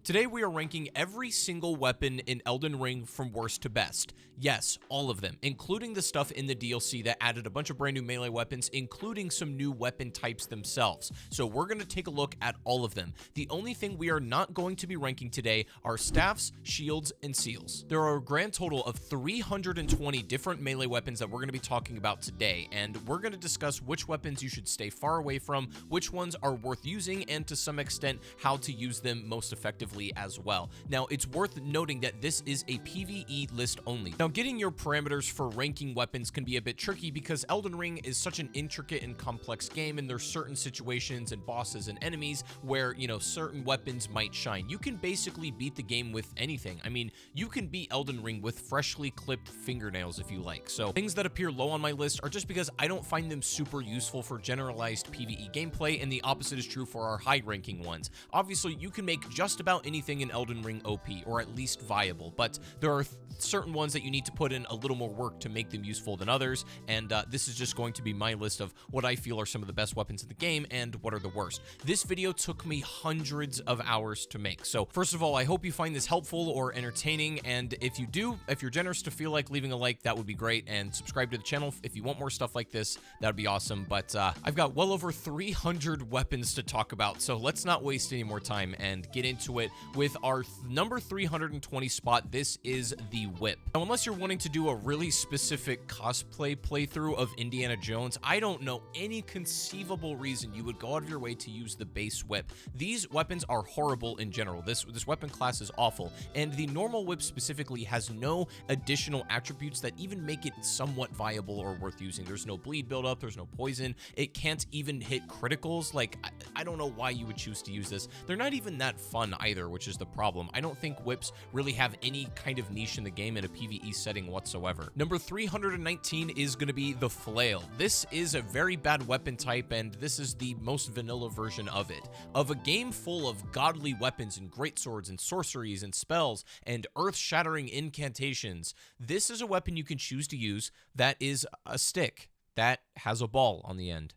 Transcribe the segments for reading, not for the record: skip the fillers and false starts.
Today we are ranking every single weapon in Elden Ring from worst to best. Yes, all of them, including the stuff in the DLC that added a bunch of brand new melee weapons, including some new weapon types themselves. So we're going to take a look at all of them. The only thing we are not going to be ranking today are staffs, shields, and seals. There are a grand total of 320 different melee weapons that we're going to be talking about today, and we're going to discuss which weapons you should stay far away from, which ones are worth using, and to some extent, how to use them most effectively as well. Now, it's worth noting that this is a PVE list only. Now, getting your parameters for ranking weapons can be a bit tricky because Elden Ring is such an intricate and complex game, and there's certain situations and bosses and enemies where, certain weapons might shine. You can basically beat the game with anything. I mean, you can beat Elden Ring with freshly clipped fingernails if you like. So things that appear low on my list are just because I don't find them super useful for generalized PVE gameplay, and the opposite is true for our high-ranking ones. Obviously, you can make just about anything in Elden Ring OP, or at least viable, but there are certain ones that you need to put in a little more work to make them useful than others, and this is just going to be my list of what I feel are some of the best weapons in the game and what are the worst. This video took me hundreds of hours to make, so first of all, I hope you find this helpful or entertaining, and if you do, if you're generous to feel like leaving a like, that would be great, and subscribe to the channel if you want more stuff like this. That would be awesome. But I've got well over 300 weapons to talk about, so let's not waste any more time and get into it with our number 320 spot. This is the whip. Now, unless you're wanting to do a really specific cosplay playthrough of Indiana Jones, I don't know any conceivable reason you would go out of your way to use the base whip. These weapons are horrible in general. This weapon class is awful, and the normal whip specifically has no additional attributes that even make it somewhat viable or worth using. There's no bleed buildup, there's no poison, it can't even hit criticals. Like, I don't know why you would choose to use this. They're not even that fun either, which is the problem. I don't think whips really have any kind of niche in the game in a PvE setting whatsoever. Number 319 is going to be the flail. This is a very bad weapon type, and this is the most vanilla version of it. Of a game full of godly weapons and greatswords and sorceries and spells and earth-shattering incantations, this is a weapon you can choose to use that is a stick that has a ball on the end.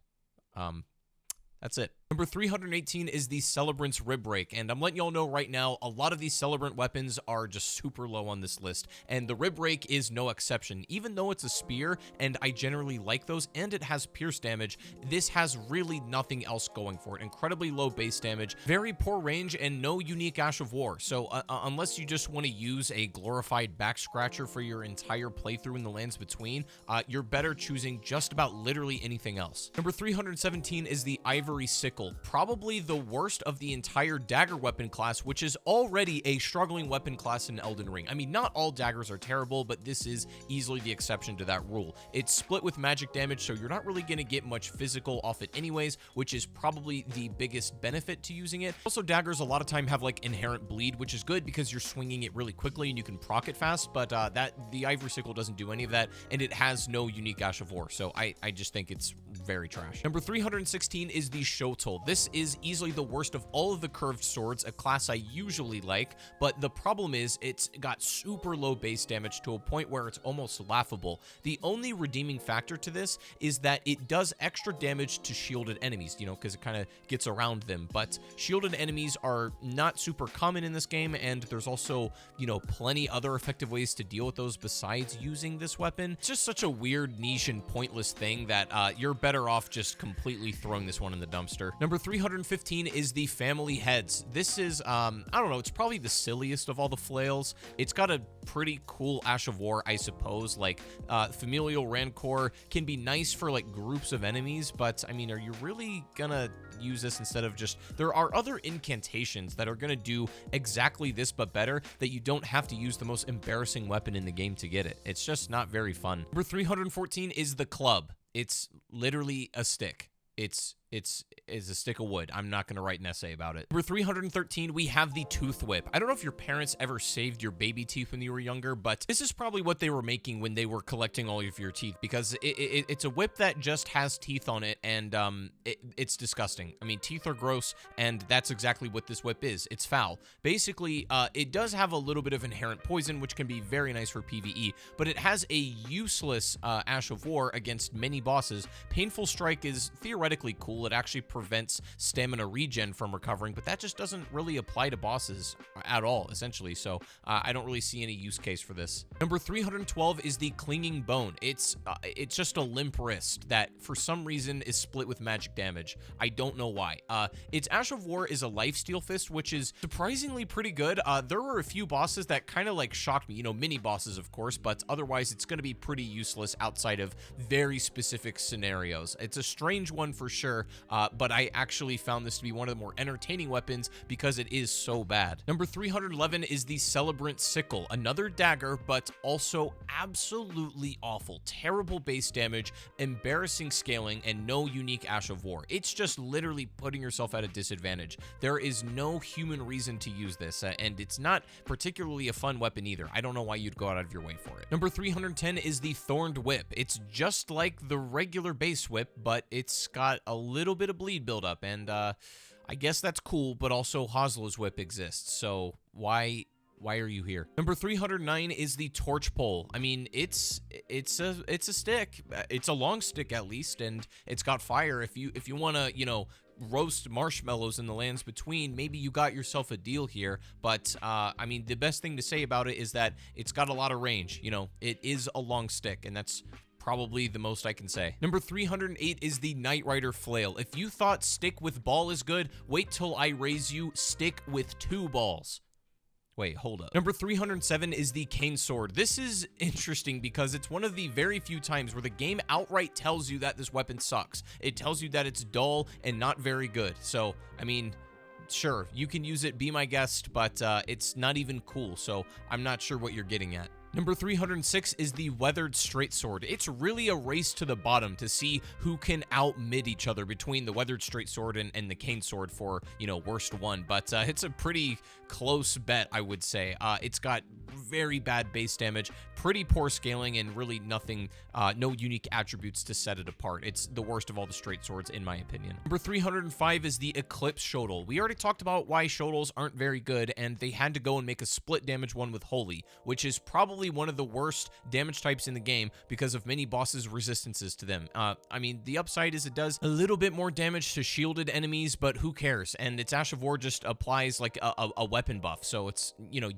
That's it. Number 318 is the Celebrant's Rib Break, and I'm letting y'all know right now, a lot of these Celebrant weapons are just super low on this list, and the Rib Break is no exception. Even though it's a spear, and I generally like those, and it has pierce damage, this has really nothing else going for it. Incredibly low base damage, very poor range, and no unique Ash of War. So unless you just want to use a glorified back scratcher for your entire playthrough in the lands between, you're better choosing just about literally anything else. Number 317 is the Ivory Sickle. Probably the worst of the entire dagger weapon class, which is already a struggling weapon class in Elden Ring. I mean, not all daggers are terrible, but this is easily the exception to that rule. It's split with magic damage, so you're not really going to get much physical off it anyways, which is probably the biggest benefit to using it. Also, daggers a lot of time have like inherent bleed, which is good because you're swinging it really quickly and you can proc it fast, but the Ivory Sickle doesn't do any of that, and it has no unique Ash of War, so I just think it's very trash. Number 316 is the Shotel. This is easily the worst of all of the curved swords, a class I usually like, but the problem is it's got super low base damage to a point where it's almost laughable. The only redeeming factor to this is that it does extra damage to shielded enemies, because it kind of gets around them, but shielded enemies are not super common in this game, and there's also, plenty other effective ways to deal with those besides using this weapon. It's just such a weird, niche, and pointless thing that you're better off just completely throwing this one in the dumpster. Number 315 is the Family Heads. This is, I don't know, it's probably the silliest of all the flails. It's got a pretty cool Ash of War, I suppose. Like, Familial Rancor can be nice for, like, groups of enemies, but, I mean, are you really gonna use this instead of just... There are other incantations that are gonna do exactly this, but better, that you don't have to use the most embarrassing weapon in the game to get it. It's just not very fun. Number 314 is the Club. It's literally a stick. It's a stick of wood. I'm not going to write an essay about it. Number 313, we have the Tooth Whip. I don't know if your parents ever saved your baby teeth when you were younger, but this is probably what they were making when they were collecting all of your teeth, because it's a whip that just has teeth on it, and it's disgusting. I mean, teeth are gross, and that's exactly what this whip is. It's foul. Basically, it does have a little bit of inherent poison, which can be very nice for PvE, but it has a useless Ash of War against many bosses. Painful Strike is theoretically cool it actually prevents stamina regen from recovering, but that just doesn't really apply to bosses at all, essentially. So I don't really see any use case for this. Number 312 is the Clinging Bone. It's just a limp wrist that for some reason is split with magic damage. I don't know why. Its Ash of War is a lifesteal fist, which is surprisingly pretty good. There were a few bosses that kind of like shocked me, you know, mini bosses of course, but otherwise it's going to be pretty useless outside of very specific scenarios. It's a strange one for sure, but I actually found this to be one of the more entertaining weapons because it is so bad. Number 311 is the Celebrant Sickle, another dagger, but also absolutely awful. Terrible base damage, embarrassing scaling, and no unique Ash of War. It's just literally putting yourself at a disadvantage. There is no human reason to use this, and it's not particularly a fun weapon either. I don't know why you'd go out of your way for it. Number 310 is the Thorned Whip. It's just like the regular base whip, but it's got a little bit of bleed buildup, and I guess that's cool, but also Haslow's whip exists, so why are you here? Number 309 is the Torch Pole. I mean, it's a stick. It's a long stick at least, and it's got fire. If you want to, you know, roast marshmallows in the lands between, maybe you got yourself a deal here. But I mean, the best thing to say about it is that it's got a lot of range. You know, it is a long stick, and that's probably the most I can say. Number 308 is the Knight Rider Flail. If you thought stick with ball is good, wait till I raise you stick with 2 balls. Wait, hold up. Number 307 is the Cane Sword. This is interesting because it's one of the very few times where the game outright tells you that this weapon sucks. It tells you that it's dull and not very good. So, I mean, sure, you can use it, be my guest, but it's not even cool, so I'm not sure what you're getting at. Number 306 is the Weathered Straight Sword. It's really a race to the bottom to see who can out-mid each other between the Weathered Straight Sword and the Cane Sword for, you know, worst one. But it's a pretty close bet, I would say. It's got very bad base damage, pretty poor scaling, and really nothing, no unique attributes to set it apart. It's the worst of all the straight swords, in my opinion. Number 305 is the Eclipse Shotel. We already talked about why Shotels aren't very good, and they had to go and make a split damage one with Holy, which is probably one of the worst damage types in the game because of many bosses' resistances to them. I mean, the upside is it does a little bit more damage to shielded enemies, but who cares? And its Ash of War just applies like a weapon buff, so it's, you know,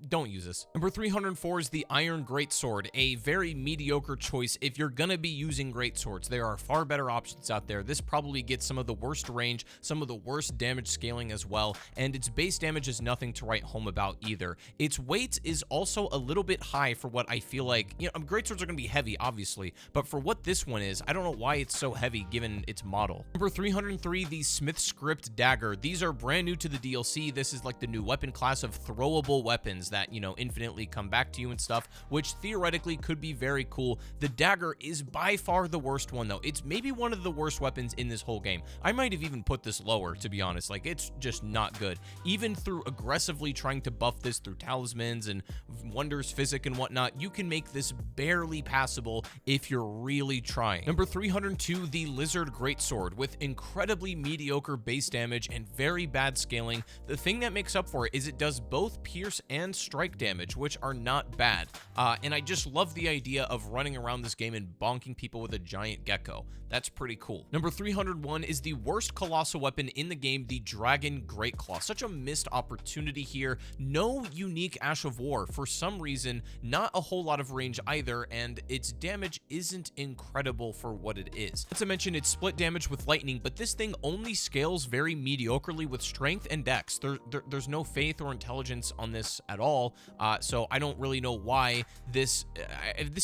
don't use this. Number 304 is the Iron Greatsword, a very mediocre choice if you're gonna be using greatswords. There are far better options out there. This probably gets some of the worst range, some of the worst damage scaling as well, and its base damage is nothing to write home about either. Its weight is also a little bit high for what I feel like, you know, greatswords are gonna be heavy, obviously, but for what this one is, I don't know why it's so heavy given its model. Number 303, the Smith Script Dagger. These are brand new to the DLC. This is like the new weapon class of throwable weapons that, you know, infinitely come back to you and stuff, which theoretically could be very cool. The dagger is by far the worst one though. It's maybe one of the worst weapons in this whole game. I might have even put this lower, to be honest. Like, it's just not good. Even through aggressively trying to buff this through talismans and wonders physic and whatnot, you can make this barely passable if you're really trying. Number 302, the Lizard Greatsword, with incredibly mediocre base damage and very bad scaling. The thing that makes up for it is it does both pierce and strike damage, which are not bad. And I just love the idea of running around this game and bonking people with a giant gecko. That's pretty cool. Number 301 is the worst colossal weapon in the game, the Dragon Greatclaw. Such a missed opportunity here. No unique Ash of War. For some reason, not a whole lot of range either, and its damage isn't incredible for what it is. Not to mention its split damage with lightning, but this thing only scales very mediocrely with strength and dex. There's no faith or intelligence on this at all, so I don't really know why this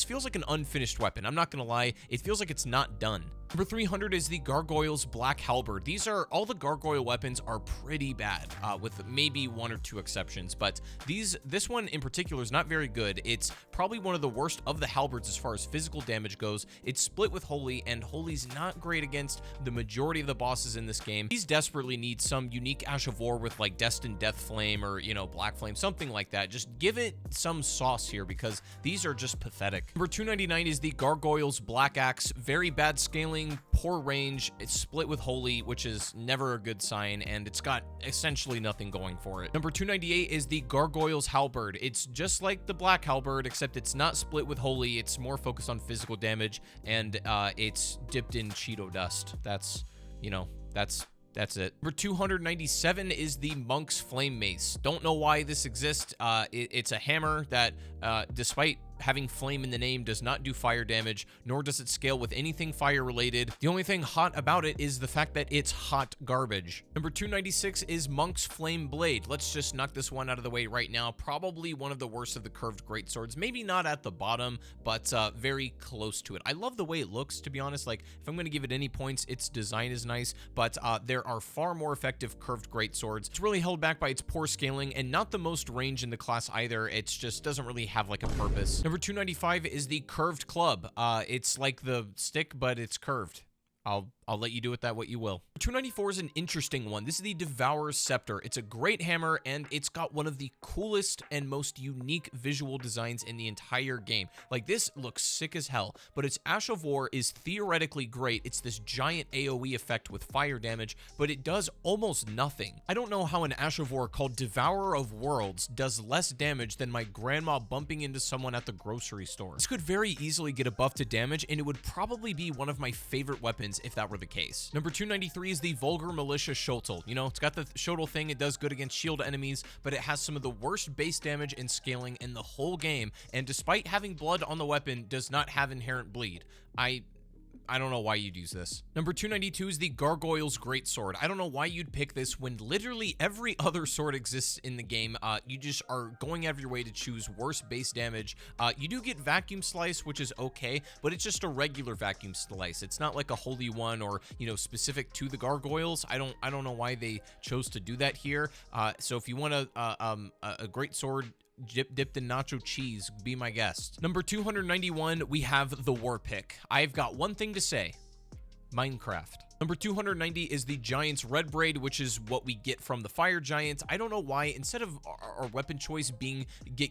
feels like an unfinished weapon. I'm not gonna lie, it feels like it's not done. Number 300 is the Gargoyle's Black Halberd. These are, all the gargoyle weapons are pretty bad, with maybe 1 or 2 exceptions, but this one in particular is not very good. It's probably one of the worst of the halberds as far as physical damage goes. It's split with Holy, and Holy's not great against the majority of the bosses in this game. These desperately need some unique Ash of War with like Destined Death Flame or, you know, Black Flame, something like that. Just give it some sauce here because these are just pathetic. Number 299 is the Gargoyle's Black Axe. Very bad scaling, poor range. It's split with Holy, which is never a good sign, and it's got essentially nothing going for it. Number 298 is the Gargoyle's Halberd. It's just like the Black Halberd, except it's not split with Holy. It's more focused on physical damage, and it's dipped in Cheeto dust. That's you know, that's it. Number 297 is the Monk's Flame Mace. Don't know why this exists. It's a hammer that, despite having flame in the name, does not do fire damage, nor does it scale with anything fire related. The only thing hot about it is the fact that it's hot garbage. Number 296 is Monk's Flame Blade. Let's just knock this one out of the way right now. Probably one of the worst of the curved greatswords. Maybe not at the bottom, but very close to it. I love the way it looks, to be honest. Like, if I'm going to give it any points, its design is nice, but there are far more effective curved greatswords. It's really held back by its poor scaling and not the most range in the class either. It's just doesn't really have like a purpose. Number 295 is the Curved Club. It's like the stick, but it's curved. I'll let you do with that what you will. 294 is an interesting one. This is the Devourer's Scepter. It's a great hammer, and it's got one of the coolest and most unique visual designs in the entire game. Like, this looks sick as hell, but its Ash of War is theoretically great. It's this giant AoE effect with fire damage, but it does almost nothing. I don't know how an Ash of War called Devourer of Worlds does less damage than my grandma bumping into someone at the grocery store. This could very easily get a buff to damage, and it would probably be one of my favorite weapons if that were the case. Number 293 is the Vulgar Militia Shotel. You know, it's got the Shotel thing. It does good against shield enemies, but it has some of the worst base damage and scaling in the whole game, and despite having blood on the weapon, does not have inherent bleed. I don't know why you'd use this. Number 292 is the Gargoyle's Greatsword. I don't know why you'd pick this when literally every other sword exists in the game. You just are going out of your way to choose worse base damage. You do get Vacuum Slice, which is okay, but it's just a regular Vacuum Slice. It's not like a holy one or, you know, specific to the gargoyles. I don't know why they chose to do that here. So if you want a great sword dipped in nacho cheese, be my guest. Number 291, we have the War Pick. I've got one thing to say: Minecraft. Number 290 is the Giant's Red Braid, which is what we get from the Fire Giant. I don't know why, instead of our weapon choice being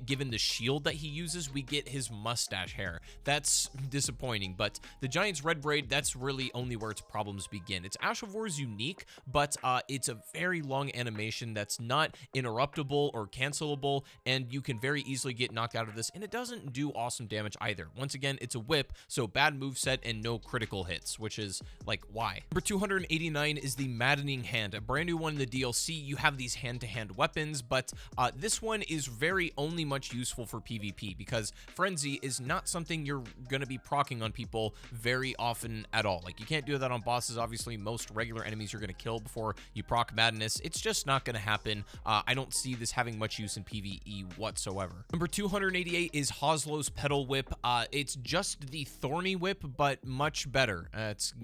given the shield that he uses, we get his mustache hair. That's disappointing, but the Giant's Red Braid, that's really only where its problems begin. Its Ash of War is unique, but it's a very long animation that's not interruptible or cancelable, and you can very easily get knocked out of this, and it doesn't do awesome damage either. Once again, it's a whip, so bad moveset and no critical hits, which is, like, why? Number 289 is the Maddening Hand, a brand new one in the DLC. You have these hand-to-hand weapons, but this one is very only much useful for PvP because Frenzy is not something you're going to be proccing on people very often at all. Like, you can't do that on bosses. Obviously, most regular enemies you're going to kill before you proc Madness. It's just not going to happen. I don't see this having much use in PvE whatsoever. Number 288 is Hoslow's Pedal Whip. It's just the Thorny Whip, but much better.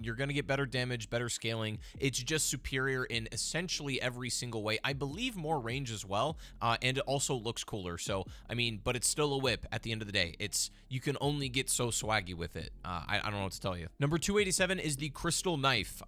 You're going to get better damage, better scaling. It's just superior in essentially every single way. I believe more range as well, and it also looks cooler. So, I mean, but it's still a whip at the end of the day. You can only get so swaggy with it. I don't know what to tell you. Number 287 is the Crystal Knife.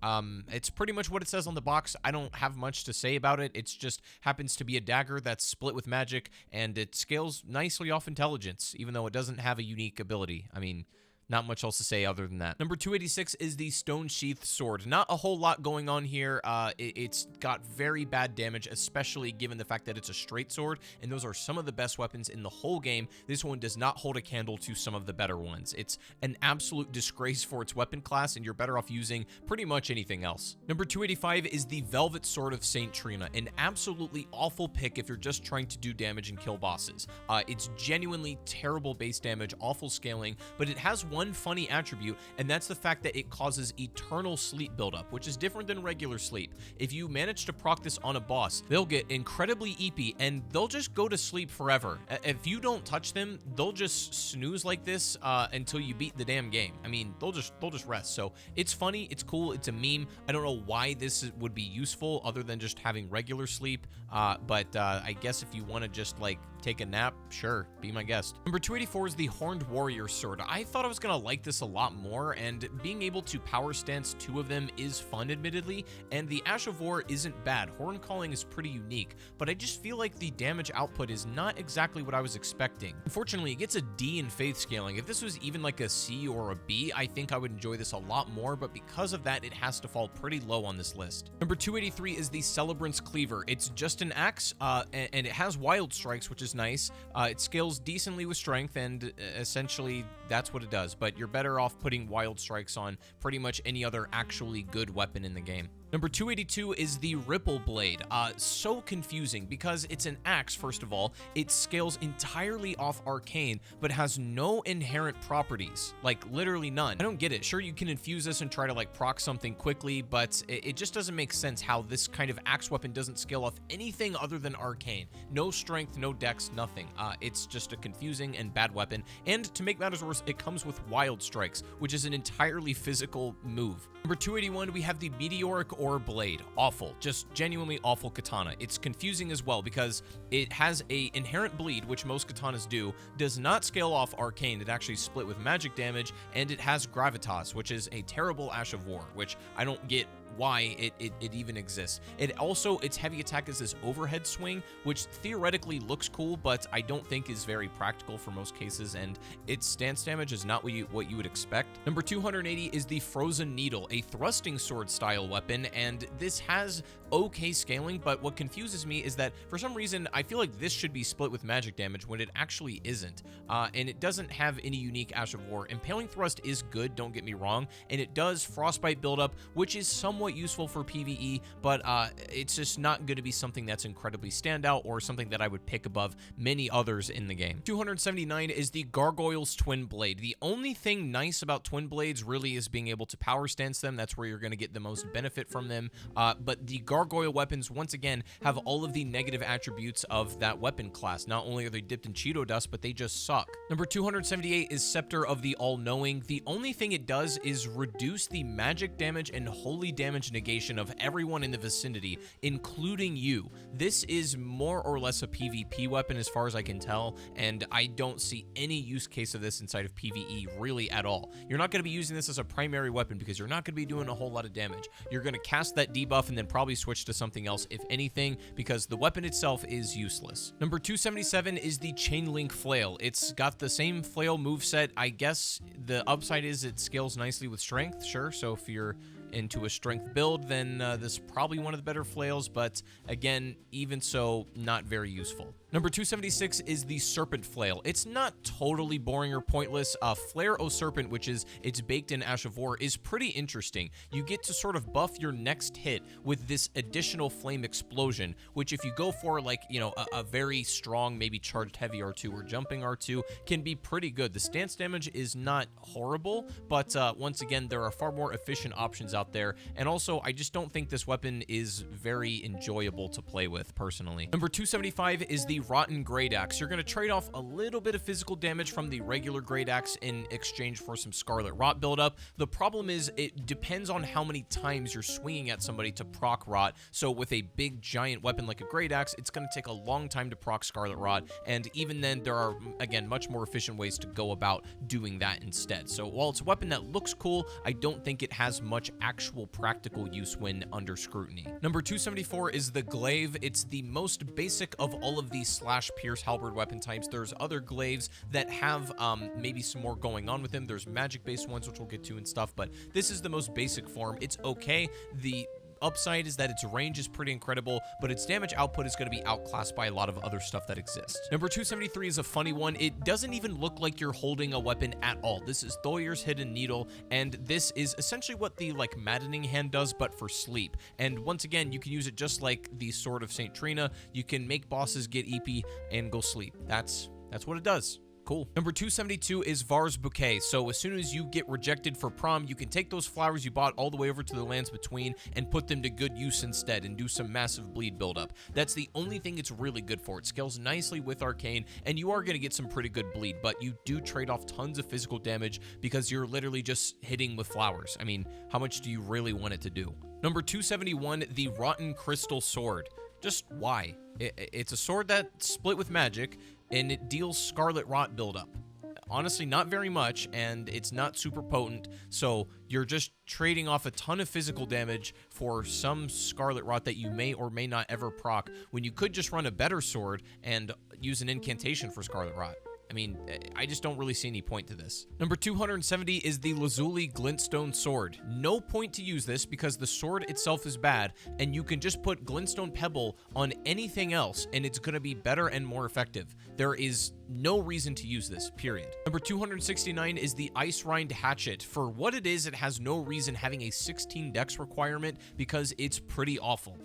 It's pretty much what it says on the box. I don't have much to say about it. It's just happens to be a dagger that's split with magic, and it scales nicely off intelligence, even though it doesn't have a unique ability. I mean, not much else to say other than that. Number 286 is the Stone Sheath Sword. Not a whole lot going on here. It's got very bad damage, especially given the fact that it's a straight sword, and those are some of the best weapons in the whole game. This one does not hold a candle to some of the better ones. It's an absolute disgrace for its weapon class, and you're better off using pretty much anything else. Number 285 is the Velvet Sword of Saint Trina, an absolutely awful pick if you're just trying to do damage and kill bosses. It's genuinely terrible base damage, awful scaling, but it has one funny attribute, and that's the fact that it causes eternal sleep buildup, which is different than regular sleep. If you manage to proc this on a boss, they'll get incredibly EP, and they'll just go to sleep forever. If you don't touch them, they'll just snooze like this until you beat the damn game. I mean, they'll just rest. So it's funny, it's cool, it's a meme. I don't know why this would be useful other than just having regular sleep, but I guess if you want to just like take a nap, sure, be my guest. Number 284 is the Horned Warrior Sword. I thought I was gonna like this a lot more, and being able to power stance two of them is fun, admittedly, and the Ash of War isn't bad. Horn Calling is pretty unique, but I just feel like the damage output is not exactly what I was expecting. Unfortunately, it gets a D in faith scaling. If this was even like a C or a B, I think I would enjoy this a lot more, but because of that, it has to fall pretty low on this list. Number 283 is the Celebrant's Cleaver. It's just an axe, and it has Wild Strikes, which is is nice. It scales decently with strength, and essentially that's what it does. But you're better off putting Wild Strikes on pretty much any other actually good weapon in the game. Number 282 is the Ripple Blade. So confusing because it's an axe, first of all. It scales entirely off arcane, but has no inherent properties. Like, literally none. I don't get it. Sure, you can infuse this and try to, like, proc something quickly, but it just doesn't make sense how this kind of axe weapon doesn't scale off anything other than arcane. No strength, no dex, nothing. It's just a confusing and bad weapon. And to make matters worse, it comes with Wild Strikes, which is an entirely physical move. Number 281, we have the Meteoric Ore Blade. Awful. Just genuinely awful katana. It's confusing as well because it has a inherent bleed, which most katanas do, does not scale off arcane. It actually split with magic damage, and it has gravitas, which is a terrible Ash of War, which I don't get why it even exists. It also, its heavy attack is this overhead swing, which theoretically looks cool, but I don't think is very practical for most cases, and its stance damage is not what you would expect. Number 280 is the Frozen Needle, a thrusting sword style weapon, and this has okay scaling, but what confuses me is that for some reason I feel like this should be split with magic damage when it actually isn't, and it doesn't have any unique Ash of War. Impaling Thrust is good, don't get me wrong, and it does Frostbite buildup, which is somewhat useful for PvE, but it's just not going to be something that's incredibly standout or something that I would pick above many others in the game. 279 is the Gargoyle's Twin Blade. The only thing nice about Twin Blades really is being able to power stance them. That's where you're going to get the most benefit from them, but the Gargoyle weapons, once again, have all of the negative attributes of that weapon class. Not only are they dipped in Cheeto dust, but they just suck. Number 278 is Scepter of the All-Knowing. The only thing it does is reduce the magic damage and holy damage negation of everyone in the vicinity, including you. This is more or less a PvP weapon as far as I can tell, and I don't see any use case of this inside of PvE really at all. You're not going to be using this as a primary weapon because you're not going to be doing a whole lot of damage. You're going to cast that debuff and then probably switch to something else, if anything, because the weapon itself is useless. Number 277 is the Chain Link Flail. It's got the same flail moveset. I guess the upside is it scales nicely with strength, sure, so if you're into a strength build, then this is probably one of the better flails, but again, even so, not very useful. Number 276 is the Serpent Flail. It's not totally boring or pointless. Flare O Serpent, which is its baked in Ash of War, is pretty interesting. You get to sort of buff your next hit with this additional flame explosion, which if you go for like, you know, a very strong, maybe charged heavy R2 or jumping R2, can be pretty good. The stance damage is not horrible, but once again, there are far more efficient options out there, and also I just don't think this weapon is very enjoyable to play with personally. Number 275 is the Rotten Great Axe. You're going to trade off a little bit of physical damage from the regular Great Axe in exchange for some Scarlet Rot buildup. The problem is it depends on how many times you're swinging at somebody to proc Rot, so with a big giant weapon like a Great Axe, it's going to take a long time to proc Scarlet Rot, and even then there are, again, much more efficient ways to go about doing that instead. So while it's a weapon that looks cool, I don't think it has much actual practical use when under scrutiny. Number 274 is the Glaive. It's the most basic of all of these slash pierce halberd weapon types. There's other glaives that have maybe some more going on with them. There's magic based ones, which we'll get to and stuff, but this is the most basic form. It's okay. The upside is that its range is pretty incredible, but its damage output is going to be outclassed by a lot of other stuff that exists. Number 273 is a funny one. It doesn't even look like you're holding a weapon at all. This is Thoyer's Hidden Needle, and this is essentially what the like Maddening Hand does, but for sleep. And once again, you can use it just like the Sword of St. Trina. You can make bosses get EP and go sleep. That's what it does. Cool. Number 272 is Var's Bouquet. So as soon as you get rejected for prom, you can take those flowers you bought all the way over to the lands between and put them to good use instead and do some massive bleed buildup. That's the only thing it's really good for. It scales nicely with Arcane, and you are going to get some pretty good bleed, but you do trade off tons of physical damage because you're literally just hitting with flowers. I mean, how much do you really want it to do? Number 271, the Rotten Crystal Sword. Just why? It's a sword that's split with magic, and it deals Scarlet Rot buildup. Honestly, not very much, and it's not super potent, so you're just trading off a ton of physical damage for some Scarlet Rot that you may or may not ever proc, when you could just run a better sword and use an incantation for Scarlet Rot. I mean, I just don't really see any point to this. Number 270 is the Lazuli Glintstone Sword. No point to use this because the sword itself is bad, and you can just put Glintstone Pebble on anything else, and it's going to be better and more effective. There is no reason to use this, period. Number 269 is the Ice Rind Hatchet. For what it is, it has no reason having a 16 dex requirement because it's pretty awful.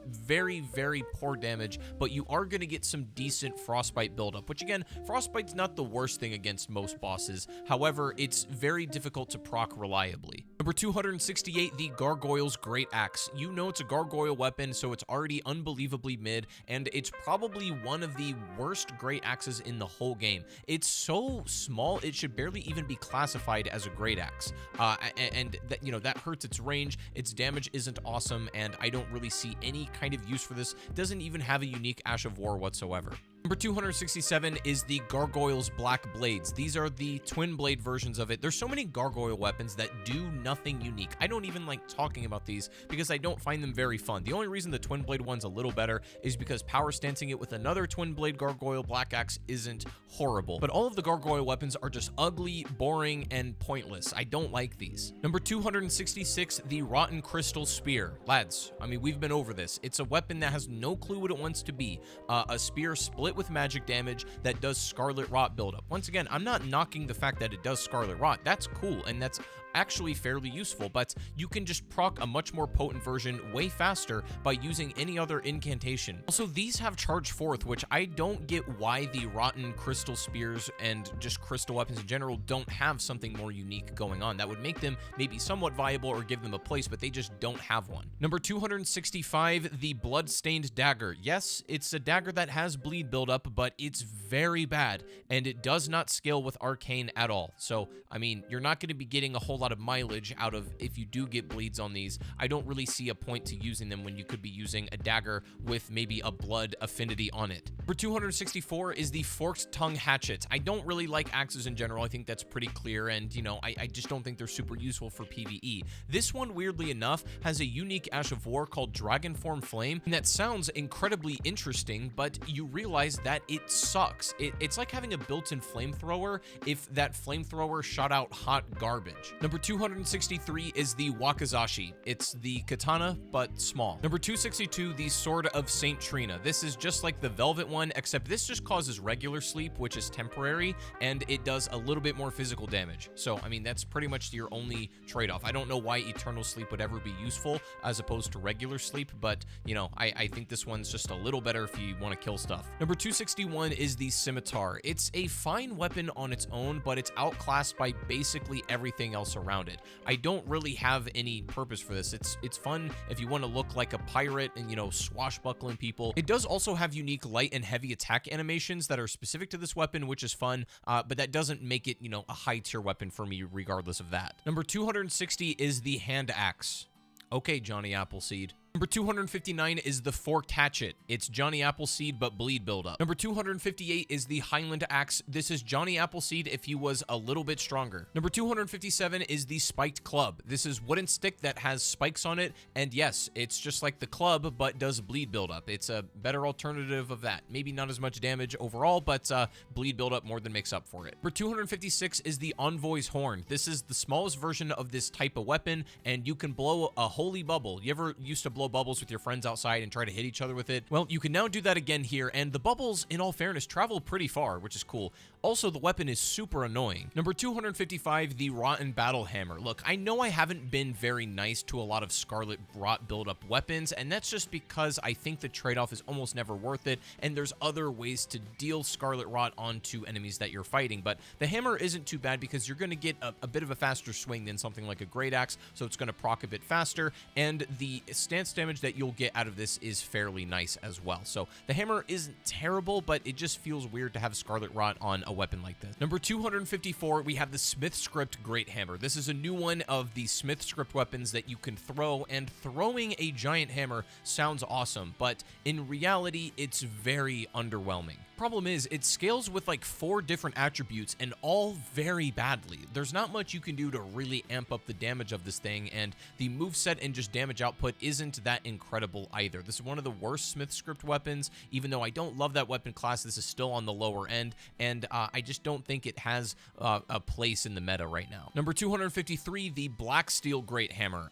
Very, very poor damage, but you are going to get some decent Frostbite buildup, which again, Frostbite's not the worst thing against most bosses. However, it's very difficult to proc reliably. Number 268, the Gargoyle's Great Axe. You know it's a gargoyle weapon, so it's already unbelievably mid, and it's probably one of the worst great axes in the whole game. It's so small, it should barely even be classified as a great axe. And that, you know, that hurts its range, its damage isn't awesome, and I don't really see any kind of use for this. It doesn't even have a unique Ash of War whatsoever. Number 267 is the Gargoyle's Black Blades. These are the twin blade versions of it. There's so many gargoyle weapons that do nothing unique. I don't even like talking about these because I don't find them very fun. The only reason the twin blade one's a little better is because power stancing it with another twin blade gargoyle black axe isn't horrible. But all of the gargoyle weapons are just ugly, boring, and pointless. I don't like these. Number 266, the Rotten Crystal Spear. Lads, I mean, we've been over this. It's a weapon that has no clue what it wants to be. A spear split with magic damage that does Scarlet Rot buildup. Once again, I'm not knocking the fact that it does Scarlet Rot. That's cool, and that's actually fairly useful, but you can just proc a much more potent version way faster by using any other incantation. Also, these have Charge Forth, which I don't get why the Rotten Crystal Spears and just crystal weapons in general don't have something more unique going on. That would make them maybe somewhat viable or give them a place, but they just don't have one. Number 265, the Bloodstained Dagger. Yes, it's a dagger that has bleed buildup, but it's very bad, and it does not scale with Arcane at all. So, I mean, you're not going to be getting a whole lot of mileage out of if you do get bleeds on these. I don't really see a point to using them when you could be using a dagger with maybe a blood affinity on it. For 264 is the Forked Tongue Hatchet. I don't really like axes in general. I think that's pretty clear, and you know, I just don't think they're super useful for PvE. This one, weirdly enough, has a unique Ash of War called Dragonform Flame, and that sounds incredibly interesting, but you realize that it sucks. It's like having a built-in flamethrower if that flamethrower shot out hot garbage. Number 263 is the Wakizashi. It's the katana, but small. Number 262, the Sword of Saint Trina. This is just like the Velvet one, except this just causes regular sleep, which is temporary, and it does a little bit more physical damage. So, I mean, that's pretty much your only trade-off. I don't know why Eternal Sleep would ever be useful as opposed to regular sleep, but, you know, I think this one's just a little better if you want to kill stuff. Number 261 is the Scimitar. It's a fine weapon on its own, but it's outclassed by basically everything else around it. I don't really have any purpose for this. It's fun if you want to look like a pirate and, you know, swashbuckling people. It does also have unique light and heavy attack animations that are specific to this weapon, which is fun, but that doesn't make it, you know, a high tier weapon for me regardless of that. Number 260 is the Hand Axe. Okay, Johnny Appleseed. Number 259 is the Forked Hatchet. It's Johnny Appleseed, but bleed buildup. Number 258 is the Highland Axe. This is Johnny Appleseed if he was a little bit stronger. Number 257 is the Spiked Club. This is wooden stick that has spikes on it, and yes, it's just like the club, but does bleed buildup. It's a better alternative of that. Maybe not as much damage overall, but bleed buildup more than makes up for it. For 256 is the Envoy's Horn. This is the smallest version of this type of weapon, and you can blow a holy bubble. You ever used to blow bubbles with your friends outside and try to hit each other with it? Well, you can now do that again here, and the bubbles, in all fairness, travel pretty far, which is cool. Also, the weapon is super annoying. Number 255, the Rotten Battle Hammer. Look, I know I haven't been very nice to a lot of Scarlet Rot build-up weapons, and that's just because I think the trade-off is almost never worth it, and there's other ways to deal Scarlet Rot onto enemies that you're fighting, but the hammer isn't too bad because you're going to get a bit of a faster swing than something like a Great Axe, so it's going to proc a bit faster, and the stance damage that you'll get out of this is fairly nice as well. So the hammer isn't terrible, but it just feels weird to have Scarlet Rot on a weapon like this. Number 254, we have the Smith Script Great Hammer. This is a new one of the Smith Script weapons that you can throw, and throwing a giant hammer sounds awesome, but in reality, it's very underwhelming. Problem is, it scales with like 4 different attributes and all very badly. There's not much you can do to really amp up the damage of this thing, and the moveset and just damage output isn't isn't that incredible either. This is one of the worst Smith script weapons. Even though I don't love that weapon class, this is still on the lower end, and I just don't think it has a place in the meta right now. Number 253, the Black Steel Great Hammer.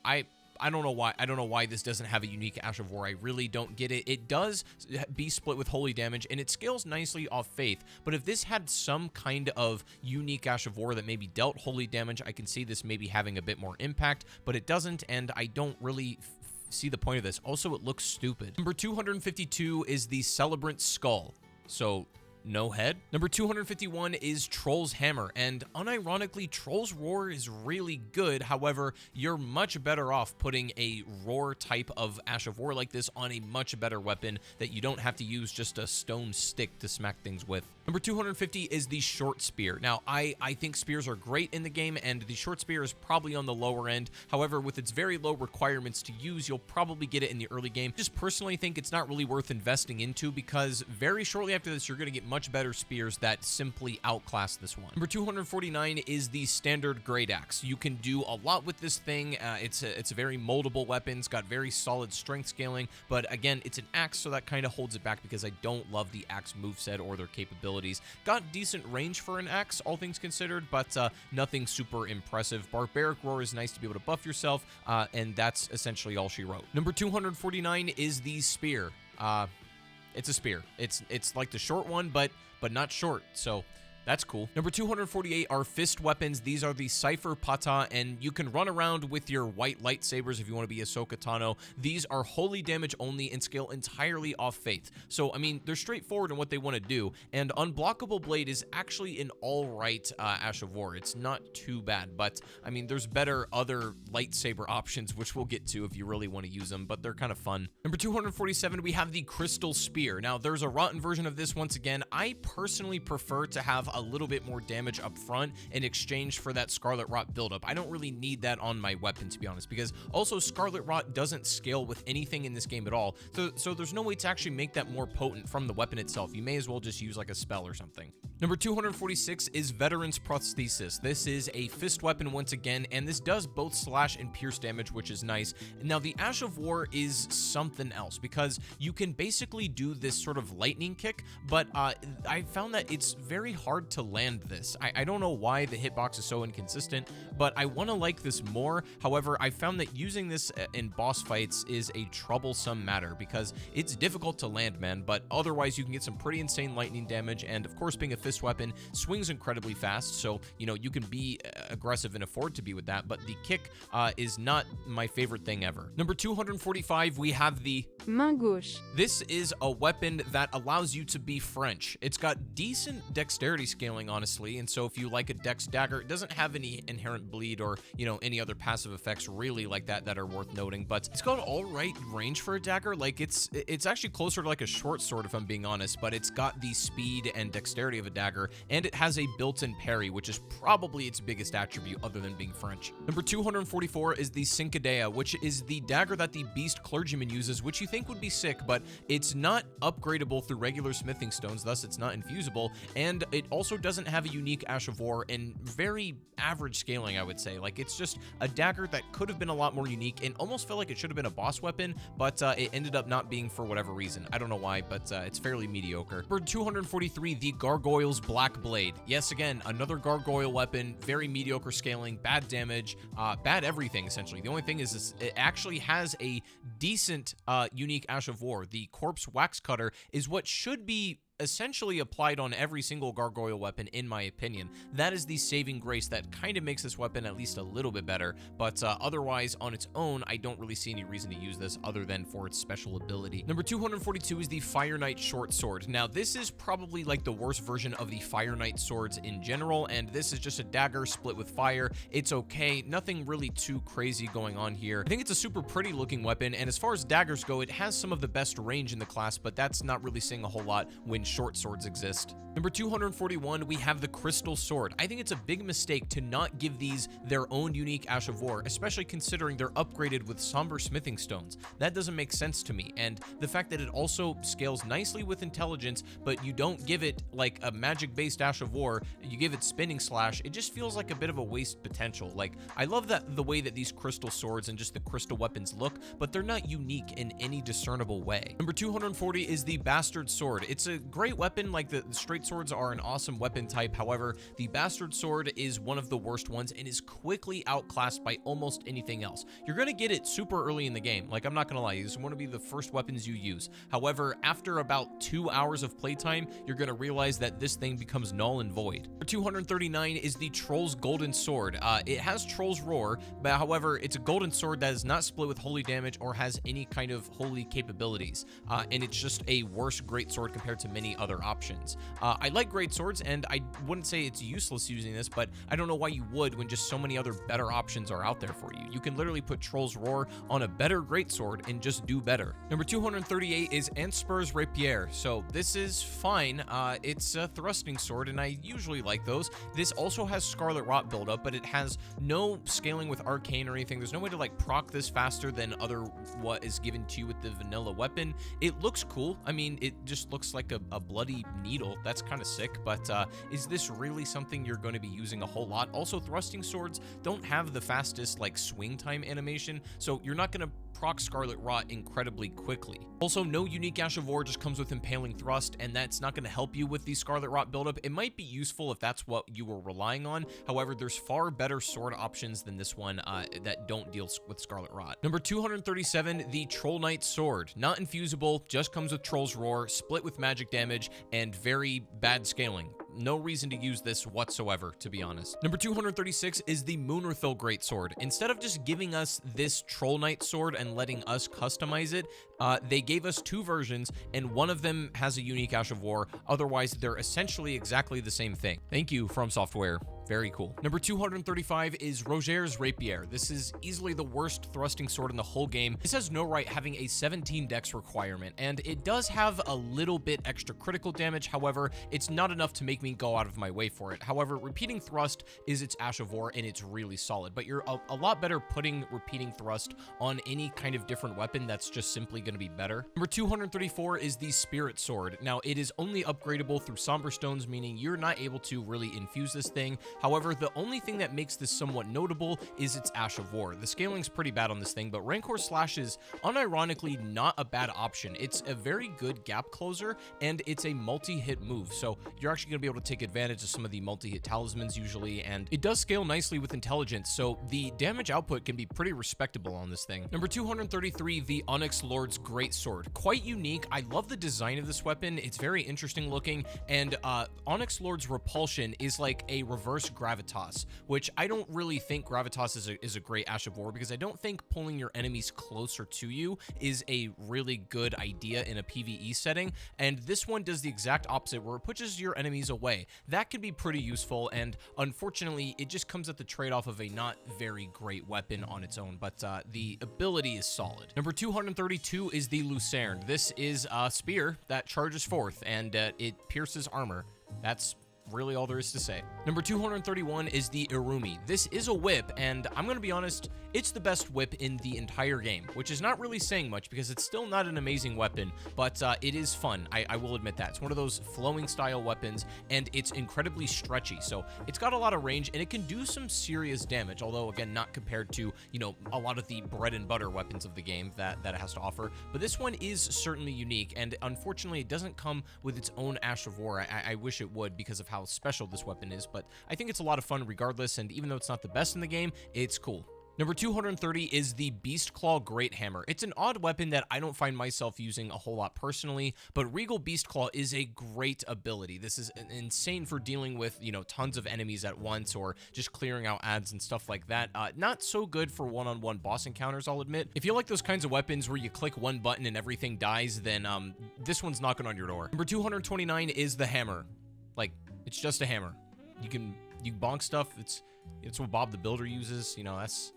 I don't know why. I don't know why this doesn't have a unique Ash of War. I really don't get it. It does be split with Holy Damage, and it scales nicely off Faith. But if this had some kind of unique Ash of War that maybe dealt Holy Damage, I can see this maybe having a bit more impact. But it doesn't, and I don't really see the point of this. Also, it looks stupid. Number 252 is the Celebrant Skull. So no head. Number 251 is Troll's Hammer, and unironically, Troll's Roar is really good. However, you're much better off putting a roar type of Ash of War like this on a much better weapon that you don't have to use just a stone stick to smack things with. Number 250 is the Short Spear. Now, I think spears are great in the game, and the Short Spear is probably on the lower end. However, with its very low requirements to use, you'll probably get it in the early game. Just personally think it's not really worth investing into, because very shortly after this, you're going to get much better spears that simply outclass this one. Number 249 is the Standard Great Axe. You can do a lot with this thing. It's a very moldable weapon. It's got very solid strength scaling, but again, it's an axe, so that kind of holds it back because I don't love the axe moveset or their capabilities. Got decent range for an axe, all things considered, but nothing super impressive. Barbaric Roar is nice to be able to buff yourself, and that's essentially all she wrote. Number 249 is the Spear. It's a spear. It's like the short one, but not short, so that's cool. Number 248 are fist weapons. These are the Cypher Pata, and you can run around with your white lightsabers if you want to be Ahsoka Tano. These are holy damage only and scale entirely off Faith. So, I mean, they're straightforward in what they want to do, and Unblockable Blade is actually an alright Ash of War. It's not too bad, but, I mean, there's better other lightsaber options, which we'll get to if you really want to use them, but they're kind of fun. Number 247, we have the Crystal Spear. Now, there's a rotten version of this once again. I personally prefer to have a little bit more damage up front in exchange for that Scarlet Rot buildup. I don't really need that on my weapon, to be honest, because also Scarlet Rot doesn't scale with anything in this game at all, so there's no way to actually make that more potent from the weapon itself. You may as well just use like a spell or something. Number 246 is Veteran's Prosthesis. This is a fist weapon once again, and this does both slash and pierce damage, which is nice. Now, the Ash of War is something else, because you can basically do this sort of lightning kick, but I found that it's very hard to land this. I don't know why the hitbox is so inconsistent, but I want to like this more. However, I found that using this in boss fights is a troublesome matter, because it's difficult to land, man, but otherwise you can get some pretty insane lightning damage, and of course, being a fist weapon swings incredibly fast, so you know you can be aggressive and afford to be with that, but the kick is not my favorite thing ever. Number 245, we have the Main Gauche. This is a weapon that allows you to be French. It's got decent dexterity scaling, honestly, and so if you like a dex dagger, it doesn't have any inherent bleed or, you know, any other passive effects really like that are worth noting, but it's got all right range for a dagger. Like it's actually closer to like a short sword, if I'm being honest, but it's got the speed and dexterity of a dagger, and it has a built-in parry, which is probably its biggest attribute other than being French. Number 244 is the Cincadea, which is the dagger that the Beast Clergyman uses, which you think would be sick, but it's not upgradable through regular smithing stones, thus it's not infusable, and it also doesn't have a unique Ash of War and very average scaling, I would say. Like, it's just a dagger that could have been a lot more unique and almost felt like it should have been a boss weapon, but it ended up not being for whatever reason. I don't know why, but it's fairly mediocre. For 243, the Gargoyle's Black Blade. Yes, again, another gargoyle weapon, very mediocre scaling, bad damage, bad everything, essentially. The only thing is it actually has a decent unique Ash of War. The Corpse Wax Cutter is what should be essentially applied on every single gargoyle weapon, in my opinion. That is the saving grace that kind of makes this weapon at least a little bit better, but otherwise, on its own, I don't really see any reason to use this other than for its special ability. Number 242 is the Fire Knight Short Sword. Now, this is probably like the worst version of the Fire Knight swords in general, and this is just a dagger split with fire. It's okay, nothing really too crazy going on here. I think it's a super pretty looking weapon, and as far as daggers go, it has some of the best range in the class, but that's not really saying a whole lot when short swords exist. Number 241, we have the Crystal Sword. I think it's a big mistake to not give these their own unique Ash of War, especially considering they're upgraded with somber smithing stones. That doesn't make sense to me, and the fact that it also scales nicely with intelligence, but you don't give it like a magic-based Ash of War, you give it Spinning Slash, it just feels like a bit of a waste potential. Like, I love that the way that these crystal swords and just the crystal weapons look, but they're not unique in any discernible way. Number 240 is the Bastard Sword. It's a great weapon, like the straight swords are an awesome weapon type. However, the Bastard Sword is one of the worst ones and is quickly outclassed by almost anything else. You're going to get it super early in the game. Like, I'm not going to lie, these are going to be the first weapons you use. However, after about 2 hours of playtime, you're going to realize that this thing becomes null and void. Number 239 is the Troll's Golden Sword. It has Troll's Roar, but however, it's a golden sword that is not split with holy damage or has any kind of holy capabilities. And it's just a worse greatsword compared to many other options. I like greatswords, and I wouldn't say it's useless using this, but I don't know why you would when just so many other better options are out there for you. You can literally put Troll's Roar on a better greatsword and just do better. Number 238 is Antspur's Rapier. So this is fine. It's a thrusting sword, and I usually like those. This also has Scarlet Rot buildup, but it has no scaling with Arcane or anything. There's no way to like proc this faster than what is given to you with the vanilla weapon. It looks cool. I mean, it just looks like a bloody needle. That's kind of sick, but is this really something you're going to be using a whole lot? Also, thrusting swords don't have the fastest like swing time animation, so you're not going to proc Scarlet Rot incredibly quickly. Also, no unique Ash of War, just comes with Impaling Thrust, and that's not going to help you with the Scarlet Rot buildup. It might be useful if that's what you were relying on. However, there's far better sword options than this one that don't deal with Scarlet Rot. Number 237, the Troll Knight Sword. Not infusible, just comes with Troll's Roar, split with magic damage, and very bad scaling. No reason to use this whatsoever, to be honest. Number 236 is the Moonrathil Greatsword. Instead of just giving us this Troll Knight Sword and letting us customize it, they gave us two versions, and one of them has a unique Ash of War. Otherwise, they're essentially exactly the same thing. Thank you, From Software. Very cool. Number 235 is Roger's Rapier. This is easily the worst thrusting sword in the whole game. This has no right having a 17 dex requirement, and it does have a little bit extra critical damage. However, it's not enough to make me go out of my way for it. However, repeating thrust is its Ash of War, and it's really solid, but you're a lot better putting repeating thrust on any kind of different weapon that's just simply going to be better. Number 234 is the Spirit Sword. Now, it is only upgradable through Somber Stones, meaning you're not able to really infuse this thing. However, the only thing that makes this somewhat notable is its Ash of War. The scaling's pretty bad on this thing, but Rancor Slash is unironically not a bad option. It's a very good gap closer, and it's a multi-hit move, so you're actually going to be able to take advantage of some of the multi-hit talismans usually, and it does scale nicely with intelligence, so the damage output can be pretty respectable on this thing. Number 233, the Onyx Lord's Greatsword. Quite unique. I love the design of this weapon. It's very interesting looking, and Onyx Lord's Repulsion is like a reverse Gravitas, which I don't really think Gravitas is a great Ash of War, because I don't think pulling your enemies closer to you is a really good idea in a PvE setting, and this one does the exact opposite, where it pushes your enemies away. That can be pretty useful, and unfortunately, it just comes at the trade-off of a not very great weapon on its own, but the ability is solid. Number 232 is the Lucerne. This is a spear that charges forth, and it pierces armor. That's really all there is to say. Number 231 is the Irumi. This is a whip, and I'm going to be honest, it's the best whip in the entire game, which is not really saying much because it's still not an amazing weapon, but it is fun. I will admit that. It's one of those flowing style weapons, and it's incredibly stretchy, so it's got a lot of range, and it can do some serious damage, although, again, not compared to, you know, a lot of the bread and butter weapons of the game that it has to offer, but this one is certainly unique, and unfortunately, it doesn't come with its own Ash of War. I wish it would because of how special this weapon is, but I think it's a lot of fun regardless, and even though it's not the best in the game, it's cool. Number 230 is the Beastclaw Great Hammer. It's an odd weapon that I don't find myself using a whole lot personally, but Regal Beastclaw is a great ability. This is insane for dealing with, you know, tons of enemies at once or just clearing out ads and stuff like that. Not so good for one-on-one boss encounters, I'll admit. If you like those kinds of weapons where you click one button and everything dies, then this one's knocking on your door. Number 229 is the Hammer. Like, it's just a hammer. You can bonk stuff. It's what Bob the Builder uses. You know, that's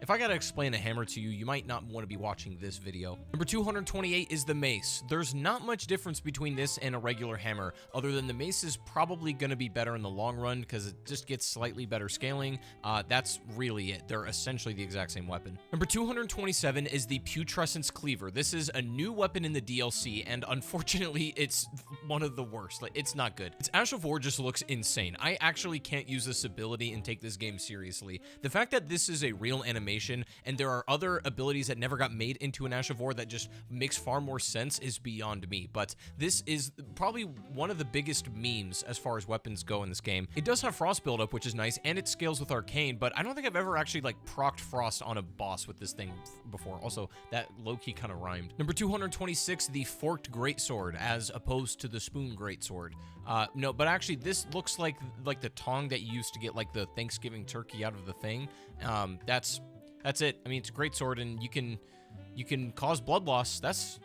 If I gotta explain a hammer to you, you might not want to be watching this video. Number 228 is the mace. There's not much difference between this and a regular hammer, other than the mace is probably gonna be better in the long run because it just gets slightly better scaling. That's really it. They're essentially the exact same weapon. Number 227 is the Putrescence Cleaver. This is a new weapon in the DLC, and unfortunately, it's one of the worst. Like, it's not good. Its Ash of War just looks insane. I actually can't use this ability and take this game seriously. The fact that this is a real animation and there are other abilities that never got made into an Ash of War that just makes far more sense is beyond me. But this is probably one of the biggest memes as far as weapons go in this game. It does have Frost buildup, which is nice, and it scales with Arcane, but I don't think I've ever actually like procced Frost on a boss with this thing before. Also, that low-key kind of rhymed. Number 226, the Forked Greatsword, as opposed to the Spoon Greatsword. No, but actually this looks like the tong that you used to get like the Thanksgiving turkey out of the thing. That's it. I mean, it's a great sword, and you can cause blood loss. That's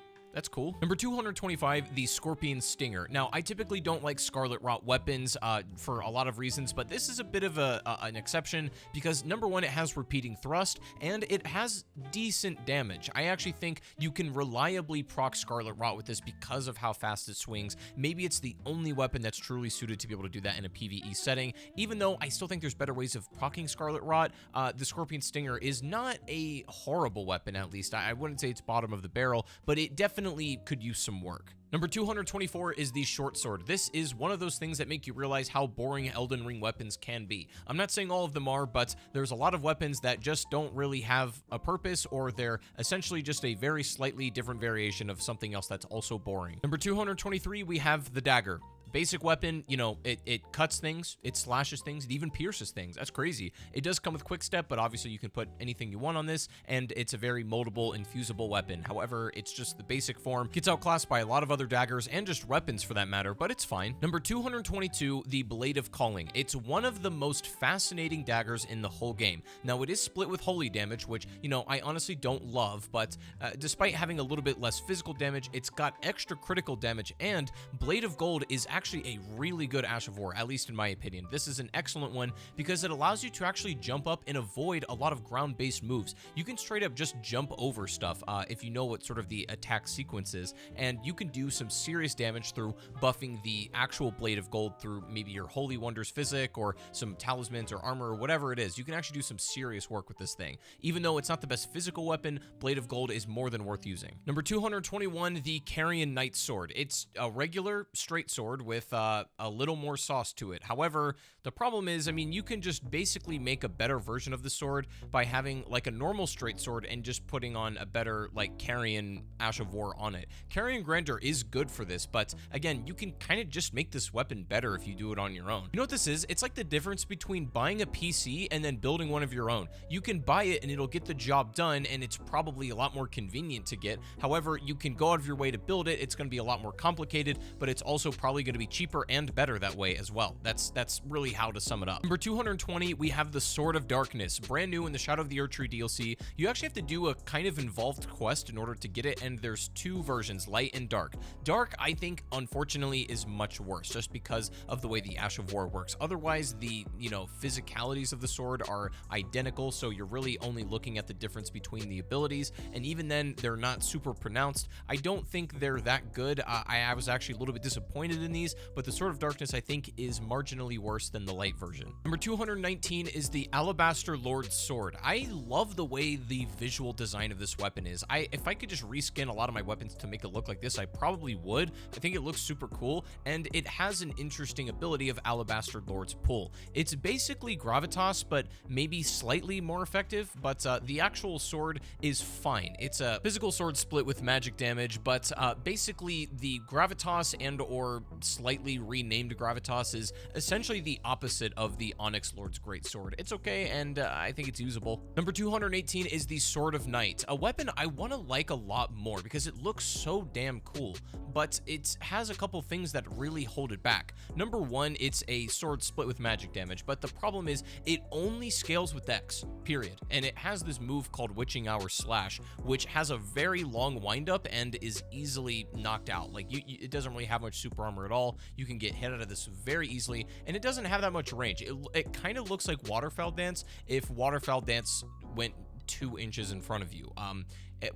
cool. Number 225, the Scorpion Stinger. Now, I typically don't like Scarlet Rot weapons for a lot of reasons, but this is a bit of an exception because, number one, it has repeating thrust, and it has decent damage. I actually think you can reliably proc Scarlet Rot with this because of how fast it swings. Maybe it's the only weapon that's truly suited to be able to do that in a PvE setting, even though I still think there's better ways of proccing Scarlet Rot. The Scorpion Stinger is not a horrible weapon, at least. I wouldn't say it's bottom of the barrel, but it definitely could use some work. Number 224 is the Short Sword. This is one of those things that make you realize how boring Elden Ring weapons can be. I'm not saying all of them are, but there's a lot of weapons that just don't really have a purpose, or they're essentially just a very slightly different variation of something else that's also boring. Number 223, we have the Dagger. Basic weapon, you know, it cuts things, it slashes things, it even pierces things. That's crazy. It does come with quick step, but obviously you can put anything you want on this, and it's a very moldable and fusible weapon. However, it's just the basic form. Gets outclassed by a lot of other daggers and just weapons for that matter, but it's fine. Number 222, the Blade of Calling. It's one of the most fascinating daggers in the whole game. Now, it is split with holy damage, which, you know, I honestly don't love, but despite having a little bit less physical damage, it's got extra critical damage, and Blade of Gold is actually a really good Ash of War, at least in my opinion. This is an excellent one because it allows you to actually jump up and avoid a lot of ground-based moves. You can straight up just jump over stuff if you know what sort of the attack sequence is, and you can do some serious damage through buffing the actual Blade of Gold through maybe your Holy Wonders physic or some talismans or armor or whatever it is. You can actually do some serious work with this thing. Even though it's not the best physical weapon, Blade of Gold is more than worth using. Number 221, the Carrion Knight Sword. It's a regular straight sword with a little more sauce to it. However, the problem is, I mean, you can just basically make a better version of the sword by having like a normal straight sword and just putting on a better like Carrion Ash of War on it. Carrion Grandeur is good for this, but again, you can kind of just make this weapon better if you do it on your own. You know what this is? It's like the difference between buying a PC and then building one of your own. You can buy it and it'll get the job done, and it's probably a lot more convenient to get. However, you can go out of your way to build it. It's going to be a lot more complicated, but it's also probably going to be cheaper and better that way as well. That's really how to sum it up. Number 220, we have the Sword of Darkness. Brand new in the Shadow of the Erdtree DLC. You actually have to do a kind of involved quest in order to get it, and there's two versions, light and dark. Dark, I think, unfortunately, is much worse just because of the way the Ash of War works. Otherwise, the, you know, physicalities of the sword are identical, so you're really only looking at the difference between the abilities, and even then, they're not super pronounced. I don't think they're that good. I was actually a little bit disappointed in these, but the Sword of Darkness, I think, is marginally worse than the light version. Number 219 is the Alabaster Lord's Sword. I love the way the visual design of this weapon is. If I could just reskin a lot of my weapons to make it look like this, I probably would. I think it looks super cool, and it has an interesting ability of Alabaster Lord's Pull. It's basically Gravitas, but maybe slightly more effective, but the actual sword is fine. It's a physical sword split with magic damage, but basically the Gravitas and or slightly renamed Gravitas is essentially the opposite of the Onyx Lord's Greatsword. It's okay, and I think it's usable. Number 218 is the Sword of Night, a weapon I want to like a lot more because it looks so damn cool, but it has a couple things that really hold it back. Number one, it's a sword split with magic damage, but the problem is it only scales with Dex, period. And it has this move called Witching Hour Slash, which has a very long windup and is easily knocked out. Like, it doesn't really have much super armor at all. You can get hit out of this very easily, and it doesn't have that much range. It kind of looks like Waterfowl Dance if Waterfowl Dance went 2 inches in front of you.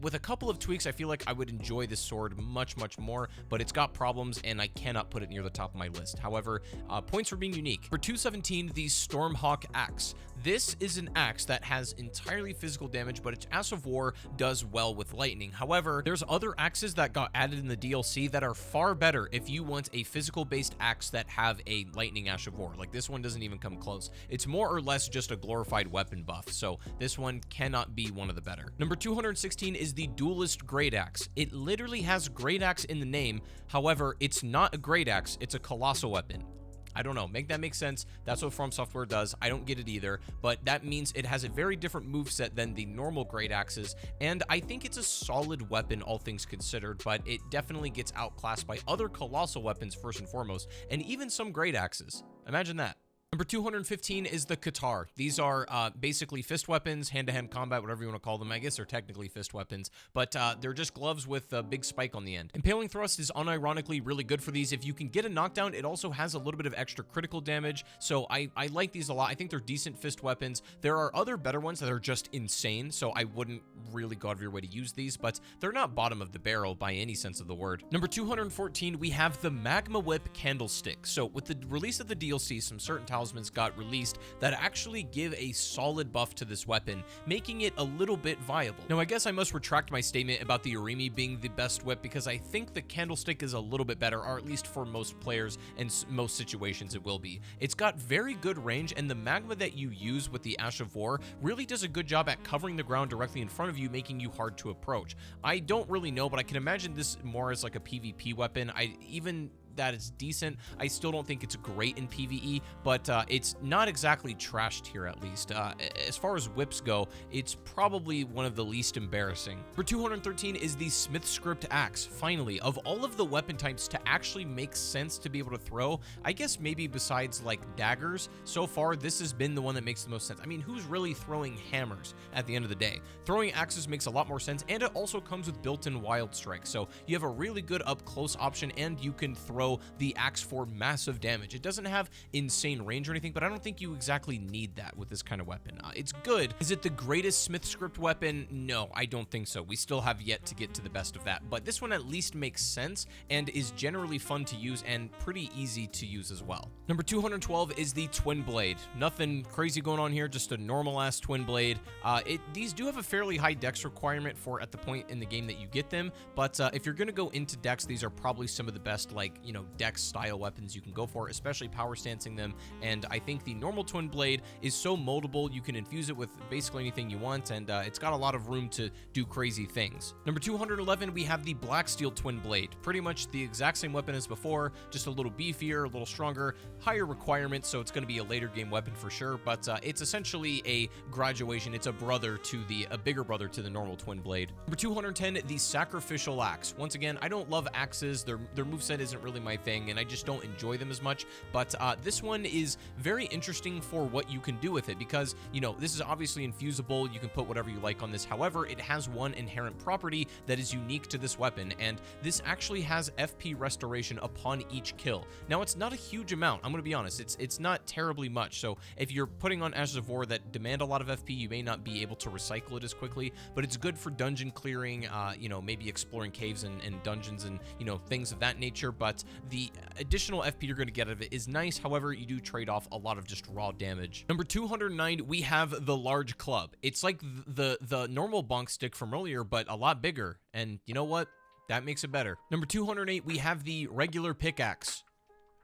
With a couple of tweaks, I feel like I would enjoy this sword much, much more, but it's got problems, and I cannot put it near the top of my list. However, points for being unique. For 217, the Stormhawk Axe. This is an axe that has entirely physical damage, but its Axe of War does well with lightning. However, there's other axes that got added in the DLC that are far better if you want a physical-based axe that have a lightning Axe of War. Like, this one doesn't even come close. It's more or less just a glorified weapon buff, so this one cannot be one of the better. Number 216 is the Duelist Great Axe. It literally has Great Axe in the name. However, it's not a Great Axe, it's a colossal weapon. I don't know, make that make sense. That's what From Software does. I don't get it either, but that means it has a very different moveset than the normal Great Axes, and I think it's a solid weapon, all things considered, but it definitely gets outclassed by other colossal weapons first and foremost, and even some Great Axes. Imagine that. Number 215 is the Katar. These are basically fist weapons, hand-to-hand combat, whatever you want to call them. I guess they're technically fist weapons, but they're just gloves with a big spike on the end. Impaling Thrust is unironically really good for these. If you can get a knockdown, it also has a little bit of extra critical damage, so I like these a lot. I think they're decent fist weapons. There are other better ones that are just insane, so I wouldn't really go out of your way to use these, but they're not bottom of the barrel by any sense of the word. Number 214, we have the Magma Whip Candlestick. So with the release of the DLC, some certain talismans got released that actually give a solid buff to this weapon, making it a little bit viable. Now, I guess I must retract my statement about the Urimi being the best whip, because I think the Candlestick is a little bit better, or at least for most players and most situations it will be. It's got very good range, and the magma that you use with the Ash of War really does a good job at covering the ground directly in front of you, making you hard to approach. I don't really know, but I can imagine this more as like a PvP weapon. Even that it's decent, I still don't think it's great in PvE, but it's not exactly trashed here, at least. As far as whips go, it's probably one of the least embarrassing. For 213 is the Smith Script Axe. Finally, of all of the weapon types to actually make sense to be able to throw, I guess maybe besides like daggers, so far this has been the one that makes the most sense. I mean, who's really throwing hammers at the end of the day? Throwing axes makes a lot more sense, and it also comes with built-in Wild Strike, so you have a really good up-close option, and you can throw the axe for massive damage. It doesn't have insane range or anything, but I don't think you exactly need that with this kind of weapon. It's good. Is it the greatest Smith Script weapon? No, I don't think so. We still have yet to get to the best of that, but this one at least makes sense and is generally fun to use and pretty easy to use as well. Number 212 is the Twin Blade. Nothing crazy going on here, just a normal-ass Twin Blade. These do have a fairly high dex requirement for at the point in the game that you get them, but if you're going to go into dex, these are probably some of the best, like, you know, dex style weapons you can go for, especially power stancing them. And I think the normal Twin Blade is so moldable, you can infuse it with basically anything you want, and it's got a lot of room to do crazy things. Number 211, we have the Black Steel Twin Blade. Pretty much the exact same weapon as before, just a little beefier, a little stronger, higher requirements, so it's going to be a later game weapon for sure, but it's essentially a graduation. It's a bigger brother to the normal Twin Blade. Number 210, the Sacrificial Axe. Once again, I don't love axes. Their moveset isn't really my thing, and I just don't enjoy them as much, but this one is very interesting for what you can do with it, because, you know, this is obviously infusible. You can put whatever you like on this. However, it has one inherent property that is unique to this weapon, and this actually has FP restoration upon each kill. Now, it's not a huge amount. I'm going to be honest. It's not terribly much, so if you're putting on Ashes of War that demand a lot of FP, you may not be able to recycle it as quickly, but it's good for dungeon clearing, you know, maybe exploring caves and dungeons and, you know, things of that nature, but the additional FP you're going to get out of it is nice. However, you do trade off a lot of just raw damage. Number 209, we have the Large Club. It's like the normal bonk stick from earlier, but a lot bigger, and you know what? That makes it better. Number 208, we have the regular pickaxe.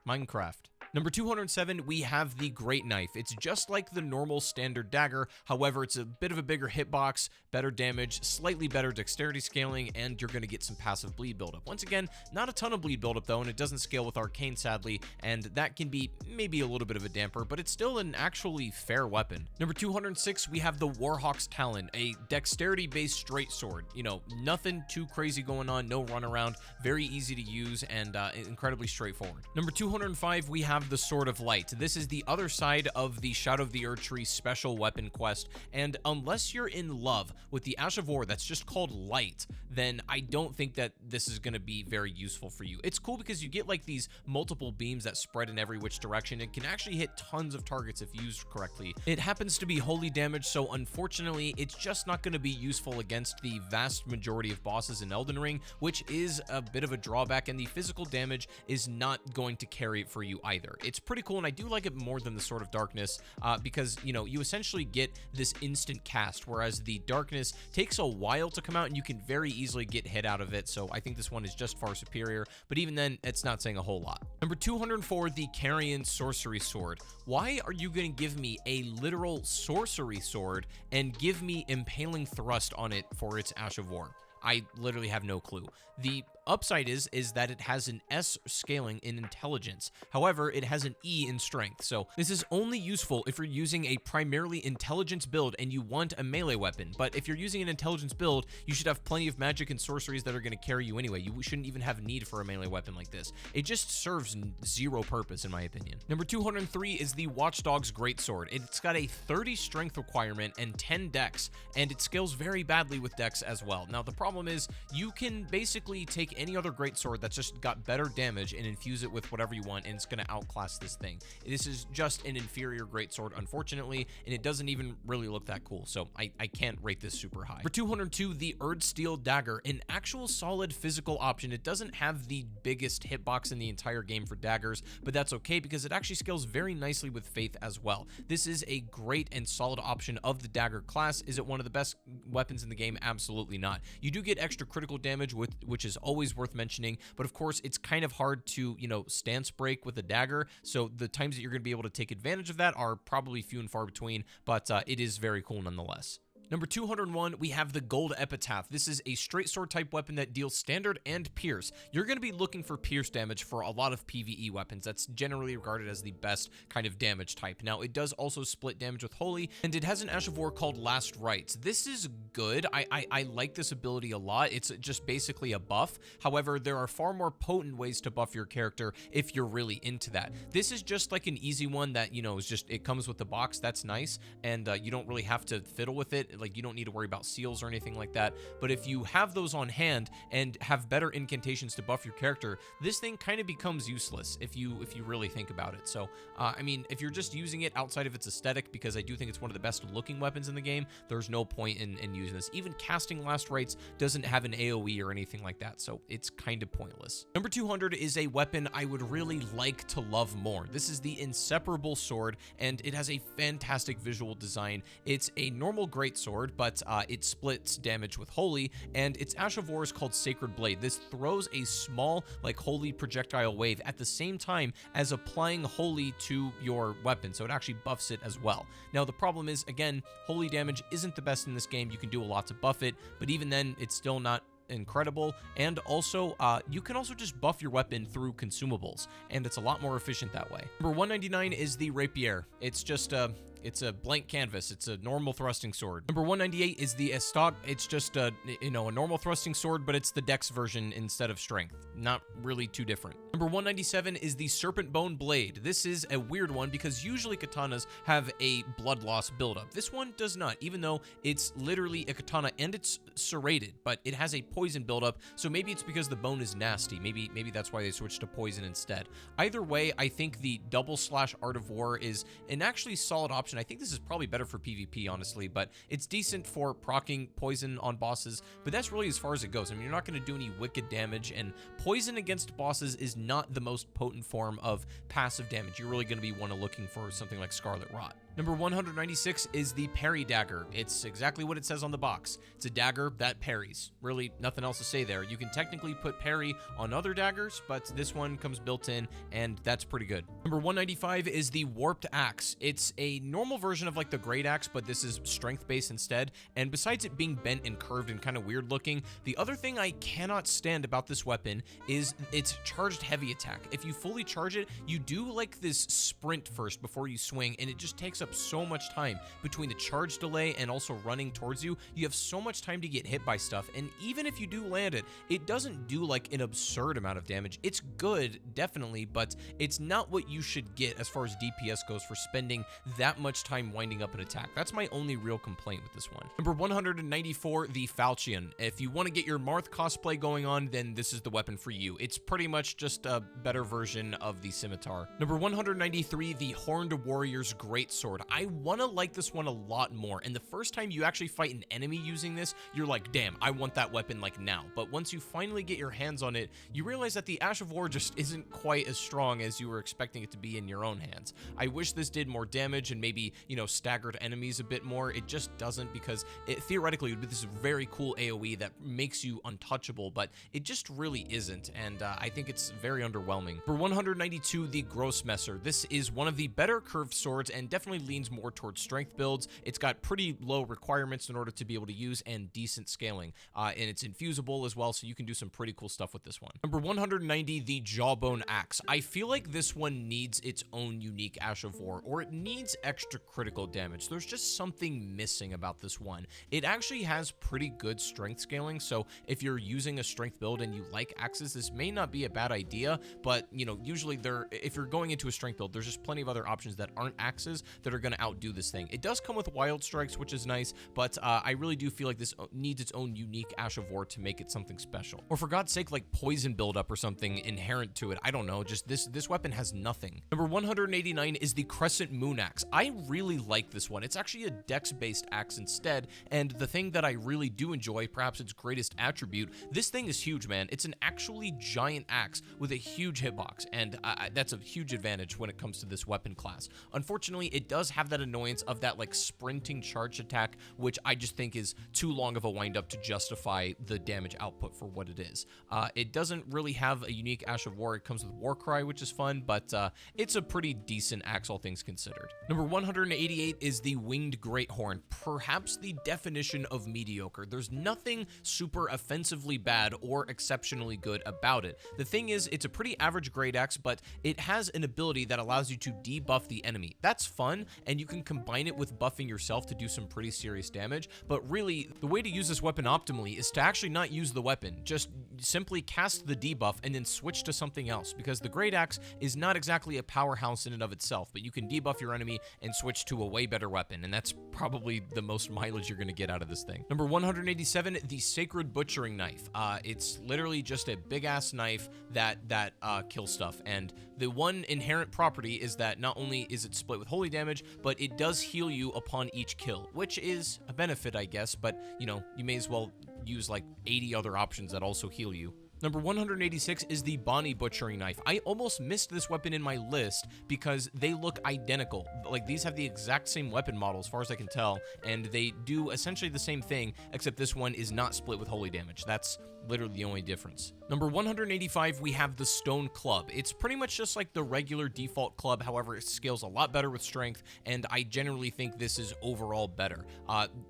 Minecraft. Number 207, we have the Great Knife. It's just like the normal standard dagger. However, it's a bit of a bigger hitbox, better damage, slightly better dexterity scaling, and you're going to get some passive bleed buildup. Once again, not a ton of bleed buildup though, and it doesn't scale with Arcane, sadly, and that can be maybe a little bit of a damper, but it's still an actually fair weapon. Number 206, we have the Warhawk's Talon, a dexterity-based straight sword. You know, nothing too crazy going on, no runaround, very easy to use, and incredibly straightforward. Number 205, we have have the Sword of Light. This is the other side of the Shadow of the Erdtree special weapon quest, and unless you're in love with the Ash of War that's just called Light, then I don't think that this is going to be very useful for you. It's cool because you get like these multiple beams that spread in every which direction and can actually hit tons of targets if used correctly. It happens to be holy damage, so unfortunately it's just not going to be useful against the vast majority of bosses in Elden Ring, which is a bit of a drawback, and the physical damage is not going to carry it for you either. It's pretty cool, and I do like it more than the Sword of Darkness because, you know, you essentially get this instant cast, whereas the Darkness takes a while to come out and you can very easily get hit out of it, so I think this one is just far superior, but even then, it's not saying a whole lot. Number 204, the Carrion Sorcery Sword. Why are you going to give me a literal sorcery sword and give me Impaling Thrust on it for its Ash of War? I literally have no clue. The upside is that it has an S scaling in intelligence. However, it has an E in strength. So this is only useful if you're using a primarily intelligence build and you want a melee weapon. But if you're using an intelligence build, you should have plenty of magic and sorceries that are going to carry you anyway. You shouldn't even have need for a melee weapon like this. It just serves zero purpose, in my opinion. Number 203 is the Watchdog's Greatsword. It's got a 30 strength requirement and 10 dex, and it scales very badly with dex as well. Now, the problem is you can basically take any other greatsword that's just got better damage and infuse it with whatever you want, and it's going to outclass this thing. This is just an inferior greatsword, unfortunately, and it doesn't even really look that cool, so I can't rate this super high. For 202, the Erdsteel Dagger, an actual solid physical option. It doesn't have the biggest hitbox in the entire game for daggers, but that's okay because it actually scales very nicely with Faith as well. This is a great and solid option of the dagger class. Is it one of the best weapons in the game? Absolutely not. You do get extra critical damage, which is always worth mentioning, but of course it's kind of hard to, you know, stance break with a dagger, so the times that you're going to be able to take advantage of that are probably few and far between, but it is very cool nonetheless. Number 201, we have the Gold Epitaph. This is a straight sword type weapon that deals standard and pierce. You're going to be looking for pierce damage for a lot of PvE weapons. That's generally regarded as the best kind of damage type. Now, it does also split damage with Holy, and it has an Ash of War called Last Rites. This is good. I like this ability a lot. It's just basically a buff. However, there are far more potent ways to buff your character if you're really into that. This is just like an easy one that, you know, is just, it comes with the box. That's nice, and you don't really have to fiddle with it. Like, you don't need to worry about seals or anything like that. But if you have those on hand and have better incantations to buff your character, this thing kind of becomes useless if you really think about it. So, I mean, if you're just using it outside of its aesthetic, because I do think it's one of the best looking weapons in the game, there's no point in using this. Even casting Last Rites doesn't have an AoE or anything like that, so it's kind of pointless. Number 200 is a weapon I would really like to love more. This is the Inseparable Sword, and it has a fantastic visual design. It's a normal greatsword, but it splits damage with Holy, and its Ash of War is called Sacred Blade. This throws a small, like, Holy projectile wave at the same time as applying Holy to your weapon, so it actually buffs it as well. Now, the problem is, again, Holy damage isn't the best in this game. You can do a lot to buff it, but even then, it's still not incredible. And also, you can also just buff your weapon through consumables, and it's a lot more efficient that way. Number 199 is the Rapier. It's just it's a blank canvas. It's a normal thrusting sword. Number 198 is the Estog. It's just a normal thrusting sword, but it's the dex version instead of strength. Not really too different. Number 197 is the Serpent Bone Blade. This is a weird one because usually katanas have a blood loss buildup. This one does not, even though it's literally a katana and it's serrated, but it has a poison buildup, so maybe it's because the bone is nasty. Maybe that's why they switched to poison instead. Either way, I think the double slash Art of War is an actually solid option. I think this is probably better for PvP, honestly, but it's decent for proccing poison on bosses, but that's really as far as it goes. I mean, you're not going to do any wicked damage, and poison against bosses is not the most potent form of passive damage. You're really going to be looking for something like Scarlet Rot. Number 196 is the Parry Dagger. It's exactly what it says on the box. It's a dagger that parries. Really, nothing else to say there. You can technically put parry on other daggers, but this one comes built in, and that's pretty good. Number 195 is the Warped Axe. It's a normal version of like the Great Axe, but this is strength-based instead, and besides it being bent and curved and kind of weird looking, the other thing I cannot stand about this weapon is its charged heavy attack. If you fully charge it, you do like this sprint first before you swing, and it just takes a up so much time between the charge delay and also running towards you. You have so much time to get hit by stuff, and even if you do land it, it doesn't do like an absurd amount of damage. It's good, definitely, but it's not what you should get as far as DPS goes for spending that much time winding up an attack. That's my only real complaint with this one. Number 194, the Falchion. If you want to get your Marth cosplay going on, then this is the weapon for you. It's pretty much just a better version of the Scimitar. Number 193, the Horned Warrior's Greatsword. I want to like this one a lot more, and the first time you actually fight an enemy using this, you're like, damn, I want that weapon like now. But once you finally get your hands on it, you realize that the Ash of War just isn't quite as strong as you were expecting it to be in your own hands. I wish this did more damage and maybe, you know, staggered enemies a bit more. It just doesn't, because it theoretically would be this very cool AoE that makes you untouchable, but it just really isn't, and I think it's very underwhelming. For 192, the Grossmesser. This is one of the better curved swords and definitely leans more towards strength builds. It's got pretty low requirements in order to be able to use and decent scaling, and it's infusible as well, so you can do some pretty cool stuff with this one. Number 190, the Jawbone Axe. I feel like this one needs its own unique Ash of War, or it needs extra critical damage. There's just something missing about this one. It actually has pretty good strength scaling, so if you're using a strength build and you like axes, this may not be a bad idea, but, you know, usually if you're going into a strength build, there's just plenty of other options that aren't axes that are going to outdo this thing. It does come with wild strikes, which is nice, but I really do feel like this needs its own unique Ash of War to make it something special. Or for God's sake, like poison buildup or something inherent to it. I don't know, just this weapon has nothing. Number 189 is the Crescent Moon Axe. I really like this one. It's actually a dex-based axe instead, and the thing that I really do enjoy, perhaps its greatest attribute, this thing is huge, man. It's an actually giant axe with a huge hitbox, and that's a huge advantage when it comes to this weapon class. Unfortunately, it does have that annoyance of that like sprinting charge attack, which I just think is too long of a windup to justify the damage output for what it is. It doesn't really have a unique Ash of War. It comes with Warcry, which is fun, but it's a pretty decent axe, all things considered. Number 188 is the Winged Greathorn, perhaps the definition of mediocre. There's nothing super offensively bad or exceptionally good about it. The thing is, it's a pretty average great axe, but it has an ability that allows you to debuff the enemy. That's fun, and you can combine it with buffing yourself to do some pretty serious damage, but really, the way to use this weapon optimally is to actually not use the weapon. Just simply cast the debuff and then switch to something else, because the great axe is not exactly a powerhouse in and of itself, but you can debuff your enemy and switch to a way better weapon, and that's probably the most mileage you're going to get out of this thing. Number 187, the Sacred Butchering Knife. It's literally just a big-ass knife that kills stuff, and the one inherent property is that not only is it split with holy damage, but it does heal you upon each kill, which is a benefit, I guess, but, you know, you may as well use like 80 other options that also heal you. Number 186 is the Bonnie Butchering Knife. I almost missed this weapon in my list because they look identical. Like, these have the exact same weapon model as far as I can tell, and they do essentially the same thing, except this one is not split with holy damage. That's literally the only difference. Number 185, we have the Stone Club. It's pretty much just like the regular default club, however, it scales a lot better with strength, and I generally think this is overall better.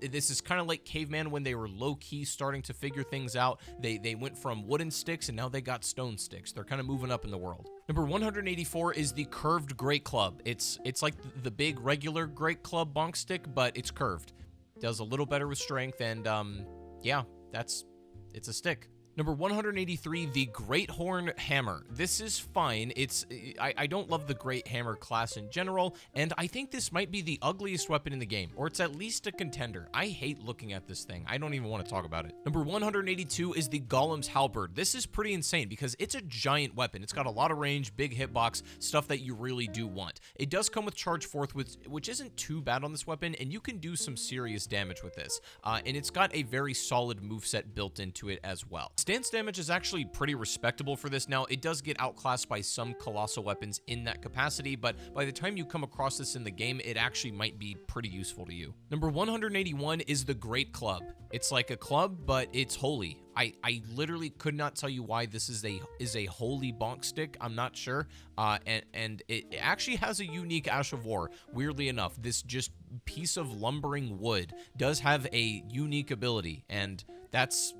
This is kind of like Caveman when they were low-key starting to figure things out. They went from wooden sticks, and now they got stone sticks. They're kind of moving up in the world. Number 184 is the Curved Great Club. It's like the big regular Great Club bonk stick, but it's curved. Does a little better with strength, and yeah, it's a stick. Number 183, the Great Horn Hammer. This is fine. I don't love the Great Hammer class in general, and I think this might be the ugliest weapon in the game, or it's at least a contender. I hate looking at this thing. I don't even want to talk about it. Number 182 is the Golem's Halberd. This is pretty insane because it's a giant weapon. It's got a lot of range, big hitbox, stuff that you really do want. It does come with Charge Forth, which isn't too bad on this weapon, and you can do some serious damage with this. And it's got a very solid moveset built into it as well. Stance damage is actually pretty respectable for this. Now, it does get outclassed by some colossal weapons in that capacity, but by the time you come across this in the game, it actually might be pretty useful to you. Number 181 is the Great Club. It's like a club, but it's holy. I literally could not tell you why this is a holy bonk stick. I'm not sure. And it actually has a unique Ash of War. Weirdly enough, this just piece of lumbering wood does have a unique ability, and that's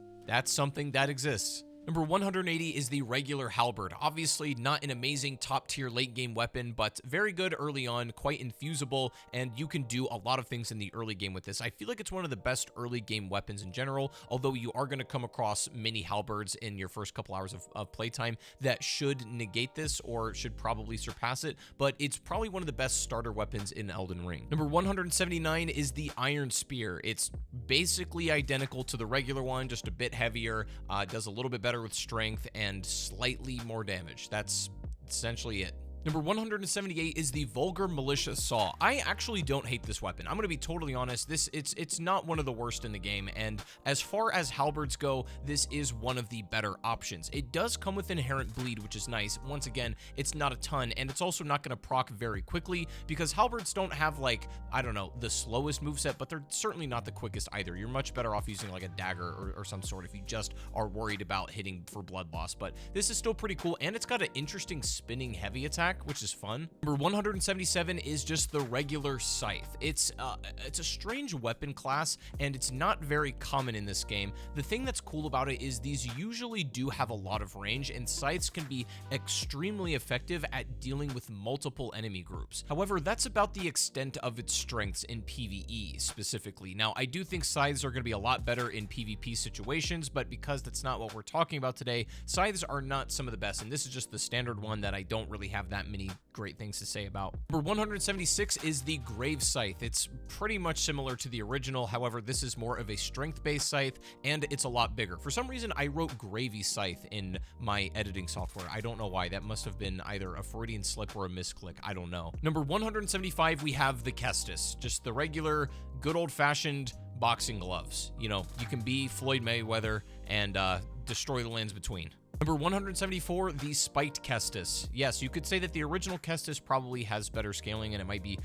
something that exists. Number 180 is the regular halberd. Obviously not an amazing top tier late game weapon, but very good early on, quite infusible, and you can do a lot of things in the early game with this. I feel like it's one of the best early game weapons in general, although you are going to come across many halberds in your first couple hours of playtime that should negate this or should probably surpass it, but it's probably one of the best starter weapons in Elden Ring. Number 179 is the Iron Spear. It's basically identical to the regular one, just a bit heavier, does a little bit better with strength and slightly more damage. That's essentially it. Number 178 is the Vulgar Militia Saw. I actually don't hate this weapon. I'm going to be totally honest. It's not one of the worst in the game, and as far as halberds go, this is one of the better options. It does come with inherent bleed, which is nice. Once again, it's not a ton, and it's also not going to proc very quickly because halberds don't have, like, I don't know, the slowest moveset, but they're certainly not the quickest either. You're much better off using like a dagger or some sort if you just are worried about hitting for blood loss, but this is still pretty cool, and it's got an interesting spinning heavy attack, which is fun. Number 177 is just the regular scythe. It's a strange weapon class, and it's not very common in this game. The thing that's cool about it is these usually do have a lot of range, and scythes can be extremely effective at dealing with multiple enemy groups. However, that's about the extent of its strengths in PvE specifically. Now, I do think scythes are going to be a lot better in PvP situations, but because that's not what we're talking about today, scythes are not some of the best, and this is just the standard one that I don't really have that many great things to say about. Number 176 is the Grave Scythe. It's pretty much similar to the original, however, this is more of a strength-based scythe, and it's a lot bigger. For some reason, I wrote Gravy Scythe in my editing software. I don't know why. That must have been either a Freudian slip or a misclick. I don't know. Number 175, we have the Kestis. Just the regular, good old-fashioned boxing gloves. You know, you can be Floyd Mayweather and destroy the lands between. Number 174, the Spiked Kestis. Yes, you could say that the original Kestis probably has better scaling and it might be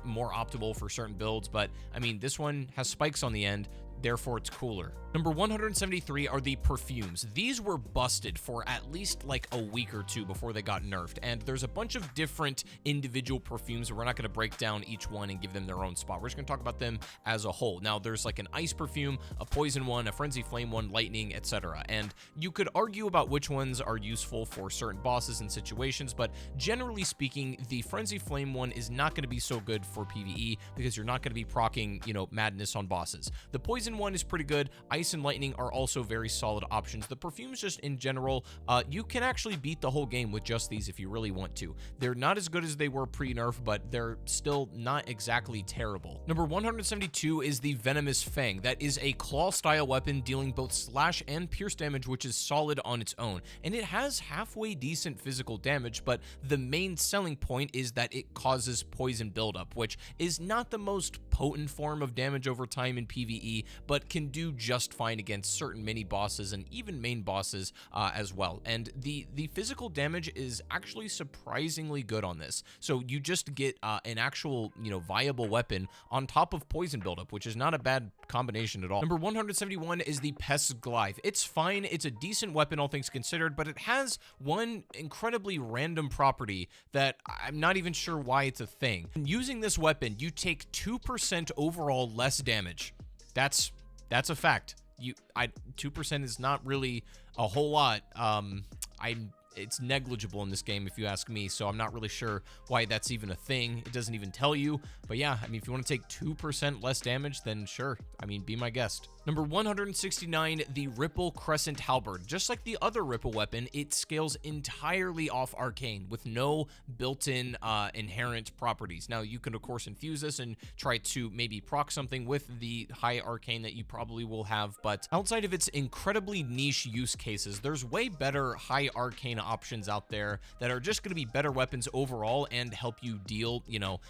more optimal for certain builds, but I mean, this one has spikes on the end, therefore it's cooler. Number 173 are the perfumes. These were busted for at least like a week or two before they got nerfed, and there's a bunch of different individual perfumes. We're not going to break down each one and give them their own spot. We're just going to talk about them as a whole. Now, there's like an ice perfume, a poison one, a frenzy flame one, lightning, etc. And you could argue about which ones are useful for certain bosses and situations, but generally speaking, the frenzy flame one is not going to be so good for PvE because you're not going to be proccing, you know, madness on bosses. The poison one is pretty good. Ice and lightning are also very solid options. The perfumes just in general, you can actually beat the whole game with just these if you really want to. They're not as good as they were pre-nerf, but they're still not exactly terrible. Number 172 is the Venomous Fang. That is a claw-style weapon dealing both slash and pierce damage, which is solid on its own. And it has halfway decent physical damage, but the main selling point is that it causes poison buildup, which is not the most potent form of damage over time in PvE, but can do just fine against certain mini bosses and even main bosses as well. And the physical damage is actually surprisingly good on this. So you just get an actual, you know, viable weapon on top of poison buildup, which is not a bad combination at all. Number 171 is the Pest's Glyph. It's fine. It's a decent weapon, all things considered, but it has one incredibly random property that I'm not even sure why it's a thing. Using this weapon, you take 2% overall less damage. That's a fact. 2% is not really a whole lot. It's negligible in this game, if you ask me, so I'm not really sure why that's even a thing. It doesn't even tell you, but yeah, I mean, if you want to take 2% less damage, then sure, I mean, be my guest. Number 169, the Ripple Crescent Halberd. Just like the other Ripple weapon, it scales entirely off Arcane with no built-in inherent properties. Now, you can, of course, infuse this and try to maybe proc something with the high Arcane that you probably will have, but outside of its incredibly niche use cases, there's way better high Arcane options out there that are just going to be better weapons overall and help you deal, you know,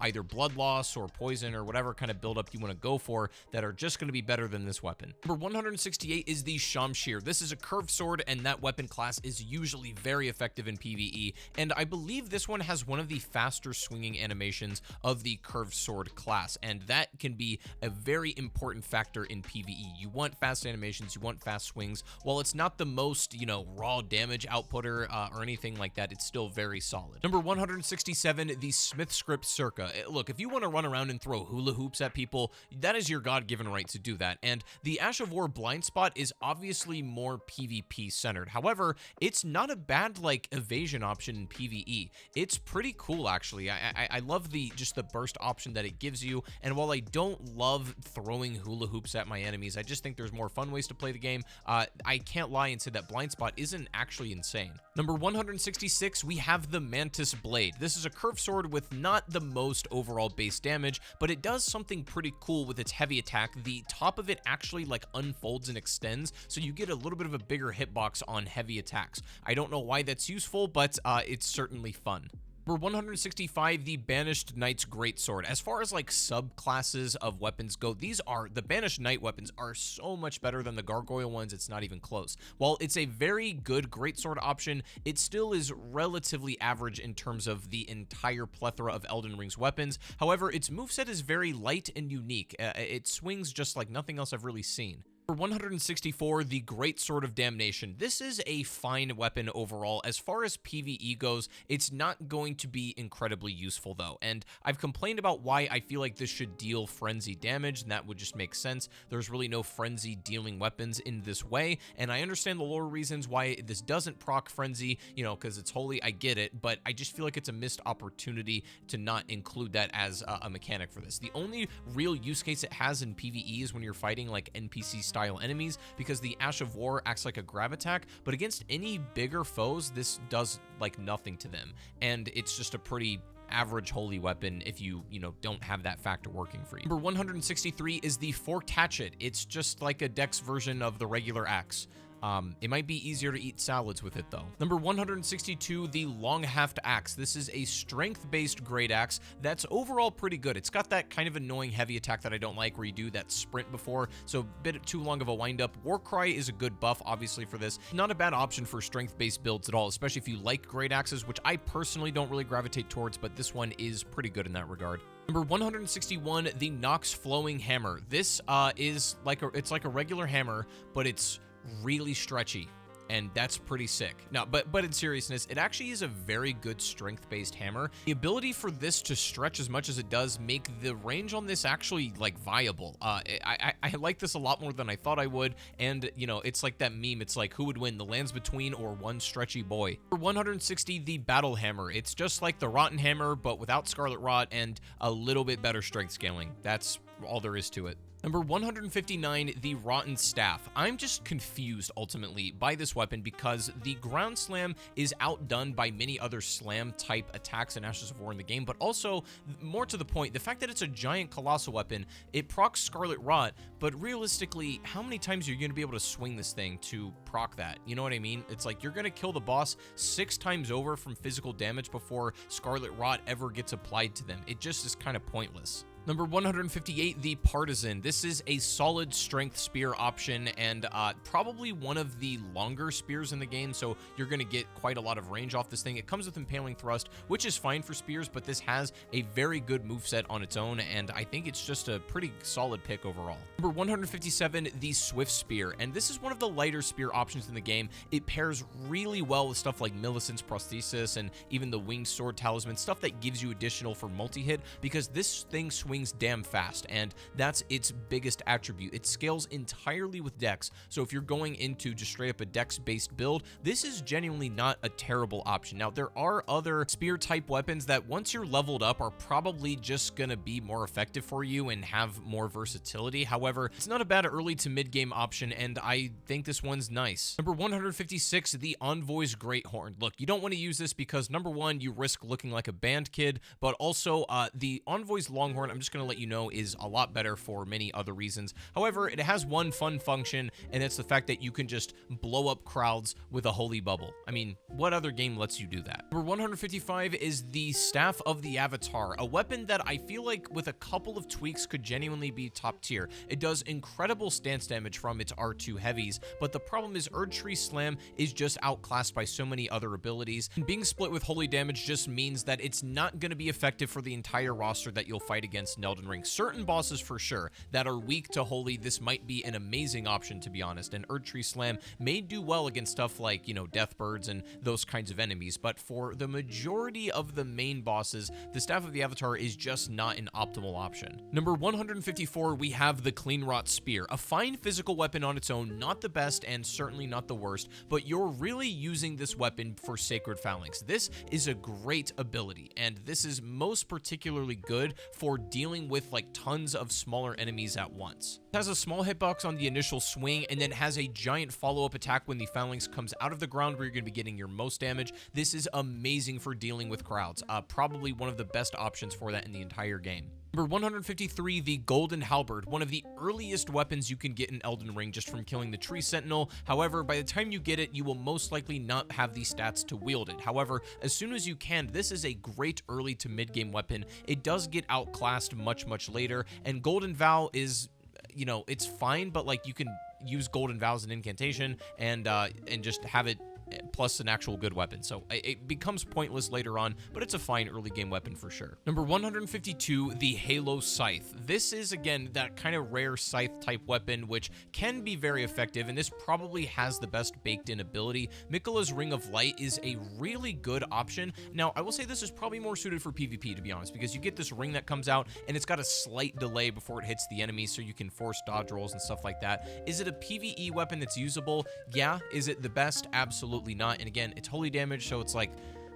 either blood loss or poison or whatever kind of buildup you want to go for that are just going to be better than this weapon. Number 168 is the Shamshir. This is a curved sword, and that weapon class is usually very effective in PvE, and I believe this one has one of the faster swinging animations of the curved sword class, and that can be a very important factor in PvE. You want fast animations, you want fast swings. While it's not the most, you know, raw damage outputter or anything like that, it's still very solid. Number 167, the Smith Script Circa. Look, if you want to run around and throw hula hoops at people, that is your God-given right to do do that. And the Ash of War blind spot is obviously more PvP centered. However, it's not a bad like evasion option in PvE. It's pretty cool actually. I love just the burst option that it gives you. And while I don't love throwing hula hoops at my enemies, I just think there's more fun ways to play the game. I can't lie and say that blind spot isn't actually insane. Number 166, we have the Mantis Blade. This is a curved sword with not the most overall base damage, but it does something pretty cool with its heavy attack. The top of it actually like unfolds and extends, so you get a little bit of a bigger hitbox on heavy attacks. I don't know why that's useful, but it's certainly fun. Number 165, the Banished Knight's Greatsword. As far as like subclasses of weapons go, the Banished Knight weapons are so much better than the Gargoyle ones, it's not even close. While it's a very good Greatsword option, it still is relatively average in terms of the entire plethora of Elden Ring's weapons. However, its moveset is very light and unique. It swings just like nothing else I've really seen. For 164, the Great Sword of Damnation. This is a fine weapon overall. As far as PvE goes, it's not going to be incredibly useful though, and I've complained about why I feel like this should deal frenzy damage, and that would just make sense. There's really no frenzy dealing weapons in this way, and I understand the lore reasons why this doesn't proc frenzy, you know, because it's holy, I get it, but I just feel like it's a missed opportunity to not include that as a mechanic for this. The only real use case it has in PvE is when you're fighting like NPC style enemies, because the Ash of War acts like a grab attack, but against any bigger foes, this does like nothing to them, and it's just a pretty average holy weapon if you don't have that factor working for you. Number 163 is the Forked Hatchet. It's just like a dex version of the regular axe. It might be easier to eat salads with it though. Number 162, the Long-Haft Axe. This is a strength-based great axe that's overall pretty good. It's got that kind of annoying heavy attack that I don't like, where you do that sprint before, so a bit too long of a wind-up. Warcry is a good buff, obviously, for this. Not a bad option for strength-based builds at all, especially if you like great axes, which I personally don't really gravitate towards, but this one is pretty good in that regard. Number 161, the Nox Flowing Hammer. This is like a regular hammer, but it's really stretchy, and that's pretty sick. Now, but in seriousness, it actually is a very good strength-based hammer. The ability for this to stretch as much as it does make the range on this actually like viable. I like this a lot more than I thought I would, and you know, it's like that meme. It's like, who would win, the lands between or one stretchy boy? For 160, the Battle Hammer. It's just like the Rotten Hammer, but without Scarlet Rot and a little bit better strength scaling. That's all there is to it. Number 159, the Rotten Staff. I'm just confused, ultimately, by this weapon because the Ground Slam is outdone by many other slam-type attacks and Ashes of War in the game, but also, more to the point, the fact that it's a giant colossal weapon, it procs Scarlet Rot, but realistically, how many times are you going to be able to swing this thing to proc that? You know what I mean? It's like you're going to kill the boss 6 times over from physical damage before Scarlet Rot ever gets applied to them. It just is kind of pointless. Number 158, the Partisan. This is a solid strength spear option and probably one of the longer spears in the game, so you're going to get quite a lot of range off this thing. It comes with Impaling Thrust, which is fine for spears, but this has a very good moveset on its own, and I think it's just a pretty solid pick overall. Number 157, the Swift Spear, and this is one of the lighter spear options in the game. It pairs really well with stuff like Millicent's Prosthesis and even the Winged Sword Talisman, stuff that gives you additional for multi-hit, because this thing swings damn fast, and that's its biggest attribute. It scales entirely with dex, so if you're going into just straight up a dex-based build, this is genuinely not a terrible option. Now, there are other spear-type weapons that once you're leveled up are probably just gonna be more effective for you and have more versatility. However, it's not a bad early to mid-game option, and I think this one's nice. Number 156, the Envoy's Great Horn. Look, you don't want to use this because, number one, you risk looking like a band kid, but also the Envoy's Longhorn, I'm just going to let you know, is a lot better for many other reasons. However, it has one fun function, and it's the fact that you can just blow up crowds with a holy bubble. I mean, what other game lets you do that? Number 155 is the Staff of the Avatar, a weapon that I feel like with a couple of tweaks could genuinely be top tier. It does incredible stance damage from its R2 heavies, but the problem is Erdtree Slam is just outclassed by so many other abilities, and being split with holy damage just means that it's not going to be effective for the entire roster that you'll fight against best in Elden Ring. Certain bosses for sure that are weak to holy, this might be an amazing option, to be honest, and Erdtree Slam may do well against stuff like, you know, Deathbirds and those kinds of enemies, but for the majority of the main bosses, the Staff of the Avatar is just not an optimal option. Number 154, we have the Cleanrot Spear, a fine physical weapon on its own, not the best and certainly not the worst, but you're really using this weapon for Sacred Phalanx. This is a great ability, and this is most particularly good for dealing with like tons of smaller enemies at once. It has a small hitbox on the initial swing and then has a giant follow-up attack when the phalanx comes out of the ground where you're going to be getting your most damage. This is amazing for dealing with crowds. Probably one of the best options for that in the entire game. Number 153, the Golden Halberd, one of the earliest weapons you can get in Elden Ring just from killing the Tree Sentinel. However, by the time you get it, you will most likely not have the stats to wield it. However, as soon as you can, this is a great early to mid-game weapon. It does get outclassed much later, and Golden Vow is, you know, it's fine, but like you can use Golden Vow as an incantation and just have it plus an actual good weapon, so it becomes pointless later on, but it's a fine early game weapon for sure. Number 152, the Halo Scythe. This is, again, that kind of rare scythe type weapon, which can be very effective, and this probably has the best baked in ability. Miquella's Ring of Light is a really good option. Now, I will say this is probably more suited for PvP, to be honest, because you get this ring that comes out, and it's got a slight delay before it hits the enemy, so you can force dodge rolls and stuff like that. Is it a PvE weapon that's usable? Yeah. Is it the best? Absolutely not. And again, it's holy damage, so it's like,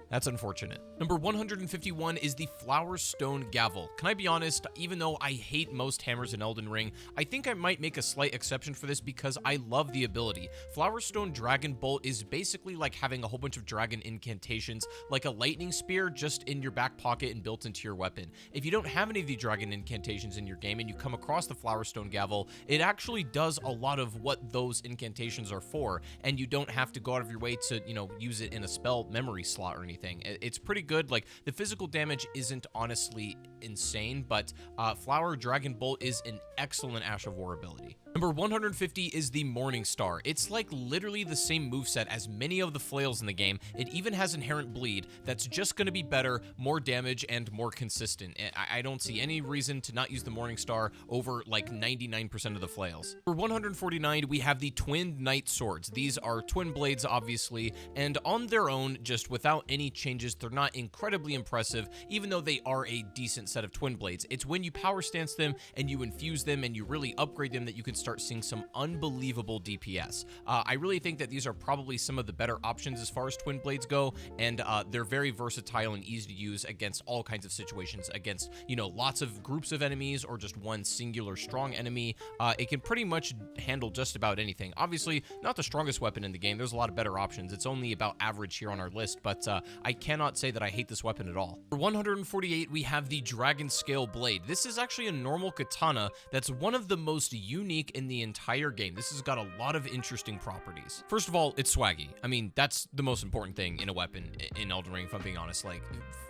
that's unfortunate. Number 151 is the Flower Stone Gavel. Can I be honest, even though I hate most hammers in Elden Ring, I think I might make a slight exception for this because I love the ability. Flower Stone Dragon Bolt is basically like having a whole bunch of dragon incantations, like a lightning spear just in your back pocket and built into your weapon. If you don't have any of the dragon incantations in your game and you come across the Flower Stone Gavel, it actually does a lot of what those incantations are for, and you don't have to go out of your way to, you know, use it in a spell memory slot or anything. It's pretty good. Like, the physical damage isn't honestly insane, but Flower Dragon Bolt is an excellent Ash of War ability. Number 150 is the Morning Star. It's like literally the same moveset as many of the flails in the game. It even has inherent bleed that's just going to be better, more damage, and more consistent. I don't see any reason to not use the Morning Star over like 99% of the flails. For 149, we have the Twin Knight Swords. These are twin blades, obviously, and on their own, just without any changes, they're not incredibly impressive, even though they are a decent set of twin blades. It's when you power stance them and you infuse them and you really upgrade them that you can start seeing some unbelievable DPS. I really think that these are probably some of the better options as far as twin blades go, and they're very versatile and easy to use against all kinds of situations, against, you know, lots of groups of enemies or just one singular strong enemy. It can pretty much handle just about anything. Obviously, not the strongest weapon in the game. There's a lot of better options. It's only about average here on our list, but I cannot say that I hate this weapon at all. For 148, we have the Dragon Scale Blade. This is actually a normal katana that's one of the most unique in the entire game. This has got a lot of interesting properties. First of all, it's swaggy. I mean, that's the most important thing in a weapon in Elden Ring, if I'm being honest. Like,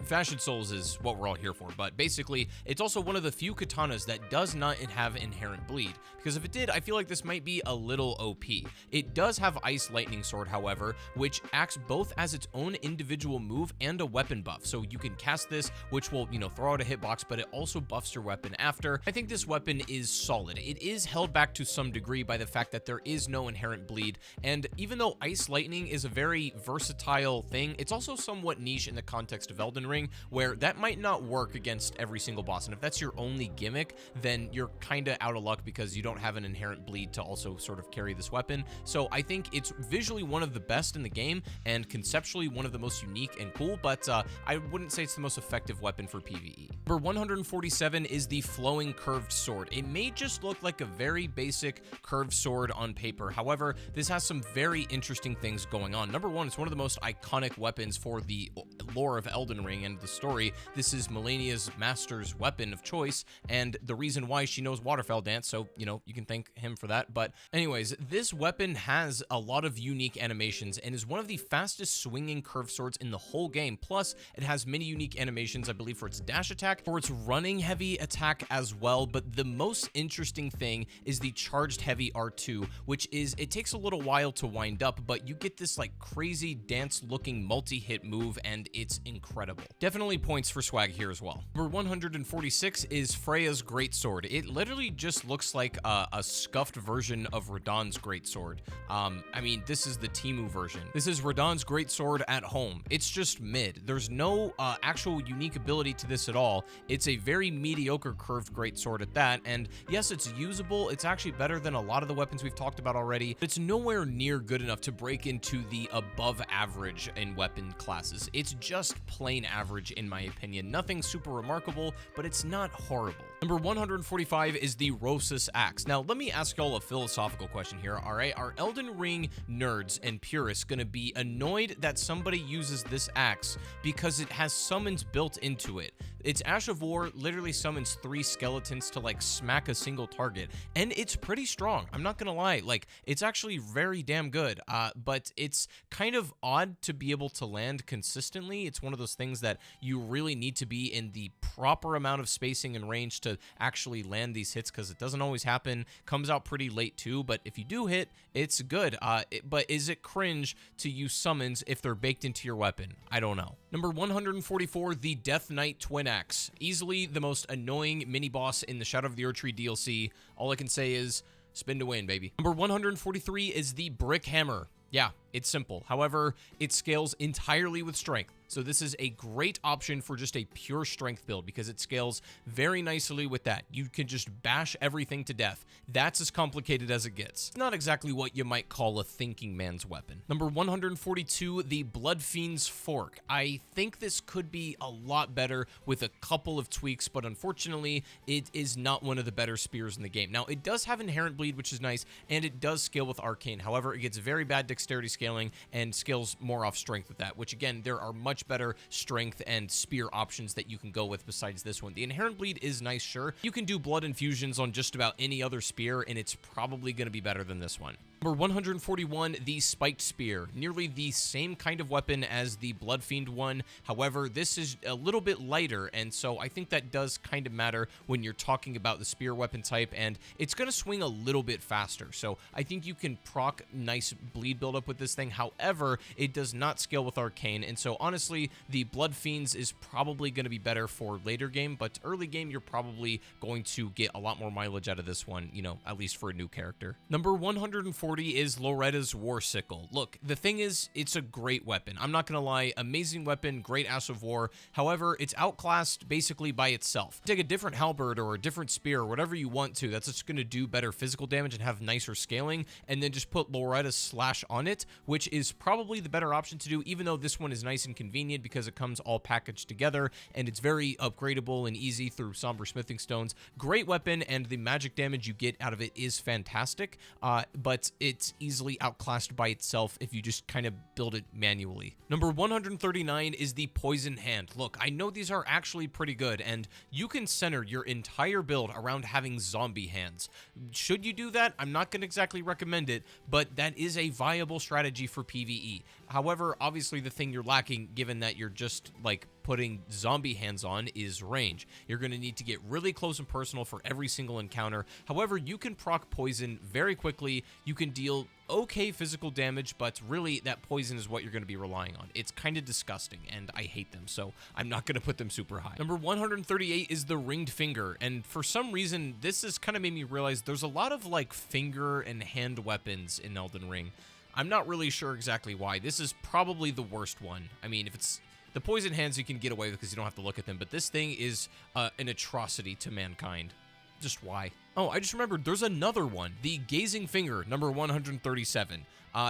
Fashion Souls is what we're all here for, but basically, it's also one of the few katanas that does not have inherent bleed, because if it did, I feel like this might be a little OP. It does have Ice Lightning Sword, however, which acts both as its own individual move and a weapon buff. So you can cast this, which will, you know, throw out a hitbox, but it also buffs your weapon after. I think this weapon is solid. It is held back to some degree by the fact that there is no inherent bleed, and even though Ice Lightning is a very versatile thing, it's also somewhat niche in the context of Elden Ring, where that might not work against every single boss, and if that's your only gimmick, then you're kind of out of luck because you don't have an inherent bleed to also sort of carry this weapon. So I think it's visually one of the best in the game, and conceptually one of the most unique and cool, but I wouldn't say it's the most effective weapon for PvE. Number 147 is the Flowing Curved Sword. It may just look like a very basic curved sword on paper. However, this has some very interesting things going on. Number one, it's one of the most iconic weapons for the lore of Elden Ring and the story. This is Malenia's master's weapon of choice, and the reason why she knows Waterfell Dance, so, you know, you can thank him for that. But anyways, this weapon has a lot of unique animations and is one of the fastest swinging curved swords in the whole game. Plus, it has many unique animations, I believe, for its dash attack, for its running heavy attack as well. But the most interesting thing is the the charged heavy R2, which is, it takes a little while to wind up, but you get this like crazy dance looking multi-hit move, and it's incredible. Definitely points for swag here as well. Number 146 is Freya's Greatsword. It literally just looks like a scuffed version of Radahn's Greatsword. I mean, this is the Temu version. This is Radahn's Greatsword at home. It's just mid. There's no actual unique ability to this at all. It's a very mediocre curved Greatsword at that, and yes, it's usable. It's actually better than a lot of the weapons we've talked about already. It's nowhere near good enough to break into the above average in weapon classes. It's just plain average in my opinion. Nothing super remarkable, but it's not horrible. Number 145 is the Rosus Axe. Now, let me ask y'all a philosophical question here, all right? Are Elden Ring nerds and purists gonna be annoyed that somebody uses this axe because it has summons built into it? Its Ash of War literally summons 3 skeletons to like smack a single target, and it's pretty strong. I'm not gonna lie, like it's actually very damn good, but it's kind of odd to be able to land consistently. It's one of those things that you really need to be in the proper amount of spacing and range to actually land these hits, because it doesn't always happen. Comes out pretty late too, but if you do hit, it's good. But is it cringe to use summons if they're baked into your weapon? I don't know. Number 144, the Death Knight Twin Axe. Easily the most annoying mini-boss in the Shadow of the Erdtree DLC. All I can say is, spin to win, baby. Number 143 is the Brick Hammer. Yeah, it's simple. However, it scales entirely with strength. So this is a great option for just a pure strength build because it scales very nicely with that. You can just bash everything to death. That's as complicated as it gets. Not exactly what you might call a thinking man's weapon. Number 142, the Blood Fiend's Fork. I think this could be a lot better with a couple of tweaks, but unfortunately, it is not one of the better spears in the game. Now, it does have inherent bleed, which is nice, and it does scale with arcane. However, it gets very bad dexterity scaling and scales more off strength with that, which again, there are much better strength and spear options that you can go with besides this one. The inherent bleed is nice, sure. You can do blood infusions on just about any other spear, and it's probably going to be better than this one. Number 141, the Spiked Spear. Nearly the same kind of weapon as the Blood Fiend one. However, this is a little bit lighter, and so I think that does kind of matter when you're talking about the spear weapon type, and it's going to swing a little bit faster. So I think you can proc nice bleed buildup with this thing. However, it does not scale with arcane, and so honestly, the Blood Fiends is probably going to be better for later game, but early game, you're probably going to get a lot more mileage out of this one, you know, at least for a new character. Number 140 is Loretta's War Sickle. Look, the thing is, it's a great weapon. I'm not gonna lie, amazing weapon, great Ash of War. However, it's outclassed basically by itself. Take a different halberd or a different spear or whatever you want to, that's just gonna do better physical damage and have nicer scaling, and then just put Loretta's Slash on it, which is probably the better option to do, even though this one is nice and convenient because it comes all packaged together, and it's very upgradable and easy through Somber Smithing Stones. Great weapon, and the magic damage you get out of it is fantastic, but it's easily outclassed by itself if you just kind of build it manually. Number 139 is the Poison Hand. Look, I know these are actually pretty good, and you can center your entire build around having zombie hands. Should you do that? I'm not going to exactly recommend it, but that is a viable strategy for PvE. However, obviously the thing you're lacking, given that you're just like putting zombie hands on, is range. You're going to need to get really close and personal for every single encounter. However, you can proc poison very quickly. You can deal okay physical damage, but really that poison is what you're going to be relying on. It's kind of disgusting, and I hate them, so I'm not going to put them super high. Number 138 is the Ringed Finger, and for some reason, this has kind of made me realize there's a lot of like finger and hand weapons in Elden Ring. I'm not really sure exactly why. This is probably the worst one. I mean, if it's the poison hands, you can get away with because you don't have to look at them, but this thing is an atrocity to mankind. Just why? Oh, I just remembered there's another one, the Gazing Finger, number 137.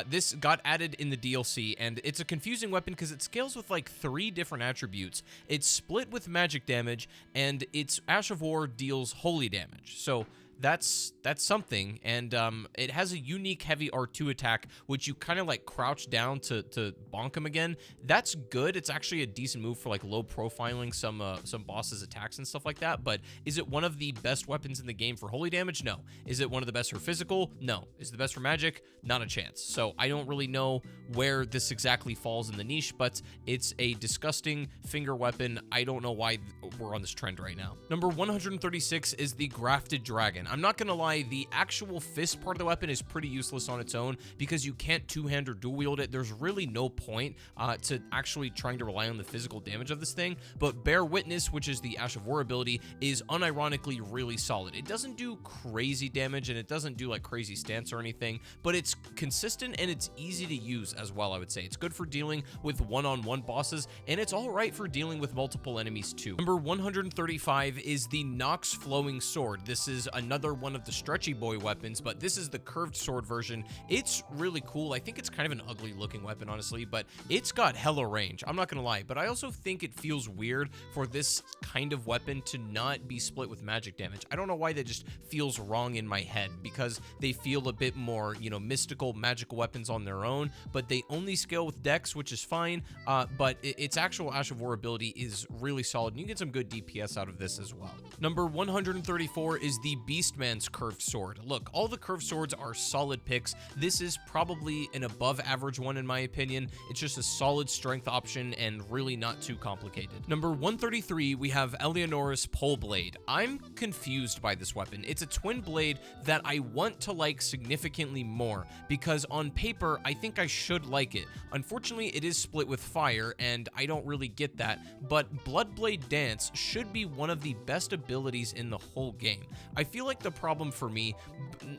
This got added in the DLC, and it's a confusing weapon because it scales with like 3 different attributes. It's split with magic damage, and its Ash of War deals holy damage. So that's something, and it has a unique heavy R2 attack, which you kind of like crouch down to bonk him again. That's good. It's actually a decent move for like low profiling some bosses' attacks and stuff like that, but is it one of the best weapons in the game for holy damage? No. Is it one of the best for physical? No. Is it the best for magic? Not a chance. So I don't really know where this exactly falls in the niche, but it's a disgusting finger weapon. I don't know why we're on this trend right now. Number 136 is the Grafted Dragon. I'm not gonna lie, the actual fist part of the weapon is pretty useless on its own because you can't two-hand or dual wield it. There's really no point to actually trying to rely on the physical damage of this thing, but Bear Witness, which is the Ash of War ability, is unironically really solid. It doesn't do crazy damage and it doesn't do like crazy stance or anything, but it's consistent and it's easy to use as well, I would say. It's good for dealing with one-on-one bosses, and it's all right for dealing with multiple enemies too. Number 135 is the Nox Flowing Sword. This is another one of the Stretchy Boy weapons, but this is the curved sword version. It's really cool. I think it's kind of an ugly looking weapon, honestly, but it's got hella range. I'm not gonna lie, but I also think it feels weird for this kind of weapon to not be split with magic damage. I don't know why that just feels wrong in my head, because they feel a bit more, you know, mystical, magical weapons on their own, but they only scale with dex, which is fine, but its actual Ash of War ability is really solid, and you get some good DPS out of this as well. Number 134 is the Beastman's Curved Sword. Look, all the curved swords are solid picks. This is probably an above average one in my opinion. It's just a solid strength option and really not too complicated. Number 133, we have Eleonora's Pole Blade. I'm confused by this weapon. It's a twin blade that I want to like significantly more, because on paper, I think I should like it. Unfortunately, it is split with fire, and I don't really get that, but Bloodblade Dance should be one of the best abilities in the whole game. I feel like the problem for me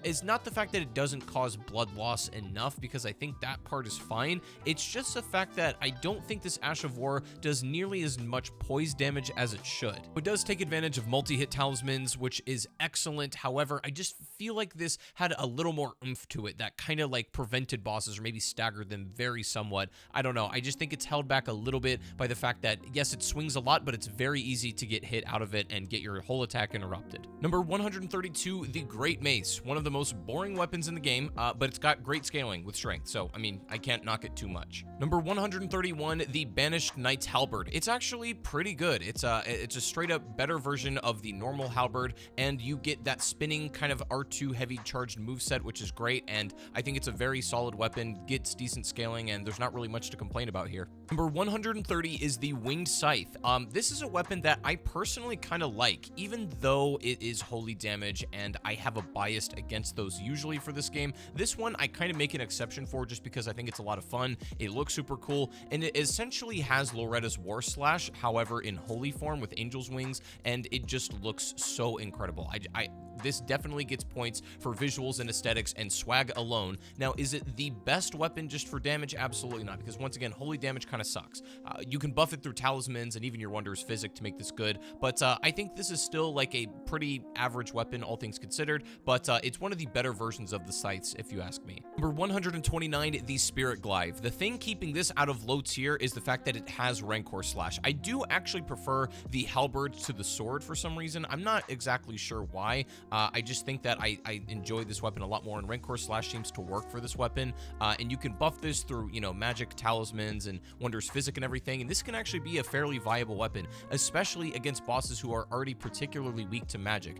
is not the fact that it doesn't cause blood loss enough, because I think that part is fine. It's just the fact that I don't think this Ash of War does nearly as much poise damage as it should. It does take advantage of multi-hit talismans, which is excellent. However, I just feel like this had a little more oomph to it that kind of like prevented bosses or maybe staggered them very somewhat. I don't know. I just think it's held back a little bit by the fact that, yes, it swings a lot, but it's very easy to get hit out of it and get your whole attack interrupted. Number 132, the Great Mace. One of the most boring weapons in the game, but it's got great scaling with strength, so, I mean, I can't knock it too much. Number 131, the Banished Knight's Halberd. It's actually pretty good. It's a straight up better version of the normal halberd, and you get that spinning kind of R2 heavy charged moveset, which is great, and I think it's a very solid weapon, gets decent scaling, and there's not really much to complain about here. Number 130 is the Winged Scythe. This is a weapon that I personally kind of like, even though it is holy damage, and I have a bias against those usually for this game. This one I kind of make an exception for just because I think it's a lot of fun, it looks super cool, and it essentially has Loretta's War Slash, however in holy form with Angel's Wings, and it just looks so incredible. This definitely gets points for visuals and aesthetics and swag alone. Now, is it the best weapon just for damage? Absolutely not, because once again, holy damage kind of sucks. You can buff it through talismans and even your Wondrous Physic to make this good, but I think this is still like a pretty average weapon, all things considered, but it's one of the better versions of the scythes, if you ask me. Number 129, the Spirit Glaive. The thing keeping this out of low tier is the fact that it has Rancor Slash. I do actually prefer the halberd to the sword for some reason. I'm not exactly sure why. I just think that I enjoy this weapon a lot more, and Rancor Slash seems to work for this weapon, and you can buff this through, you know, magic talismans and Wondrous Physic and everything, and this can actually be a fairly viable weapon, especially against bosses who are already particularly weak to magic.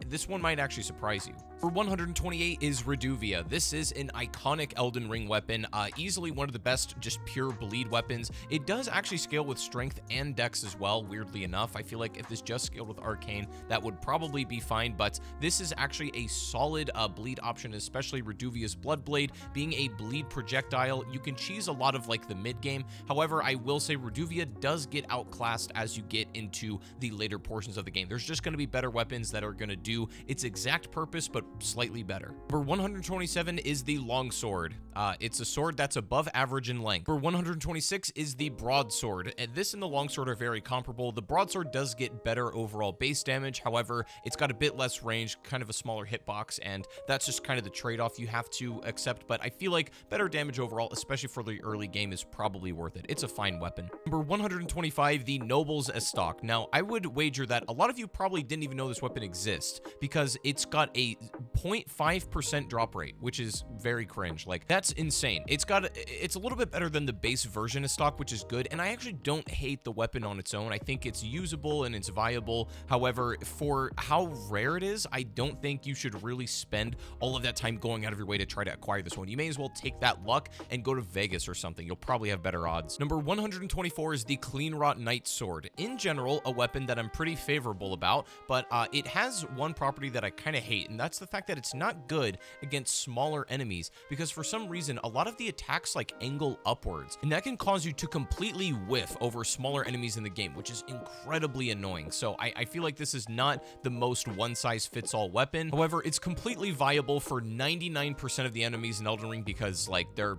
This one might actually surprise you. For 128 is Reduvia. This is an iconic Elden Ring weapon, easily one of the best just pure bleed weapons. It does actually scale with strength and dex as well, weirdly enough. I feel like if this just scaled with arcane, that would probably be fine, but this is actually a solid bleed option, especially Reduvia's Bloodblade being a bleed projectile. You can cheese a lot of like the mid game. However, I will say Reduvia does get outclassed as you get into the later portions of the game. There's just going to be better weapons that are going to do its exact purpose, but slightly better. Number 127 is the Longsword. It's a sword that's above average in length. For 126 is the Broadsword. And this and the Longsword are very comparable. The Broadsword does get better overall base damage. However, it's got a bit less range, kind of a smaller hitbox, and that's just kind of the trade-off you have to accept. But I feel like better damage overall, especially for the early game, is probably worth it. It's a fine weapon. Number 125, the Noble's Estoc. Now, I would wager that a lot of you probably didn't even know this weapon exists, because it's got a 0.5% drop rate, which is very cringe. Like, that's insane. It's a little bit better than the base version of stock, which is good, and I actually don't hate the weapon on its own. I think it's usable and it's viable. However, for how rare it is, I don't think you should really spend all of that time going out of your way to try to acquire this one. You may as well take that luck and go to Vegas or something. You'll probably have better rods. Number 124 is the Clean Rot Knight Sword. In general, a weapon that I'm pretty favorable about, but it has one property that I kind of hate, and that's the fact that it's not good against smaller enemies, because for some reason, a lot of the attacks like angle upwards, and that can cause you to completely whiff over smaller enemies in the game, which is incredibly annoying. So I feel like this is not the most one-size-fits-all weapon. However, it's completely viable for 99% of the enemies in Elden Ring because, like, they're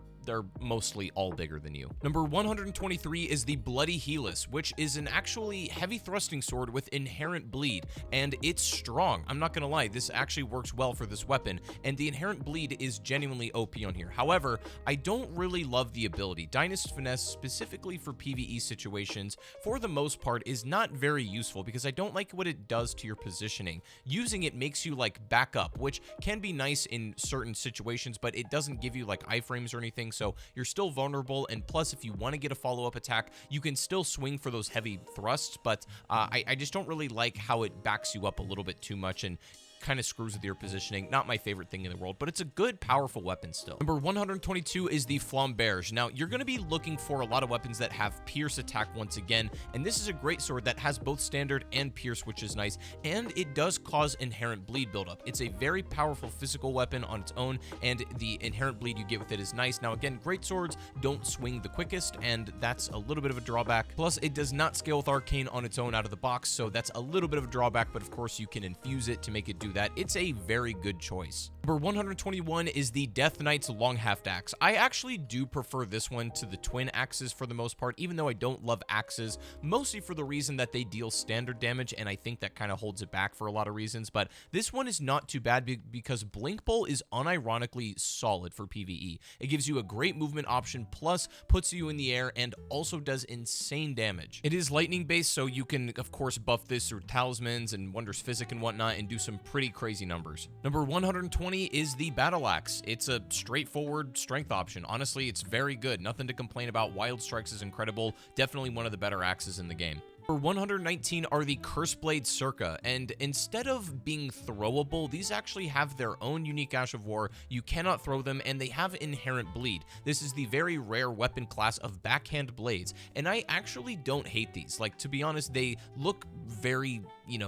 mostly all bigger than you. Number 123 is the Bloody Helus, which is an actually heavy thrusting sword with inherent bleed, and it's strong. I'm not gonna lie, this actually works well for this weapon, and the inherent bleed is genuinely OP on here. However, I don't really love the ability. Dynast Finesse, specifically for PvE situations, for the most part, is not very useful because I don't like what it does to your positioning. Using it makes you, like, back up, which can be nice in certain situations, but it doesn't give you, like, iframes or anything, so you're still vulnerable, and plus, if you want to get a follow-up attack, you can still swing for those heavy thrusts, but I just don't really like how it backs you up a little bit too much and kind of screws with your positioning. Not my favorite thing in the world, but it's a good, powerful weapon still. Number 122 is the Flamberge. Now, you're going to be looking for a lot of weapons that have Pierce attack once again, and this is a great sword that has both standard and Pierce, which is nice, and it does cause inherent bleed buildup. It's a very powerful physical weapon on its own, and the inherent bleed you get with it is nice. Now, again, great swords don't swing the quickest, and that's a little bit of a drawback. Plus, it does not scale with Arcane on its own out of the box, so that's a little bit of a drawback, but of course, you can infuse it to make it do that. It's a very good choice. Number 121 is the Death Knight's Long Haft Axe. I actually do prefer this one to the twin axes for the most part, even though I don't love axes, mostly for the reason that they deal standard damage, and I think that kind of holds it back for a lot of reasons, but this one is not too bad because Blink Bowl is unironically solid for PvE. It gives you a great movement option, plus puts you in the air, and also does insane damage. It is lightning based, so you can, of course, buff this through talismans and Wondrous Physic and whatnot, and do some pretty crazy numbers. Number 120 is the Battle Axe. It's a straightforward strength option. Honestly, it's very good. Nothing to complain about. Wild Strikes is incredible. Definitely one of the better axes in the game. Number 119 are the Curse Blade Circa, and instead of being throwable, these actually have their own unique Ash of War. You cannot throw them, and they have inherent bleed. This is the very rare weapon class of backhand blades, and I actually don't hate these. Like, to be honest, they look very,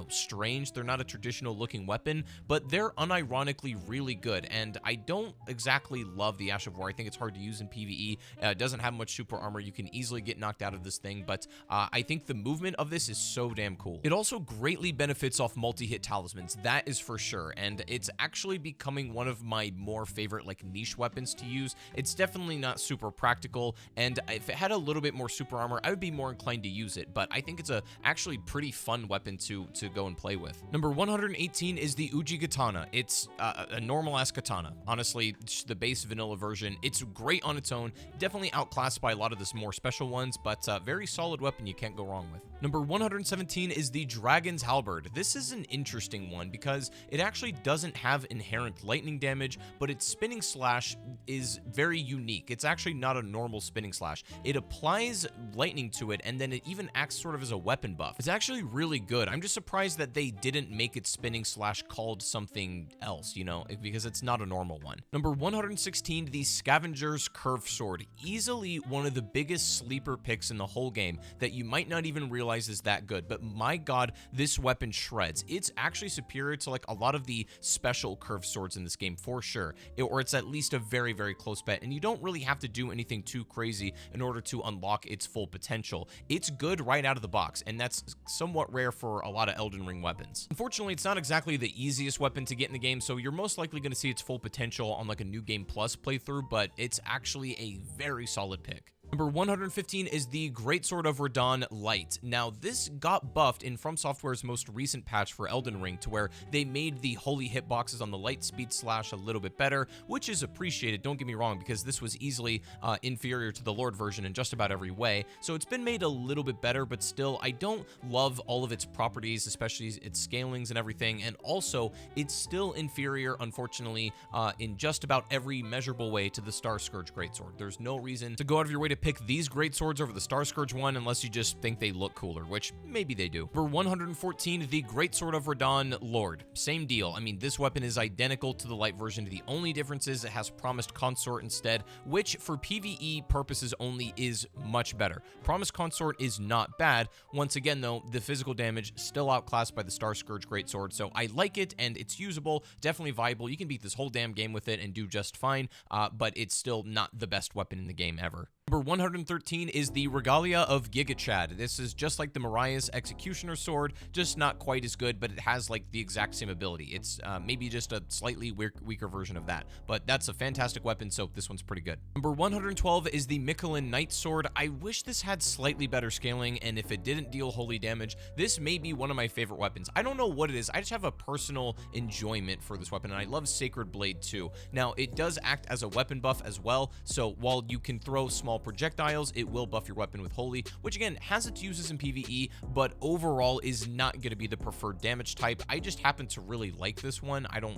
strange. They're not a traditional looking weapon, but they're unironically really good, and I don't exactly love the Ash of War. I think it's hard to use in PvE. It doesn't have much super armor. You can easily get knocked out of this thing, but I think the movement of this is so damn cool. It also greatly benefits off multi-hit talismans, that is for sure, and it's actually becoming one of my more favorite niche weapons to use. It's definitely not super practical, and if it had a little bit more super armor, I would be more inclined to use it, but I think it's a actually pretty fun weapon to go and play with. Number 118 is the Uji Katana. It's a normal-ass katana. Honestly, the base vanilla version. It's great on its own, definitely outclassed by a lot of the more special ones, but very solid weapon you can't go wrong with. Number 117 is the Dragon's Halberd. This is an interesting one because it actually doesn't have inherent lightning damage, but its spinning slash is very unique. It's actually not a normal spinning slash. It applies lightning to it, and then it even acts sort of as a weapon buff. It's actually really good. I'm just surprised that they didn't make its spinning slash called something else, because it's not a normal one. Number 116, the Scavenger's Curve Sword. Easily one of the biggest sleeper picks in the whole game that you might not even realize is that good, but my god, this weapon shreds. It's actually superior to a lot of the special curved swords in this game for sure, or it's at least a very, very close bet, and you don't really have to do anything too crazy in order to unlock its full potential. It's good right out of the box, and that's somewhat rare for a lot of Elden Ring weapons. Unfortunately, it's not exactly the easiest weapon to get in the game, so you're most likely going to see its full potential on a New Game Plus playthrough, but it's actually a very solid pick. Number 115 is the Greatsword of Radahn Light. Now, this got buffed in From Software's most recent patch for Elden Ring to where they made the holy hitboxes on the light speed slash a little bit better, which is appreciated, don't get me wrong, because this was easily inferior to the Lord version in just about every way. So it's been made a little bit better, but still, I don't love all of its properties, especially its scalings and everything, and also, it's still inferior, unfortunately, in just about every measurable way to the Star Scourge Greatsword. There's no reason to go out of your way to to pick these great swords over the Star Scourge one unless you just think they look cooler, which maybe they do. Number 114, the Great Sword of Radahn Lord. Same deal. I mean, this weapon is identical to the light version. The only difference is it has Promised Consort instead, which for PvE purposes only is much better. Promised Consort is not bad. Once again, though, the physical damage still outclassed by the Star Scourge Greatsword, so I like it, and it's usable, definitely viable. You can beat this whole damn game with it and do just fine, but it's still not the best weapon in the game ever. Number 113 is the Regalia of Giga Chad. This is just like the Mariah's Executioner Sword, just not quite as good, but it has like the exact same ability. It's maybe just a slightly weaker version of that, but that's a fantastic weapon, so this one's pretty good. Number 112 is the Michelin Knight Sword. I wish this had slightly better scaling, and if it didn't deal holy damage, this may be one of my favorite weapons. I don't know what it is. I just have a personal enjoyment for this weapon, and I love Sacred Blade too. Now, it does act as a weapon buff as well, so while you can throw small projectiles, it will buff your weapon with holy, which again has its uses in PvE, but overall is not going to be the preferred damage type. I just happen to really like this one. I don't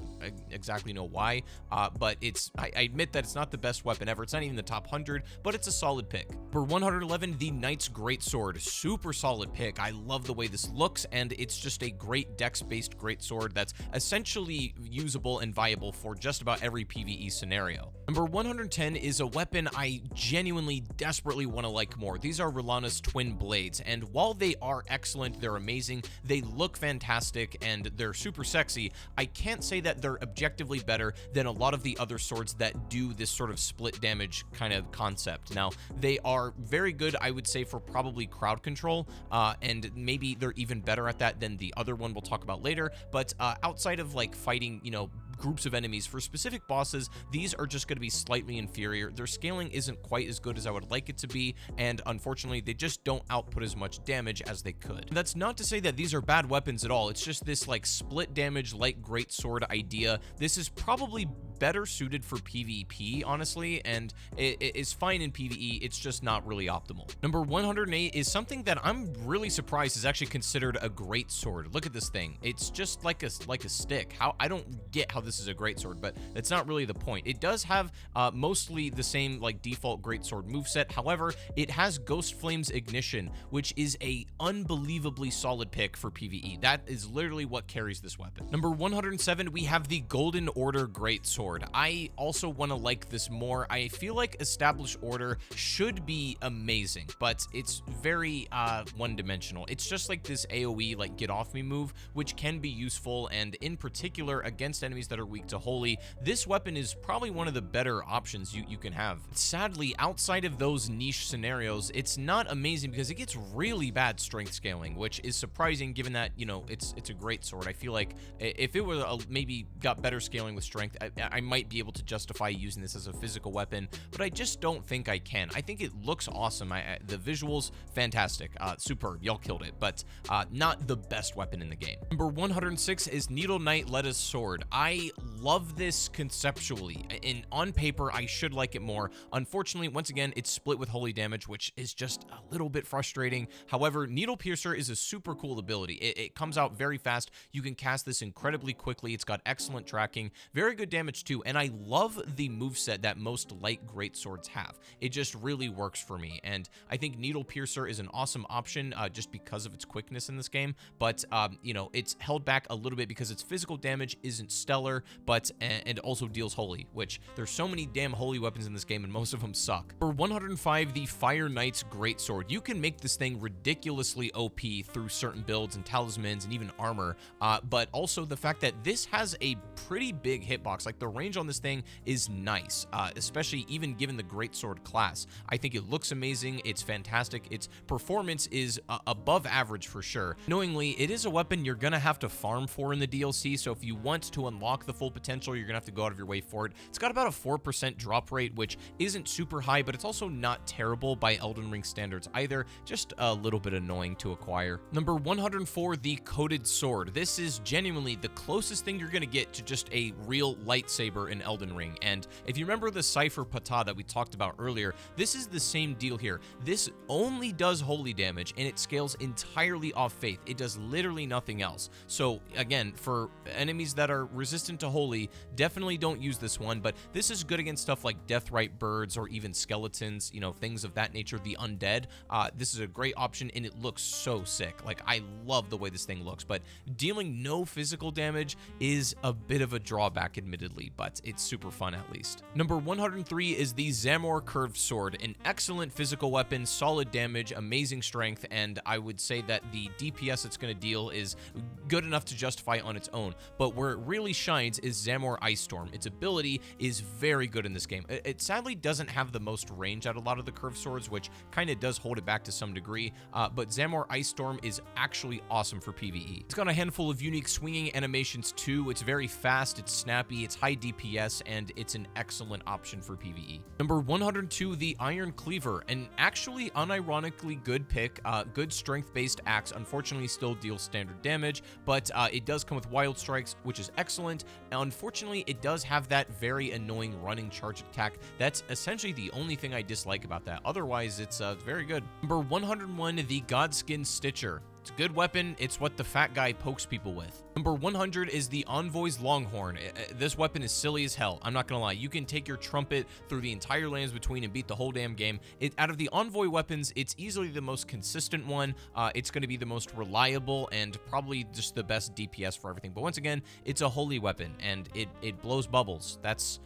exactly know why, but I admit that it's not the best weapon ever. It's not even the top 100, but it's a solid pick. For 111, the Knight's Greatsword. Super solid pick. I love the way this looks, and it's just a great dex-based greatsword that's essentially usable and viable for just about every PvE scenario. Number 110 is a weapon I genuinely desperately want to like more. These are R'hllana's twin blades, and while they are excellent, they're amazing, they look fantastic, and they're super sexy, I can't say that they're objectively better than a lot of the other swords that do this sort of split damage kind of concept. Now, they are very good, I would say, for probably crowd control, and maybe they're even better at that than the other one we'll talk about later, but outside of like fighting, you know, groups of enemies for specific bosses, these are just going to be slightly inferior. Their scaling isn't quite as good as I would like it to be, and unfortunately they just don't output as much damage as they could. That's not to say that these are bad weapons at all. It's just this like split damage light greatsword idea. This is probably better suited for PvP, honestly, and it is fine in PvE. It's just not really optimal. Number 108 is something that I'm really surprised is actually considered a great sword. Look at this thing. It's just like a stick. I don't get how this is a great sword, but that's not really the point. It does have mostly the same like default greatsword moveset. However, it has Ghost Flame's Ignition, which is a unbelievably solid pick for PvE. That is literally what carries this weapon. Number 107, we have the Golden Order Greatsword. I also want to like this more. I feel like Established Order should be amazing, but it's very one-dimensional. It's just like this AoE, like get off me move, which can be useful, and in particular against enemies that are weak to holy, this weapon is probably one of the better options you can have. Sadly, outside of those niche scenarios, it's not amazing because it gets really bad strength scaling, which is surprising given that, you know, it's a great sword. I feel like if it were maybe got better scaling with strength, I might be able to justify using this as a physical weapon, but I just don't think I can. I think it looks awesome. The visuals, fantastic, superb, y'all killed it, but not the best weapon in the game. Number 106 is Needle Knight Letta's Sword. I love this conceptually, and on paper, I should like it more. Unfortunately, once again, it's split with holy damage, which is just a little bit frustrating. However, Needle Piercer is a super cool ability. It comes out very fast. You can cast this incredibly quickly. It's got excellent tracking, very good damage too, and I love the moveset that most light greatswords have. It just really works for me, and I think Needle Piercer is an awesome option just because of its quickness in this game, but you know, it's held back a little bit because its physical damage isn't stellar, but and also deals holy, which there's so many damn holy weapons in this game and most of them suck. For 105, the Fire Knight's Greatsword. You can make this thing ridiculously OP through certain builds and talismans and even armor, but also the fact that this has a pretty big hitbox. Like the range on this thing is nice, especially even given the greatsword class. I think it looks amazing. It's fantastic. Its performance is above average for sure. Knowingly, it is a weapon you're gonna have to farm for in the DLC, so if you want to unlock the full potential, you're gonna have to go out of your way for it. It's got about a 4% drop rate, which isn't super high, but it's also not terrible by Elden Ring standards either, just a little bit annoying to acquire. Number 104, the Coated Sword. This is genuinely the closest thing you're gonna get to just a real lightsaber saber in Elden Ring. And if you remember the Cypher Patah that we talked about earlier, this is the same deal here. This only does holy damage, and it scales entirely off faith. It does literally nothing else. So again, for enemies that are resistant to holy, definitely don't use this one, but this is good against stuff like Deathrite birds or even skeletons, you know, things of that nature, the undead. This is a great option, and it looks so sick. Like, I love the way this thing looks, but dealing no physical damage is a bit of a drawback, admittedly, but it's super fun at least. Number 103 is the Zamor Curved Sword, an excellent physical weapon, solid damage, amazing strength, and I would say that the DPS it's going to deal is good enough to justify on its own, but where it really shines is Zamor Ice Storm. Its ability is very good in this game. It sadly doesn't have the most range out of a lot of the curved swords, which kind of does hold it back to some degree, but Zamor Ice Storm is actually awesome for PvE. It's got a handful of unique swinging animations too. It's very fast, it's snappy, it's high DPS, and it's an excellent option for PvE. Number 102, the Iron Cleaver, an actually unironically good pick, good strength-based axe. Unfortunately, still deals standard damage, but it does come with wild strikes, which is excellent. Unfortunately, it does have that very annoying running charge attack. That's essentially the only thing I dislike about that. Otherwise, it's very good. Number 101, the Godskin Stitcher. It's a good weapon. It's what the fat guy pokes people with. Number 100 is the Envoy's Longhorn. This weapon is silly as hell. I'm not gonna lie. You can take your trumpet through the entire lands between and beat the whole damn game. Out of the Envoy weapons, it's easily the most consistent one. It's gonna be the most reliable and probably just the best DPS for everything. But once again, it's a holy weapon and it blows bubbles. That's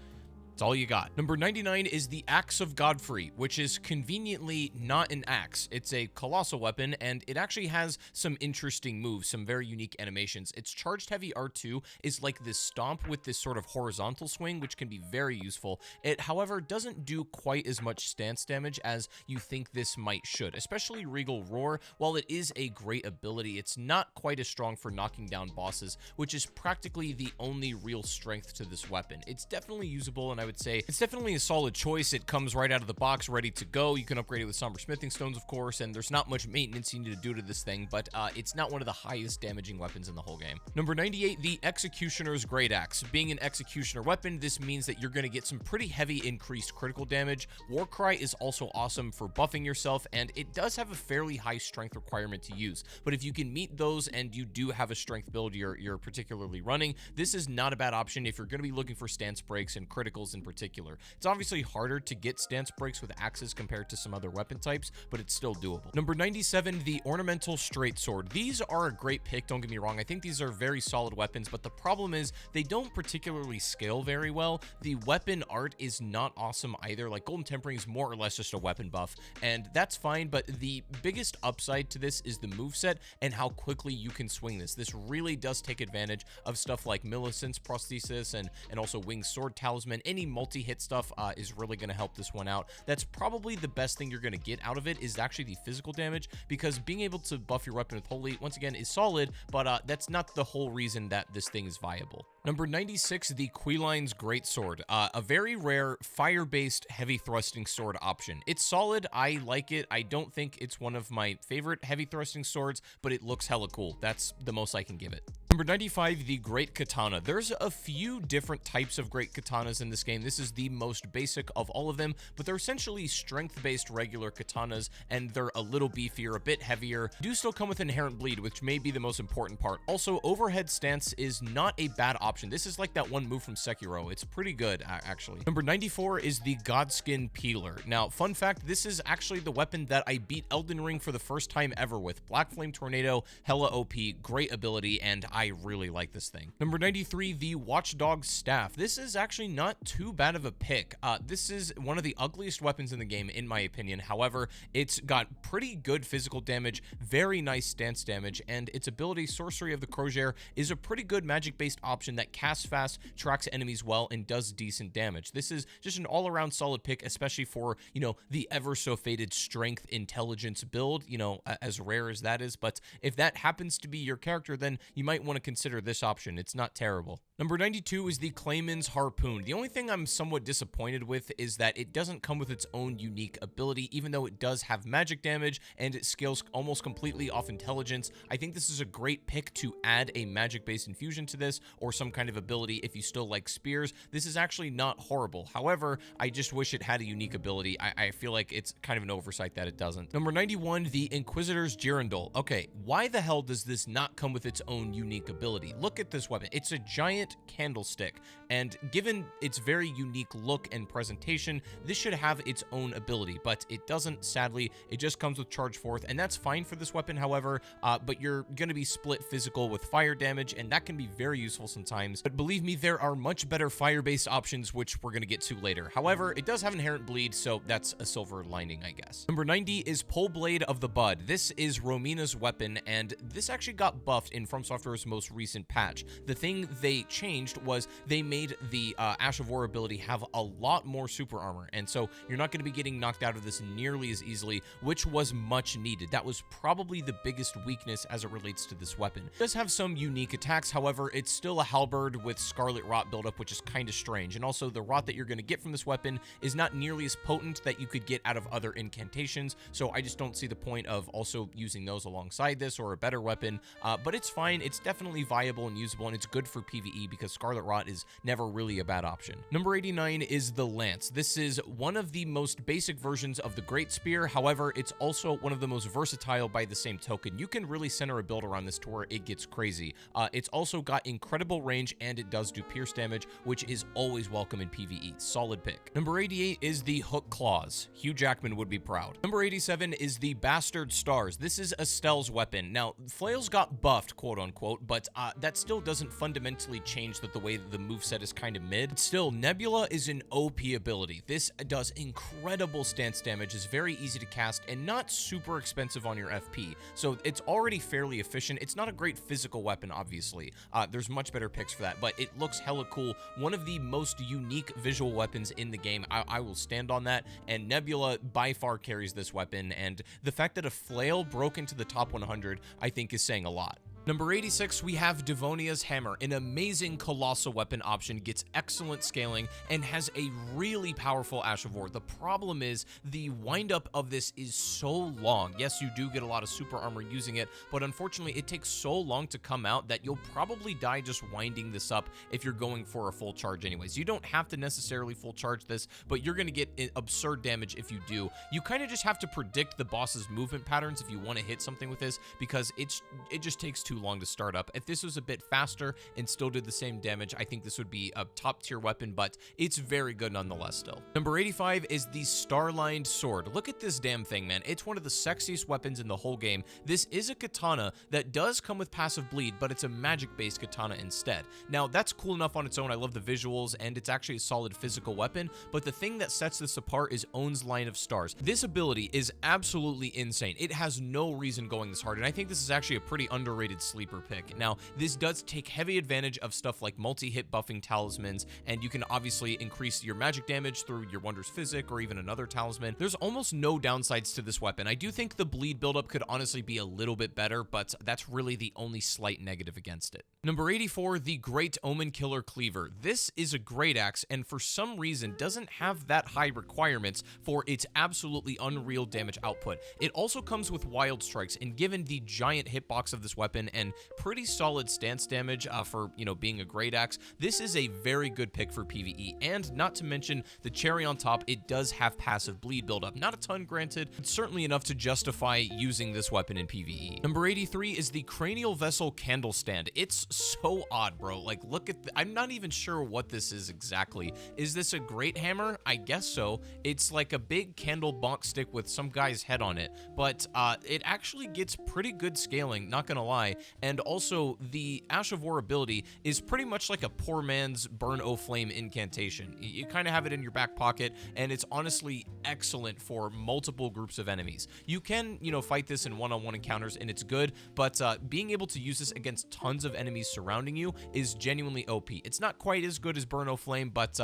all you got. Number 99 is the Axe of Godfrey, which is conveniently not an axe. It's a colossal weapon, and it actually has some interesting moves, some very unique animations. Its charged heavy R2 is like this stomp with this sort of horizontal swing, which can be very useful. It, however, doesn't do quite as much stance damage as you think this might should, especially Regal Roar. While it is a great ability, it's not quite as strong for knocking down bosses, which is practically the only real strength to this weapon. It's definitely usable, and I would say it's definitely a solid choice. It comes right out of the box ready to go. You can upgrade it with Somber Smithing Stones, of course, and there's not much maintenance you need to do to this thing, but it's not one of the highest damaging weapons in the whole game. Number 98, the Executioner's Great Axe. Being an Executioner weapon, this means that you're going to get some pretty heavy increased critical damage. Warcry is also awesome for buffing yourself, and it does have a fairly high strength requirement to use, but if you can meet those and you do have a strength build you're particularly running, this is not a bad option if you're going to be looking for stance breaks and criticals in particular. It's obviously harder to get stance breaks with axes compared to some other weapon types, but it's still doable. Number 97, the Ornamental Straight Sword. These are a great pick, don't get me wrong. I think these are very solid weapons, but the problem is they don't particularly scale very well. The weapon art is not awesome either. Like, Golden Tempering is more or less just a weapon buff, and that's fine, but the biggest upside to this is the moveset and how quickly you can swing this. This really does take advantage of stuff like Millicent's Prosthesis and also Winged Sword Talisman. Any multi-hit stuff is really going to help this one out. That's probably the best thing you're going to get out of it is actually the physical damage, because being able to buff your weapon with Holy, once again, is solid, but that's not the whole reason that this thing is viable. Number 96, the Queline's Greatsword, a very rare fire-based heavy thrusting sword option. It's solid, I like it. I don't think it's one of my favorite heavy thrusting swords, but it looks hella cool. That's the most I can give it. Number 95, the Great Katana. There's a few different types of Great Katanas in this game. This is the most basic of all of them, but they're essentially strength-based regular katanas, and they're a little beefier, a bit heavier. Do still come with inherent bleed, which may be the most important part. Also, overhead stance is not a bad option. This is like that one move from Sekiro. It's pretty good, actually. Number 94 is the Godskin Peeler. Now, fun fact, this is actually the weapon that I beat Elden Ring for the first time ever with. Black Flame Tornado, hella OP, great ability, and I really like this thing. Number 93, the Watchdog Staff. This is actually not too bad of a pick. This is one of the ugliest weapons in the game, in my opinion. However, it's got pretty good physical damage, very nice stance damage, and its ability, Sorcery of the Crozier, is a pretty good magic-based option that casts fast, tracks enemies well, and does decent damage. This is just an all-around solid pick, especially for, you know, the ever-so-fated strength intelligence build, you know, as rare as that is. But if that happens to be your character, then you might want want to consider this option. It's not terrible. Number 92 is the Clayman's Harpoon. The only thing I'm somewhat disappointed with is that it doesn't come with its own unique ability, even though it does have magic damage and it scales almost completely off intelligence. I think this is a great pick to add a magic-based infusion to this, or some kind of ability if you still like spears. This is actually not horrible. However, I just wish it had a unique ability. I feel like it's kind of an oversight that it doesn't. Number 91, the Inquisitor's Girandol. Okay, why the hell does this not come with its own unique ability? Look at this weapon. It's a giant candlestick, and given its very unique look and presentation, this should have its own ability, but it doesn't, sadly. It just comes with Charge Forth, and that's fine for this weapon, however, but you're going to be split physical with fire damage, and that can be very useful sometimes. But believe me, there are much better fire-based options, which we're going to get to later. However, it does have inherent bleed, so that's a silver lining, I guess. Number 90 is Pole Blade of the Bud. This is Romina's weapon, and this actually got buffed in From Software's most recent patch. The thing they changed was they made the Ash of War ability have a lot more super armor, and so you're not going to be getting knocked out of this nearly as easily, which was much needed. That was probably the biggest weakness as it relates to this weapon. It does have some unique attacks, however, it's still a halberd with Scarlet Rot buildup, which is kind of strange, and also the rot that you're going to get from this weapon is not nearly as potent that you could get out of other incantations, so I just don't see the point of also using those alongside this or a better weapon, but it's fine. It's definitely viable and usable, and it's good for PvE because Scarlet Rot is never really a bad option. Number 89 is the Lance. This is one of the most basic versions of the Great Spear, however, it's also one of the most versatile by the same token. You can really center a build around this to where it gets crazy. It's also got incredible range, and it does do pierce damage, which is always welcome in PvE. Solid pick. Number 88 is the Hook Claws. Hugh Jackman would be proud. Number 87 is the Bastard Stars. This is Estelle's weapon. Now, Flails got buffed, quote unquote, but that still doesn't fundamentally change the way that the moveset is kind of mid. Still, Nebula is an OP ability. This does incredible stance damage, is very easy to cast, and not super expensive on your FP. So it's already fairly efficient. It's not a great physical weapon, obviously. There's much better picks for that, but it looks hella cool. One of the most unique visual weapons in the game. I will stand on that, and Nebula by far carries this weapon, and the fact that a flail broke into the top 100, I think, is saying a lot. Number 86, we have Devonia's Hammer, an amazing colossal weapon option, gets excellent scaling, and has a really powerful Ash of War. The problem is the windup of this is so long. Yes, you do get a lot of super armor using it, but unfortunately it takes so long to come out that you'll probably die just winding this up if you're going for a full charge anyways. You don't have to necessarily full charge this, but you're going to get absurd damage if you do. You kind of just have to predict the boss's movement patterns if you want to hit something with this, because it just takes too long to start up. If this was a bit faster and still did the same damage, I think this would be a top tier weapon, but it's very good nonetheless still. Number 85 is the Starlined Sword. Look at this damn thing, man. It's one of the sexiest weapons in the whole game. This is a katana that does come with passive bleed, but it's a magic-based katana instead. Now, that's cool enough on its own. I love the visuals, and it's actually a solid physical weapon, but the thing that sets this apart is Own's Line of Stars. This ability is absolutely insane. It has no reason going this hard, and I think this is actually a pretty underrated sleeper pick. Now, this does take heavy advantage of stuff like multi-hit buffing talismans, and you can obviously increase your magic damage through your Wondrous Physic or even another talisman. There's almost no downsides to this weapon. I do think the bleed buildup could honestly be a little bit better, but that's really the only slight negative against it. Number 84, the Great Omen Killer Cleaver. This is a great axe, and for some reason doesn't have that high requirements for its absolutely unreal damage output. It also comes with Wild Strikes, and given the giant hitbox of this weapon and pretty solid stance damage for, being a great axe, this is a very good pick for PvE, and not to mention the cherry on top, it does have passive bleed buildup. Not a ton, granted, but certainly enough to justify using this weapon in PvE. Number 83 is the Cranial Vessel Candle Stand. It's so odd, bro. Like, look at I'm not even sure what this is exactly. Is this a great hammer? I guess so. It's like a big candle bonk stick with some guy's head on it, but it actually gets pretty good scaling, not gonna lie, and also the Ash of War ability is pretty much like a poor man's Burn O Flame incantation. You kind of have it in your back pocket, and it's honestly excellent for multiple groups of enemies. You can, fight this in one-on-one encounters, and it's good, but being able to use this against tons of enemies surrounding you is genuinely OP. It's not quite as good as Burn O Flame, but,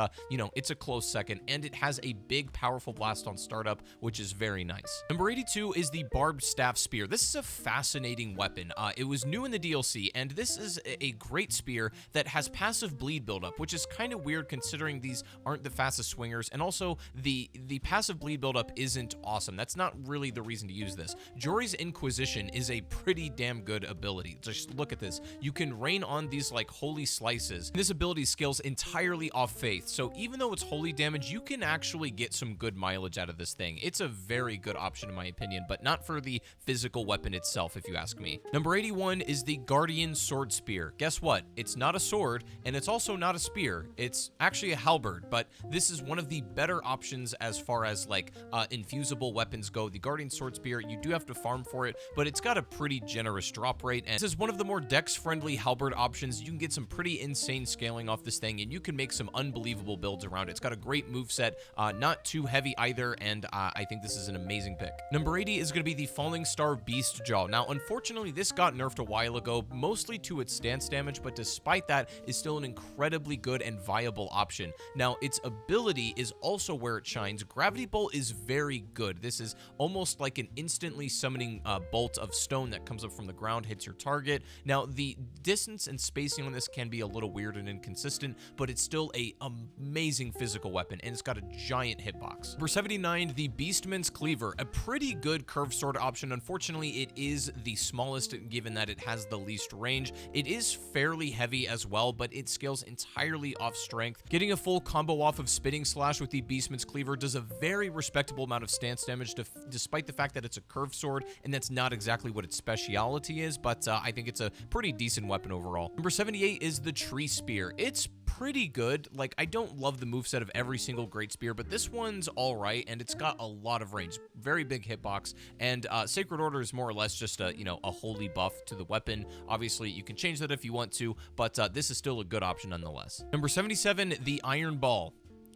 it's a close second, and it has a big, powerful blast on startup, which is very nice. Number 82 is the Barbed Staff Spear. This is a fascinating weapon. It was new in the DLC, and this is a great spear that has passive bleed buildup, which is kind of weird considering these aren't the fastest swingers, and also the passive bleed buildup isn't awesome. That's not really the reason to use this. Jory's Inquisition is a pretty damn good ability. Just look at this. You can rain on these like holy slices. This ability scales entirely off faith, so even though it's holy damage, you can actually get some good mileage out of this thing. It's a very good option in my opinion, but not for the physical weapon itself, if you ask me. Number 81 is the Guardian Sword Spear. Guess what? It's not a sword, and it's also not a spear. It's actually a halberd, but this is one of the better options as far as like infusible weapons go. The Guardian Sword Spear, you do have to farm for it, but it's got a pretty generous drop rate, and this is one of the more dex-friendly halberd options. You can get some pretty insane scaling off this thing, and you can make some unbelievable builds around it. It's got a great moveset, not too heavy either, and I think this is an amazing pick. Number 80 is going to be the Falling Star Beast Jaw. Now, unfortunately, this got nerfed a while ago, mostly to its stance damage, but despite that, is still an incredibly good and viable option. Now, its ability is also where it shines. Gravity Bolt is very good. This is almost like an instantly summoning bolt of stone that comes up from the ground, hits your target. Now, the distance and spacing on this can be a little weird and inconsistent, but it's still a amazing physical weapon, and it's got a giant hitbox. Number 79, the Beastman's Cleaver, a pretty good curved sword option. Unfortunately, it is the smallest given that it has the least range. It is fairly heavy as well, but it scales entirely off strength. Getting a full combo off of Spitting Slash with the Beastman's Cleaver does a very respectable amount of stance damage, despite the fact that it's a curved sword, and that's not exactly what its speciality is, but I think it's a pretty decent weapon overall. Number 78 is the Tree Spear. It's pretty good. Like, I don't love the moveset of every single great spear, but this one's all right, and it's got a lot of range. Very big hitbox, and Sacred Order is more or less just a, a holy buff to the weapon. Obviously, you can change that if you want to, but this is still a good option nonetheless. Number 77, the Iron Ball.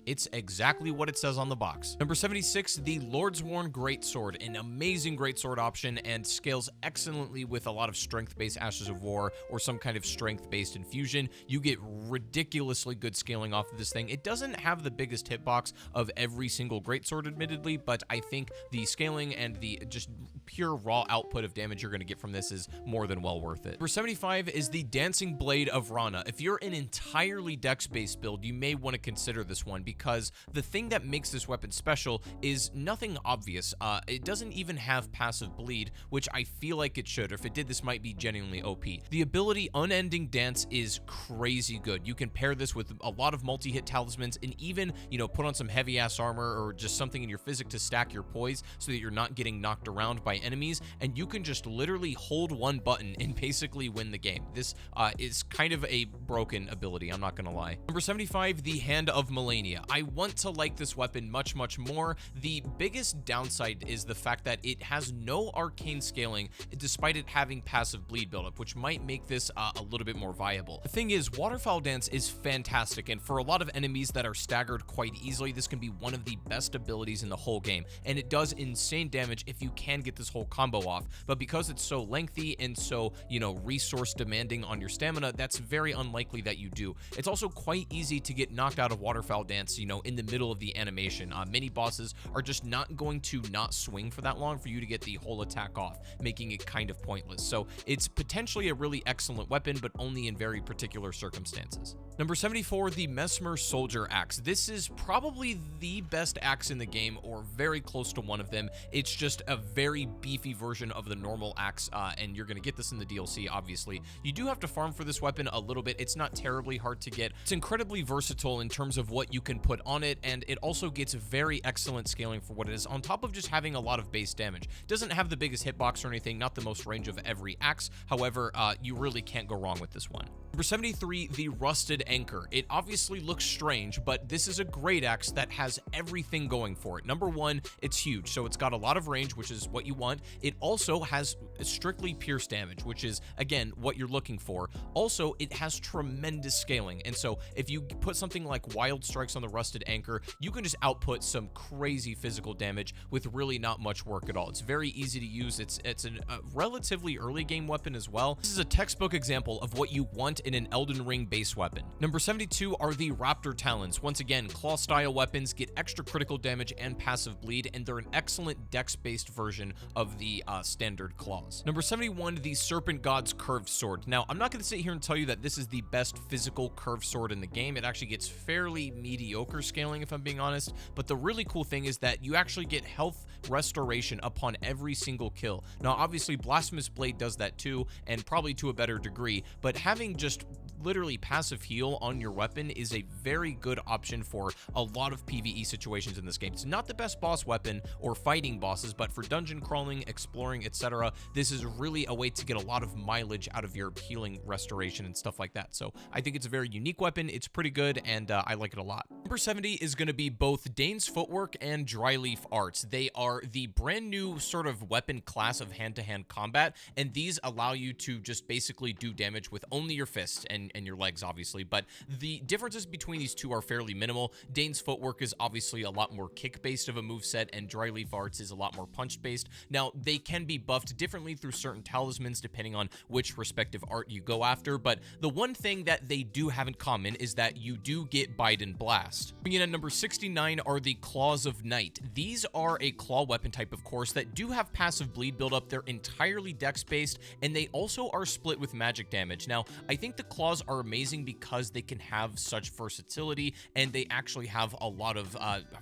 It's exactly what it says on the box. Number 76, the Lordsworn Greatsword, an amazing greatsword option and scales excellently with a lot of strength-based Ashes of War or some kind of strength-based infusion. You get ridiculously good scaling off of this thing. It doesn't have the biggest hitbox of every single greatsword, admittedly, but I think the scaling and the just pure raw output of damage you're going to get from this is more than well worth it. Number 75 is the Dancing Blade of Rana. If you're an entirely dex-based build, you may want to consider this one, because the thing that makes this weapon special is nothing obvious. It doesn't even have passive bleed, which I feel like it should. If it did, this might be genuinely OP. The ability Unending Dance is crazy good. You can pair this with a lot of multi-hit talismans and even, put on some heavy-ass armor or just something in your physic to stack your poise so that you're not getting knocked around by enemies, and you can just literally hold one button and basically win the game. This is kind of a broken ability, I'm not gonna lie. Number 75, the Hand of Melania. I want to like this weapon much, much more. The biggest downside is the fact that it has no arcane scaling, despite it having passive bleed buildup, which might make this a little bit more viable. The thing is, Waterfowl Dance is fantastic, and for a lot of enemies that are staggered quite easily, this can be one of the best abilities in the whole game, and it does insane damage if you can get this whole combo off, but because it's so lengthy and so, resource demanding on your stamina, that's very unlikely that you do. It's also quite easy to get knocked out of Waterfowl Dance, in the middle of the animation. Many bosses are just not going to not swing for that long for you to get the whole attack off, making it kind of pointless. So it's potentially a really excellent weapon, but only in very particular circumstances. Number 74, the Mesmer Soldier Axe. This is probably the best axe in the game, or very close to one of them. It's just a very beefy version of the normal axe, and you're going to get this in the DLC, obviously. You do have to farm for this weapon a little bit. It's not terribly hard to get. It's incredibly versatile in terms of what you can put on it, and it also gets very excellent scaling for what it is, on top of just having a lot of base damage. It doesn't have the biggest hitbox or anything, not the most range of every axe. However, you really can't go wrong with this one. Number 73, the Rusted Anchor. It obviously looks strange, but this is a great axe that has everything going for it. Number one, it's huge, so it's got a lot of range, which is what you want. It also has strictly pierce damage, which is, again, what you're looking for. Also, it has tremendous scaling, and so if you put something like Wild Strikes on the Rusted Anchor, you can just output some crazy physical damage with really not much work at all. It's very easy to use. It's a relatively early game weapon as well. This is a textbook example of what you want in an Elden Ring base weapon. Number 72 are the Raptor Talons. Once again, claw-style weapons get extra critical damage and passive bleed, and they're an excellent dex-based version of the standard claws. Number 71, the Serpent God's Curved Sword. Now, I'm not going to sit here and tell you that this is the best physical curved sword in the game. It actually gets fairly mediocre scaling, if I'm being honest, but the really cool thing is that you actually get health restoration upon every single kill. Now, obviously, Blasphemous Blade does that too, and probably to a better degree, but having just literally passive heal on your weapon is a very good option for a lot of PvE situations in this game. It's not the best boss weapon or fighting bosses, but for dungeon crawling, exploring, etc., this is really a way to get a lot of mileage out of your healing restoration and stuff like that. So I think it's a very unique weapon. It's pretty good, and I like it a lot. Number 70 is going to be both Dane's Footwork and Dryleaf Arts. They are the brand new sort of weapon class of hand-to-hand combat, and these allow you to just basically do damage with only your fists and your legs, obviously, but the differences between these two are fairly minimal. Dane's Footwork is obviously a lot more kick-based of a moveset, and Dryleaf Arts is a lot more punch-based. Now, they can be buffed differently through certain talismans depending on which respective art you go after, but the one thing that they do have in common is that you do get Bite and Blast. Coming in at number 69 are the Claws of Night. These are a claw weapon type, of course, that do have passive bleed buildup. They're entirely dex-based, and they also are split with magic damage. Now, I think the claws are amazing because they can have such versatility, and they actually have a lot of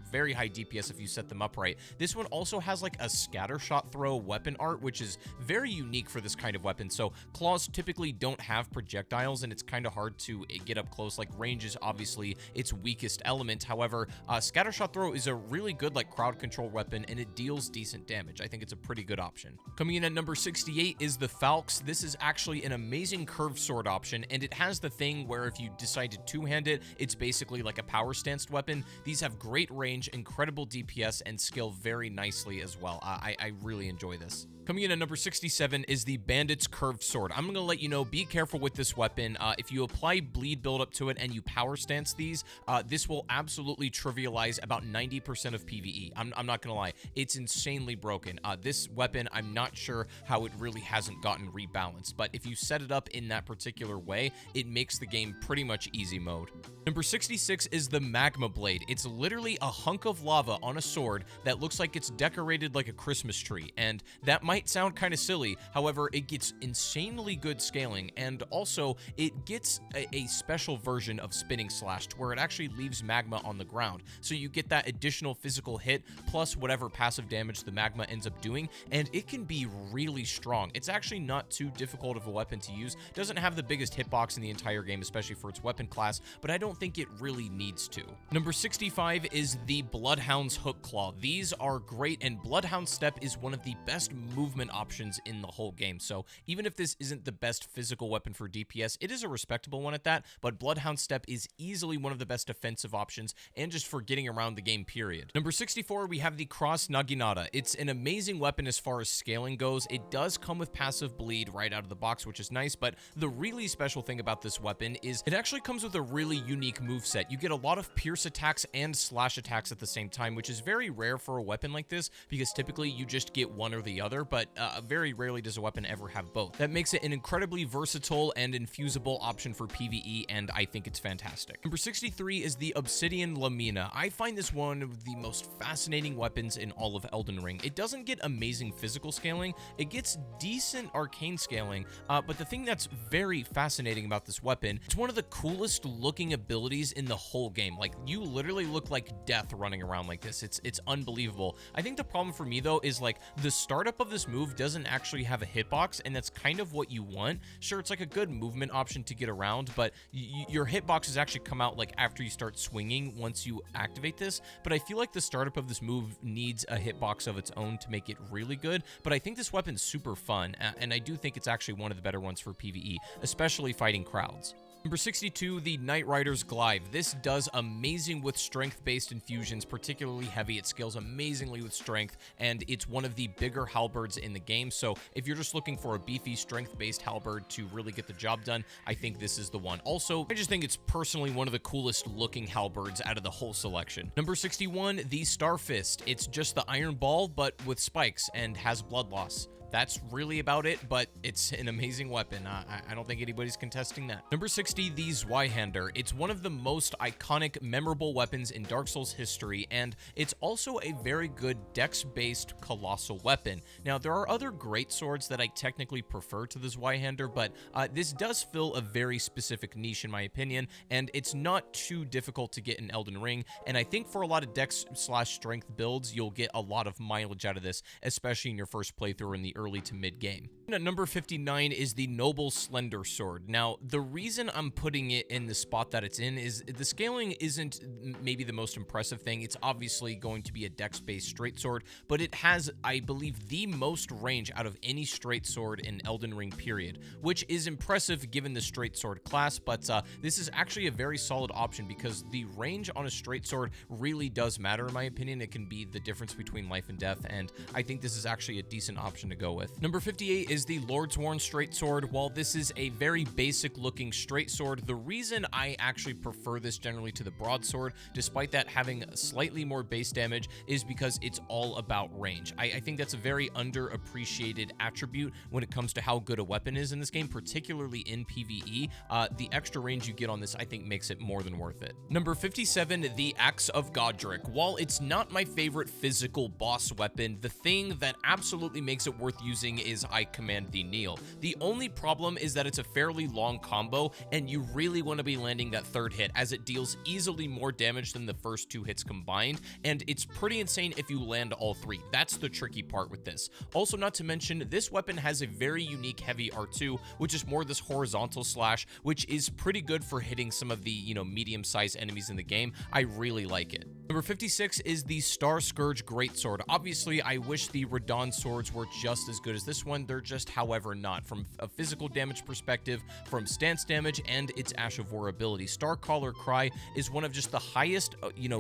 very high DPS if you set them up right. This one also has like a scattershot throw weapon art, which is very unique for this kind of weapon. So claws typically don't have projectiles, and it's kind of hard to get up close. Like, range is obviously its weakest element. However, scattershot throw is a really good like crowd control weapon, and it deals decent damage. I think it's a pretty good option. Coming in at number 68 is the Falx. This is actually an amazing curved sword option, and it has the thing where if you decide to two-hand it, it's basically like a power stanced weapon. These have great range, incredible DPS, and scale very nicely as well. I really enjoy this. Coming in at number 67 is the Bandit's Curved Sword. I'm going to let you know, be careful with this weapon. If you apply bleed buildup to it and you power stance these, this will absolutely trivialize about 90% of PvE. I'm not going to lie. It's insanely broken. This weapon, I'm not sure how it really hasn't gotten rebalanced, but if you set it up in that particular way, it makes the game pretty much easy mode. Number 66 is the Magma Blade. It's literally a hunk of lava on a sword that looks like it's decorated like a Christmas tree, and that might sound kind of silly. However, it gets insanely good scaling, and also it gets a special version of Spinning Slash to where it actually leaves magma on the ground. So you get that additional physical hit plus whatever passive damage the magma ends up doing, and it can be really strong. It's actually not too difficult of a weapon to use. Doesn't have the biggest hitbox in the entire game, especially for its weapon class, but I don't think it really needs to. Number 65 is the Bloodhound's Hook Claw. These are great, and Bloodhound Step is one of the best movement options in the whole game. So even if this isn't the best physical weapon for DPS, it is a respectable one at that, but Bloodhound Step is easily one of the best defensive options and just for getting around the game, period. Number 64, we have the Cross Naginata. It's an amazing weapon as far as scaling goes. It does come with passive bleed right out of the box, which is nice, but the really special thing about this weapon is it actually comes with a really unique moveset. You get a lot of pierce attacks and slash attacks at the same time, which is very rare for a weapon like this because typically you just get one or the other, but very rarely does a weapon ever have both. That makes it an incredibly versatile and infusible option for PvE, and I think it's fantastic. Number 63 is the Obsidian Lamina. I find this one of the most fascinating weapons in all of Elden Ring. It doesn't get amazing physical scaling, it gets decent arcane scaling, but the thing that's very fascinating about this weapon, it's one of the coolest looking abilities in the whole game. Like, you literally look like death running around like this. It's unbelievable. I think the problem for me though is like the startup of this move doesn't actually have a hitbox, and that's kind of what you want. Sure, it's like a good movement option to get around, but your hitboxes actually come out like after you start swinging once you activate this, but I feel like the startup of this move needs a hitbox of its own to make it really good, but I think this weapon's super fun, and I do think it's actually one of the better ones for PvE, especially fighting crowds. Number 62, the Knight Rider's Glaive. This does amazing with strength-based infusions, particularly heavy. It scales amazingly with strength, and it's one of the bigger halberds in the game. So if you're just looking for a beefy strength-based halberd to really get the job done, I think this is the one. Also, I just think it's personally one of the coolest looking halberds out of the whole selection. Number 61, the Starfist. It's just the iron ball, but with spikes and has blood loss. That's really about it, but it's an amazing weapon. I don't think anybody's contesting that. Number 60, the Zweihander. It's one of the most iconic, memorable weapons in Dark Souls history, and it's also a very good dex-based colossal weapon. Now, there are other great swords that I technically prefer to the Zweihander, but this does fill a very specific niche in my opinion, and it's not too difficult to get in Elden Ring, and I think for a lot of dex/strength builds, you'll get a lot of mileage out of this, especially in your first playthrough in the early to mid game. At number 59 is the Noble Slender Sword. Now, the reason I'm putting it in the spot that it's in is the scaling isn't maybe the most impressive thing. It's obviously going to be a dex-based straight sword, but it has, I believe, the most range out of any straight sword in Elden Ring period, which is impressive given the straight sword class, but this is actually a very solid option because the range on a straight sword really does matter in my opinion. It can be the difference between life and death, and I think this is actually a decent option to go with. Number 58 is the Lordsworn Straight Sword. While this is a very basic looking straight sword, the reason I actually prefer this generally to the broadsword, despite that having slightly more base damage, is because it's all about range. I think that's a very underappreciated attribute when it comes to how good a weapon is in this game, particularly in PvE. The extra range you get on this, I think, makes it more than worth it. Number 57, the Axe of Godric. While it's not my favorite physical boss weapon, the thing that absolutely makes it worth using is I Command Thee Kneel. The only problem is that it's a fairly long combo, and you really want to be landing that third hit, as it deals easily more damage than the first two hits combined, and it's pretty insane if you land all three. That's the tricky part with this. Also, not to mention, this weapon has a very unique heavy R2, which is more this horizontal slash, which is pretty good for hitting some of the, medium-sized enemies in the game. I really like it. Number 56 is the Star Scourge Greatsword. Obviously, I wish the Radahn swords were just as good as this one. They're just, however, not. From a physical damage perspective, from stance damage, and its Ash of War ability. Starcaller Cry is one of just the highest,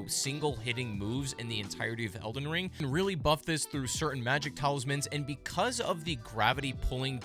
single-hitting moves in the entirety of Elden Ring. You can really buff this through certain magic talismans, and because of the gravity pulling,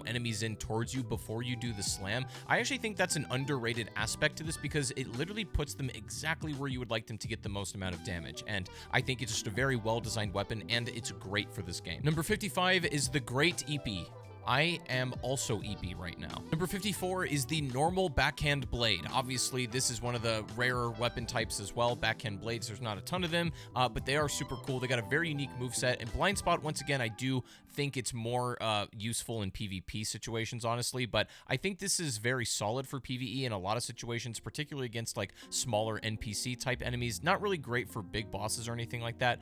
enemies in towards you before you do the slam, I actually think that's an underrated aspect to this because it literally puts them exactly where you would like them to get the most amount of damage, and I think it's just a very well-designed weapon, and it's great for this game. Number 55 is the Great Epi. I am also EP right now. Number 54 is the normal backhand blade. Obviously, this is one of the rarer weapon types as well. Backhand blades, there's not a ton of them, but they are super cool. They got a very unique moveset, and Blind Spot, once again, I do think it's more useful in PvP situations, honestly, but I think this is very solid for PvE in a lot of situations, particularly against like smaller NPC type enemies. Not really great for big bosses or anything like that,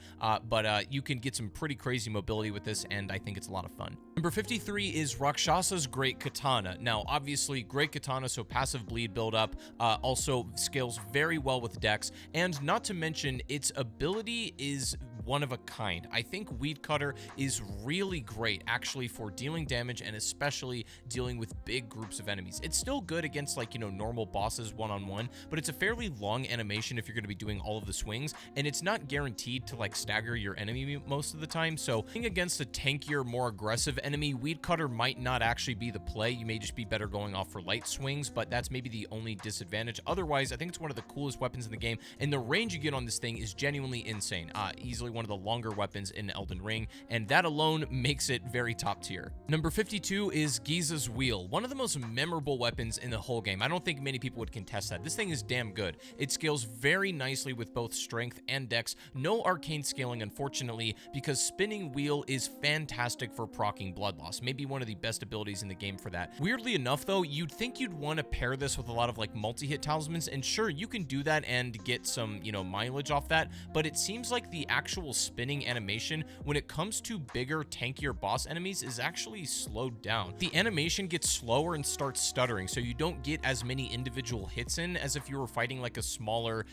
but you can get some pretty crazy mobility with this, and I think it's a lot of fun. Number 53 is Rakshasa's Great Katana. Now, obviously, Great Katana, so passive bleed buildup, also scales very well with Dex, and not to mention, its ability is one of a kind. I think Weed Cutter is really great, actually, for dealing damage and especially dealing with big groups of enemies. It's still good against, like, normal bosses one-on-one, but it's a fairly long animation if you're going to be doing all of the swings, and it's not guaranteed to, like, stagger your enemy most of the time, so being against a tankier, more aggressive enemy, Weed Cutter might not actually be the play. You may just be better going off for light swings, but that's maybe the only disadvantage. Otherwise, I think it's one of the coolest weapons in the game, and the range you get on this thing is genuinely insane. Easily one of the longer weapons in Elden Ring, and that alone makes it very top tier. Number 52 is Giza's Wheel, one of the most memorable weapons in the whole game. I don't think many people would contest that. This thing is damn good. It scales very nicely with both strength and dex. No arcane scaling, unfortunately, because Spinning Wheel is fantastic for proccing blood loss. Maybe one of the best abilities in the game for that. Weirdly enough, though, you'd think you'd want to pair this with a lot of like multi-hit talismans, and sure, you can do that and get some, mileage off that, but it seems like the actual spinning animation when it comes to bigger, tankier boss enemies is actually slowed down. The animation gets slower and starts stuttering, so you don't get as many individual hits in as if you were fighting like a smaller,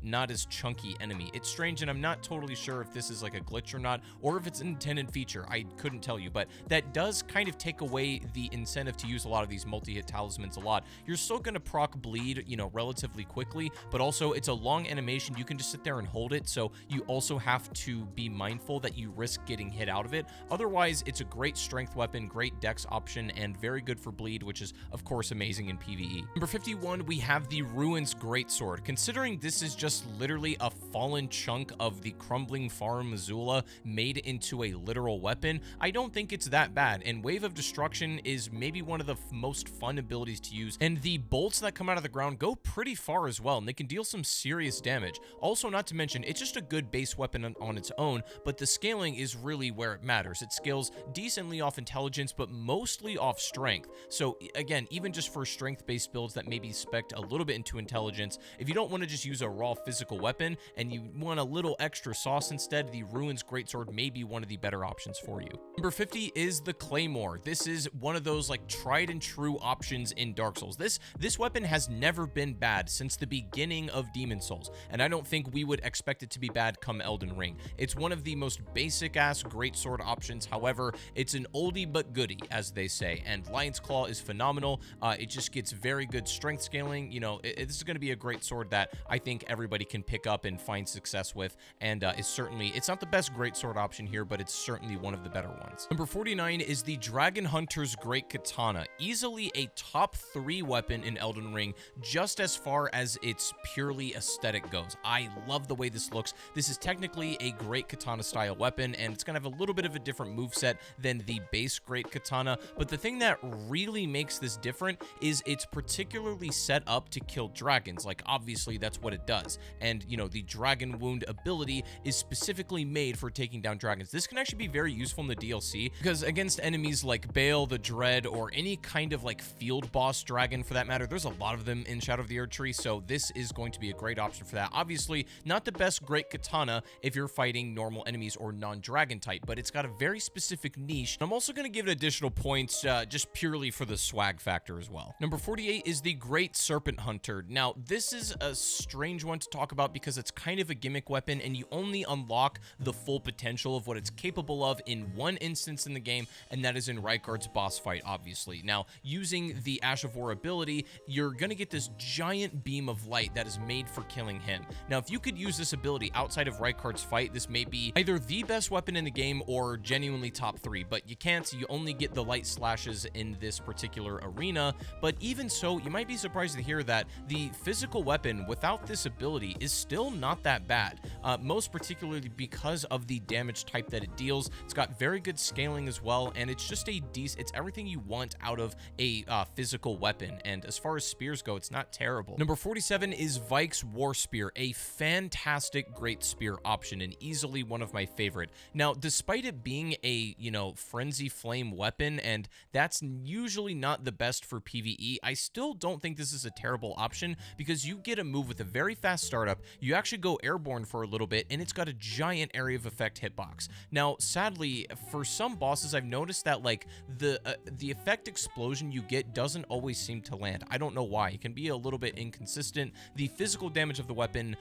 not as chunky enemy. It's strange, and I'm not totally sure if this is like a glitch or not, or if it's an intended feature. I couldn't tell you, but that does kind of take away the incentive to use a lot of these multi-hit talismans a lot. You're still going to proc bleed, relatively quickly, but also it's a long animation. You can just sit there and hold it, so you also have to be mindful that you risk getting hit out of it. Otherwise, it's a great strength weapon, great dex option, and very good for bleed, which is, of course, amazing in PvE. Number 51, we have the Ruins Greatsword. Considering this is just literally a fallen chunk of the crumbling farm Missoula made into a literal weapon, I don't think it's that bad, and Wave of Destruction is maybe one of the most fun abilities to use, and the bolts that come out of the ground go pretty far as well, and they can deal some serious damage. Also, not to mention, it's just a good base weapon on its own, but the scaling is really where it matters. It scales decently off intelligence, but mostly off strength. So again, even just for strength-based builds that maybe spec a little bit into intelligence, if you don't want to just use a raw physical weapon and you want a little extra sauce instead, the Ruins Greatsword may be one of the better options for you. Number 50 is the Claymore. This is one of those like tried and true options in Dark Souls. This weapon has never been bad since the beginning of Demon Souls, and I don't think we would expect it to be bad come Elden Ring. It's one of the most basic ass greatsword options. However, it's an oldie but goodie, as they say, and Lion's Claw is phenomenal. It just gets very good strength scaling. You know, this is going to be a great sword that I think everybody can pick up and find success with, and is certainly, it's not the best greatsword option here, but it's certainly one of the better ones. Number 49 is the Dragon Hunter's Great Katana. Easily a top 3 weapon in Elden Ring, just as far as its purely aesthetic goes. I love the way this looks. This is technically a Great Katana style weapon, and it's going to have a little bit of a different moveset than the base Great Katana, but the thing that really makes this different is it's particularly set up to kill dragons. Like, obviously that's what it does, and you know, the Dragon Wound ability is specifically made for taking down dragons. This can actually be very useful in the DLC, because against enemies like Bale the Dread, or any kind of like field boss dragon for that matter, there's a lot of them in Shadow of the Erdtree, so this is going to be a great option for that. Obviously not the best Great Katana if you're fighting normal enemies or non-dragon type, but it's got a very specific niche. I'm also going to give it additional points just purely for the swag factor as well. Number 48 is the Great Serpent Hunter. Now, this is a strange one to talk about because it's kind of a gimmick weapon, and you only unlock the full potential of what it's capable of in one instance in the game, and that is in Rykard's boss fight, obviously. Now, using the Ash of War ability, you're going to get this giant beam of light that is made for killing him. Now, if you could use this ability outside of Rykard's fight, this may be either the best weapon in the game or genuinely top 3, but you can't, so you only get the light slashes in this particular arena. But even so, you might be surprised to hear that the physical weapon without this ability is still not that bad, most particularly because of the damage type that it deals. It's got very good scaling as well, and it's just a decent, it's everything you want out of a physical weapon, and as far as spears go, it's not terrible. Number 47 is Vike's War Spear, a fantastic great spear option, and easily one of my favorite. Now, despite it being a, you know, frenzy flame weapon, and that's usually not the best for PvE, I still don't think this is a terrible option, because you get a move with a very fast startup, you actually go airborne for a little bit, and it's got a giant area of effect hitbox. Now, sadly, for some bosses, I've noticed that like the effect explosion you get doesn't always seem to land. I don't know why. It can be a little bit inconsistent. The physical damage of the weapon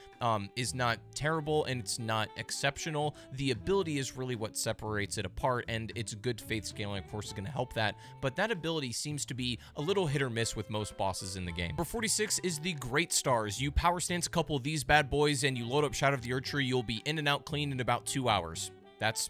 is not terrible, and it's not exceptional. The ability is really what separates it apart, and its good faith scaling, of course, is going to help that, but that ability seems to be a little hit or miss with most bosses in the game. Number 46 is the Great Stars. You power stance a couple of these bad boys, and you load up Shadow of the Erdtree, you'll be in and out clean in about 2 hours. That's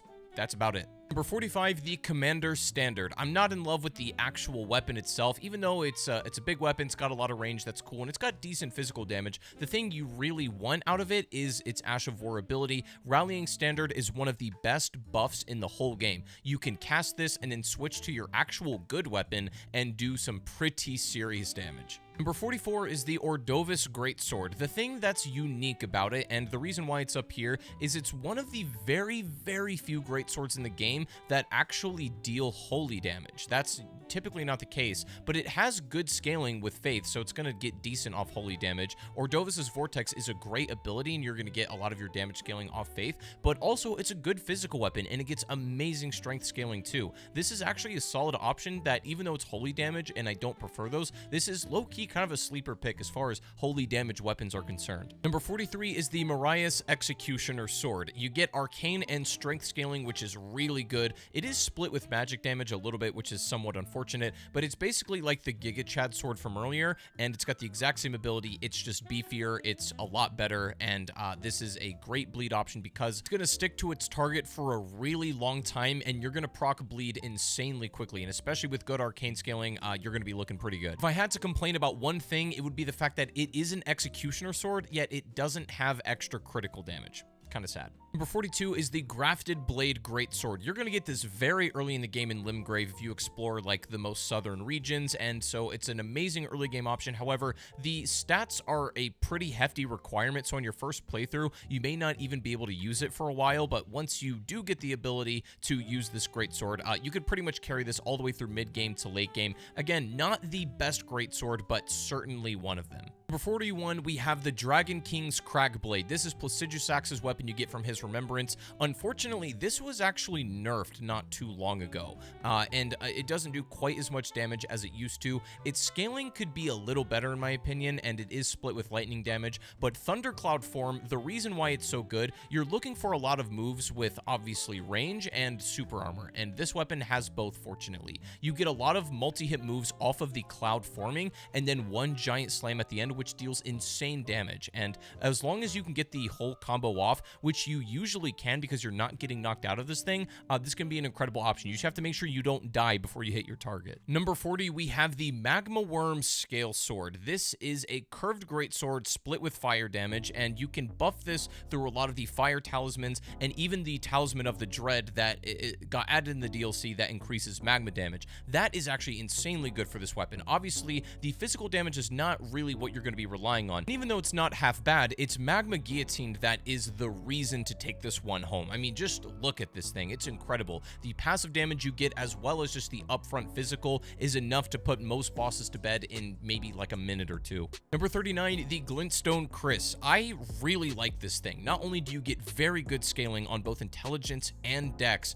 about it. Number 45, the Commander Standard. I'm not in love with the actual weapon itself, even though it's a big weapon, it's got a lot of range, that's cool, and it's got decent physical damage. The thing you really want out of it is its Ash of War ability. Rallying Standard is one of the best buffs in the whole game. You can cast this and then switch to your actual good weapon and do some pretty serious damage. Number 44 is the Ordovis Greatsword. The thing that's unique about it, and the reason why it's up here, is it's one of the very, very few greatswords in the game that actually deal holy damage. That's typically not the case, but it has good scaling with faith, so it's going to get decent off holy damage. Ordovis's Vortex is a great ability, and you're going to get a lot of your damage scaling off faith, but also it's a good physical weapon, and it gets amazing strength scaling too. This is actually a solid option that, even though it's holy damage, and I don't prefer those, this is low-key kind of a sleeper pick as far as holy damage weapons are concerned. Number 43 is the Marius Executioner Sword. You get arcane and strength scaling, which is really good. It is split with magic damage a little bit, which is somewhat unfortunate, but it's basically like the Giga Chad sword from earlier, and it's got the exact same ability. It's just beefier, it's a lot better, and this is a great bleed option because it's going to stick to its target for a really long time, and you're going to proc bleed insanely quickly, and especially with good arcane scaling, you're going to be looking pretty good. If I had to complain about about one thing, it would be the fact that it is an executioner sword, yet it doesn't have extra critical damage. Kind of sad. Number 42 is the Grafted Blade Greatsword. You're going to get this very early in the game in Limgrave if you explore like the most southern regions, and so it's an amazing early game option. However, the stats are a pretty hefty requirement, so on your first playthrough, you may not even be able to use it for a while, but once you do get the ability to use this Greatsword, you could pretty much carry this all the way through mid-game to late game. Again, not the best Greatsword, but certainly one of them. Number 41, we have the Dragon King's Cragblade. This is Placidusax's weapon you get from his remembrance. Unfortunately, this was actually nerfed not too long ago, and it doesn't do quite as much damage as it used to. Its scaling could be a little better in my opinion, and it is split with lightning damage, but Thundercloud form, the reason why it's so good, you're looking for a lot of moves with obviously range and super armor, and this weapon has both, fortunately. You get a lot of multi-hit moves off of the cloud forming, and then one giant slam at the end, which deals insane damage, and as long as you can get the whole combo off, which you usually can because you're not getting knocked out of this thing, this can be an incredible option. You just have to make sure you don't die before you hit your target. Number 40, we have the Magma Worm Scale Sword. This is a curved greatsword split with fire damage, and you can buff this through a lot of the fire talismans and even the Talisman of the Dread that it got added in the DLC that increases magma damage. That is actually insanely good for this weapon. Obviously, the physical damage is not really what you're going to be relying on. And even though it's not half bad, it's Magma Guillotine that is the reason to take this one home. I mean, just look at this thing. It's incredible. The passive damage you get, as well as just the upfront physical, is enough to put most bosses to bed in maybe like a minute or two. Number 39, the Glintstone Kriss. I really like this thing. Not only do you get very good scaling on both intelligence and dex,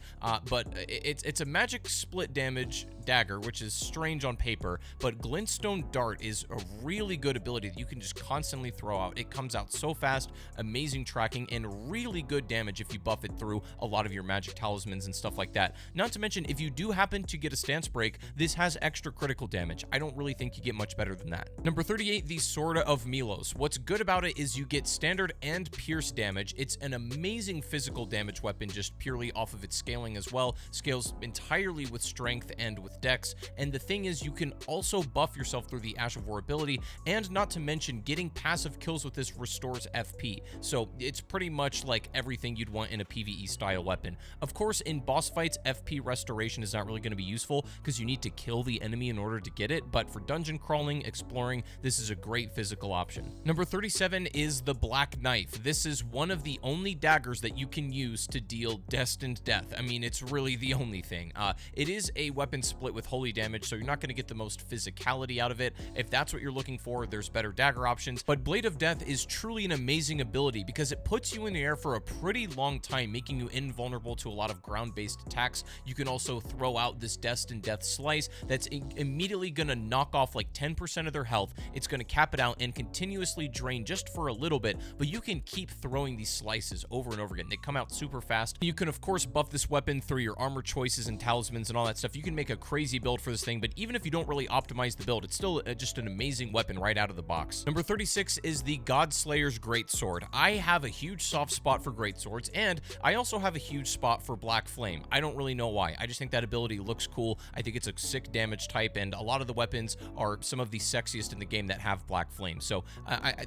but it's a magic split damage dagger, which is strange on paper, but Glintstone Dart is a really good ability that you can just constantly throw out. It comes out so fast, amazing tracking, and really good damage if you buff it through a lot of your magic talismans and stuff like that. Not to mention, if you do happen to get a stance break, this has extra critical damage. I don't really think you get much better than that. Number 38, the Sword of Milos. What's good about it is you get standard and pierce damage. It's an amazing physical damage weapon just purely off of its scaling as well. Scales entirely with strength and with dex, and the thing is you can also buff yourself through the Ash of War ability, and not to mention getting passive kills with this restores FP, so it's pretty much like everything you'd want in a PvE style weapon. Of course, in boss fights, FP restoration is not really going to be useful because you need to kill the enemy in order to get it, but for dungeon crawling, exploring, this is a great physical option. Number 37 is the Black Knife. This is one of the only daggers that you can use to deal destined death. I mean, it's really the only thing. It is a weapon split with holy damage, so you're not going to get the most physicality out of it. If that's what you're looking for, there's better dagger options, but Blade of Death is truly an amazing ability because it puts you in the air for a pretty long time, making you invulnerable to a lot of ground-based attacks. You can also throw out this destined death slice that's immediately going to knock off like 10% of their health. It's going to cap it out and continuously drain just for a little bit, but you can keep throwing these slices over and over again. They come out super fast. You can of course buff this weapon through your armor choices and talismans and all that stuff. You can make a crazy build for this thing, but even if you don't really optimize the build, it's still just an amazing weapon right out of the box. Number 36 is the Godslayer's Greatsword. I have a huge soft spot for greatswords, and I also have a huge spot for Black Flame. I don't really know why. I just think that ability looks cool. I think it's a sick damage type, and a lot of the weapons are some of the sexiest in the game that have Black Flame. So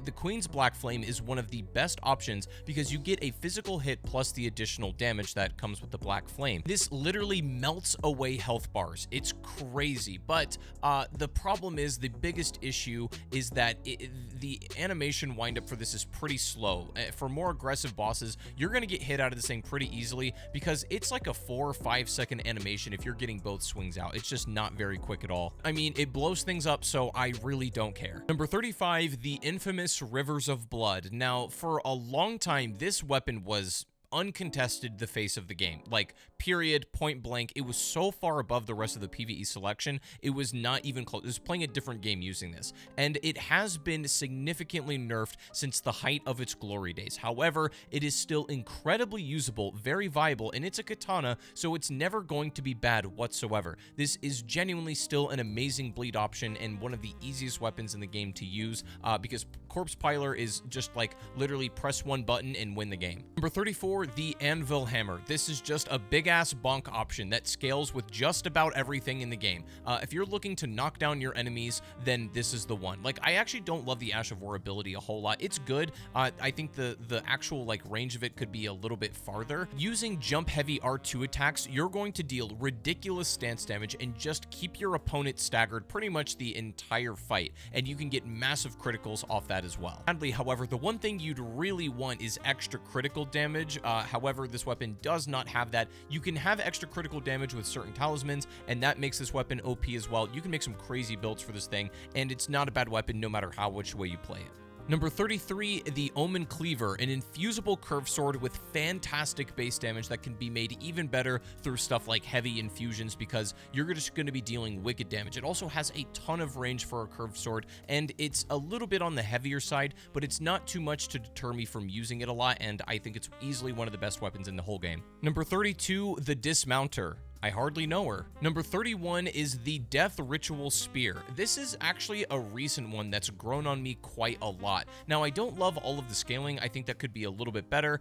the Queen's Black Flame is one of the best options because you get a physical hit plus the additional damage that comes with the Black Flame. This literally melts away health bars. It's crazy, but the problem is, the biggest issue is that the animation windup for this is pretty slow. For more aggressive bosses, you're going to get hit out of this thing pretty easily because it's like a 4 or 5 second animation if you're getting both swings out. It's just not very quick at all. I mean, it blows things up, so I really don't care. Number 35, the infamous Rivers of Blood. Now, for a long time, this weapon was uncontested the face of the game, like period, point blank. It was so far above the rest of the PvE selection, it was not even close. It was playing a different game using this, and it has been significantly nerfed since the height of its glory days. However, it is still incredibly usable, very viable, and it's a katana, so it's never going to be bad whatsoever. This is genuinely still an amazing bleed option and one of the easiest weapons in the game to use because Corpse Piler is just like literally press one button and win the game. Number 34 34, the Anvil Hammer. This is just a big-ass bonk option that scales with just about everything in the game. If you're looking to knock down your enemies, then this is the one. Like, I actually don't love the Ash of War ability a whole lot. It's good. I think the actual, like, range of it could be a little bit farther. Using jump-heavy R2 attacks, you're going to deal ridiculous stance damage and just keep your opponent staggered pretty much the entire fight, and you can get massive criticals off that as well. Sadly, however, the one thing you'd really want is extra critical damage. However, this weapon does not have that. You can have extra critical damage with certain talismans, and that makes this weapon OP as well. You can make some crazy builds for this thing, and it's not a bad weapon no matter which way you play it. Number 33, the Omen Cleaver, an infusible curved sword with fantastic base damage that can be made even better through stuff like heavy infusions, because you're just going to be dealing wicked damage. It also has a ton of range for a curved sword, and it's a little bit on the heavier side, but it's not too much to deter me from using it a lot, and I think it's easily one of the best weapons in the whole game. Number 32, the Dismounter. I hardly know her. Number 31 is the Death Ritual Spear. This is actually a recent one that's grown on me quite a lot. Now, I don't love all of the scaling. I think that could be a little bit better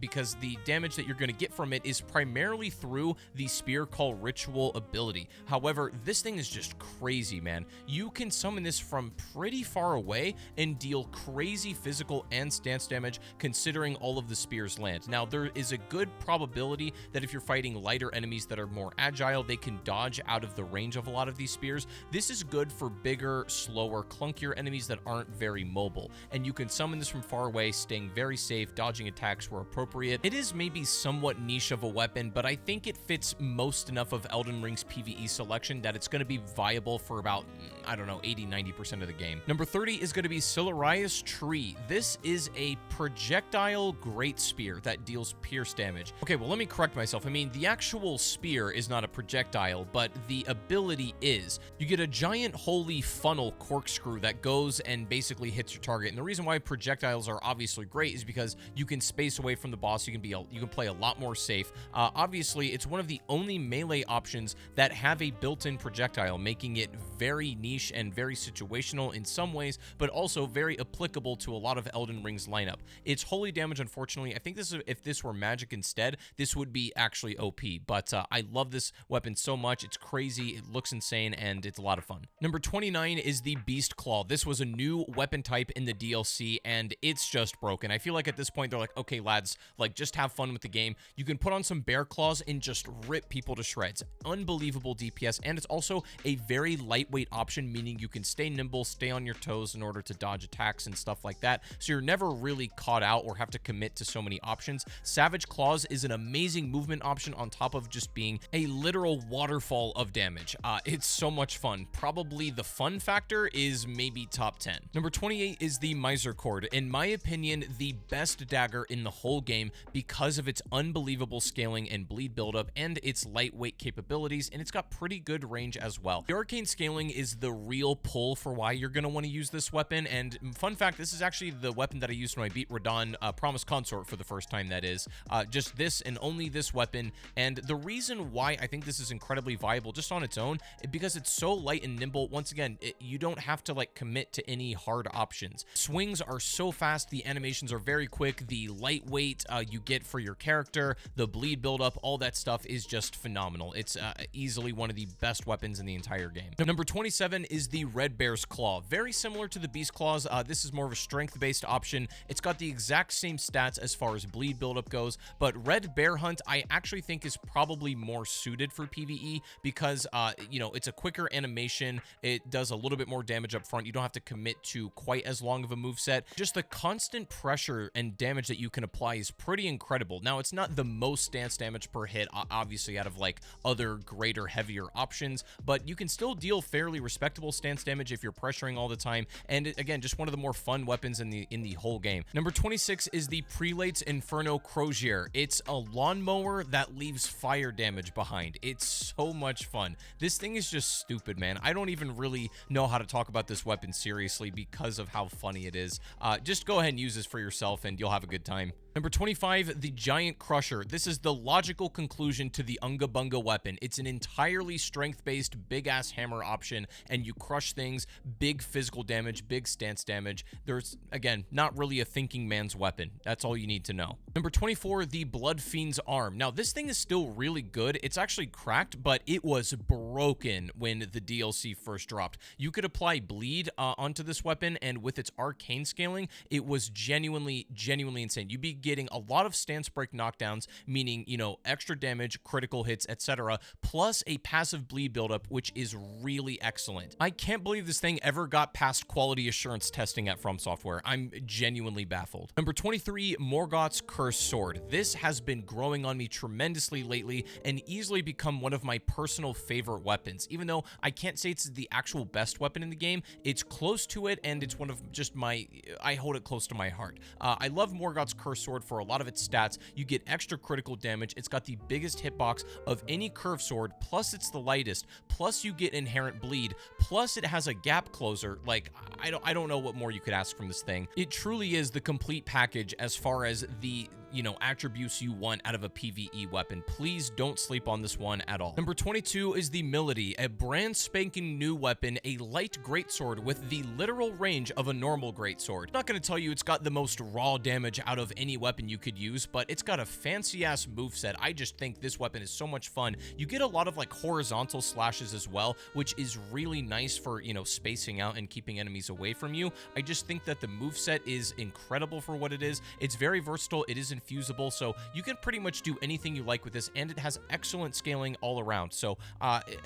because the damage that you're going to get from it is primarily through the Spear Call Ritual ability. However, this thing is just crazy, man. You can summon this from pretty far away and deal crazy physical and stance damage considering all of the spears land. Now, there is a good probability that if you're fighting lighter enemies that are more agile, they can dodge out of the range of a lot of these spears. This is good for bigger, slower, clunkier enemies that aren't very mobile, and you can summon this from far away, staying very safe, dodging attacks where appropriate. It is maybe somewhat niche of a weapon, but I think it fits most enough of Elden Ring's PvE selection that it's going to be viable for about, I don't know, 80-90% of the game. Number 30 is going to be Siluria's Tree. This is a projectile great spear that deals pierce damage. Okay, well, let me correct myself. I mean, the actual spear is not a projectile, but the ability is. You get a giant holy funnel corkscrew that goes and basically hits your target. And the reason why projectiles are obviously great is because you can space away from the boss. You can play a lot more safe. Obviously, it's one of the only melee options that have a built-in projectile, making it very niche and very situational in some ways, but also very applicable to a lot of Elden Ring's lineup. It's holy damage, unfortunately. I think if this were magic instead, this would be actually OP, but I love this weapon so much. It's crazy, it looks insane, and it's a lot of fun. Number 29 is the Beast Claw. This was a new weapon type in the DLC, and it's just broken. I feel like at this point, they're like, okay, lads, like, just have fun with the game. You can put on some bear claws and just rip people to shreds. Unbelievable DPS, and it's also a very lightweight option, meaning you can stay nimble, stay on your toes in order to dodge attacks and stuff like that, so you're never really caught out or have to commit to so many options. Savage Claws is an amazing movement option on top of just being a literal waterfall of damage. It's so much fun. Probably the fun factor is maybe top 10. Number 28 is the Miser Cord. In my opinion, the best dagger in the whole game because of its unbelievable scaling and bleed buildup and its lightweight capabilities, and it's got pretty good range as well. The arcane scaling is the real pull for why you're going to want to use this weapon, and fun fact, this is actually the weapon that I used when I beat Radahn, Promised Consort, for the first time, that is. Just this and only this weapon, and the reason why I think this is incredibly viable just on its own, because it's so light and nimble. Once again, you don't have to like commit to any hard options. Swings are so fast, the animations are very quick, the lightweight you get for your character, the bleed buildup, all that stuff is just phenomenal. It's easily one of the best weapons in the entire game. Number 27 is the Red Bear's Claw. Very similar to the Beast Claws, this is more of a strength-based option. It's got the exact same stats as far as bleed buildup goes, but Red Bear Hunt I actually think is probably more suited for PvE because, you know, it's a quicker animation. It does a little bit more damage up front. You don't have to commit to quite as long of a moveset. Just the constant pressure and damage that you can apply is pretty incredible. Now, it's not the most stance damage per hit, obviously, out of like other greater, heavier options, but you can still deal fairly respectable stance damage if you're pressuring all the time. And again, just one of the more fun weapons in the whole game. Number 26 is the Prelate's Inferno Crozier. It's a lawnmower that leaves fire damage behind. It's so much fun. This thing is just stupid, man. I don't even really know how to talk about this weapon seriously because of how funny it is. Just go ahead and use this for yourself and you'll have a good time. Number 25, the Giant Crusher. This is the logical conclusion to the Unga Bunga weapon. It's an entirely strength-based, big-ass hammer option, and you crush things, big physical damage, big stance damage. There's, again, not really a thinking man's weapon. That's all you need to know. Number 24, the Blood Fiend's Arm. Now, this thing is still really good. It's actually cracked, but it was broken when the DLC first dropped. You could apply bleed onto this weapon, and with its arcane scaling, it was genuinely insane. You'd be getting a lot of stance break knockdowns, meaning, you know, extra damage, critical hits, etc., plus a passive bleed buildup, which is really excellent. I can't believe this thing ever got past quality assurance testing at From Software. I'm genuinely baffled. Number 23, Morgoth's Cursed Sword. This has been growing on me tremendously lately and easily become one of my personal favorite weapons. Even though I can't say it's the actual best weapon in the game, it's close to it, and it's one of just I hold it close to my heart. I love Morgoth's Cursed Sword for a lot of its stats. You get extra critical damage. It's got the biggest hitbox of any curved sword, plus it's the lightest, plus you get inherent bleed, plus it has a gap closer. Like, I don't know what more you could ask from this thing. It truly is the complete package as far as the, you know, attributes you want out of a PvE weapon. Please don't sleep on this one at all. Number 22 is the Milady, a brand spanking new weapon, a light greatsword with the literal range of a normal greatsword. I'm not going to tell you it's got the most raw damage out of any weapon you could use, but it's got a fancy ass moveset. I just think this weapon is so much fun. You get a lot of like horizontal slashes as well, which is really nice for, you know, spacing out and keeping enemies away from you. I just think that the moveset is incredible for what it is. It's very versatile. It is infusible, so you can pretty much do anything you like with this, and it has excellent scaling all around. So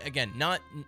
again,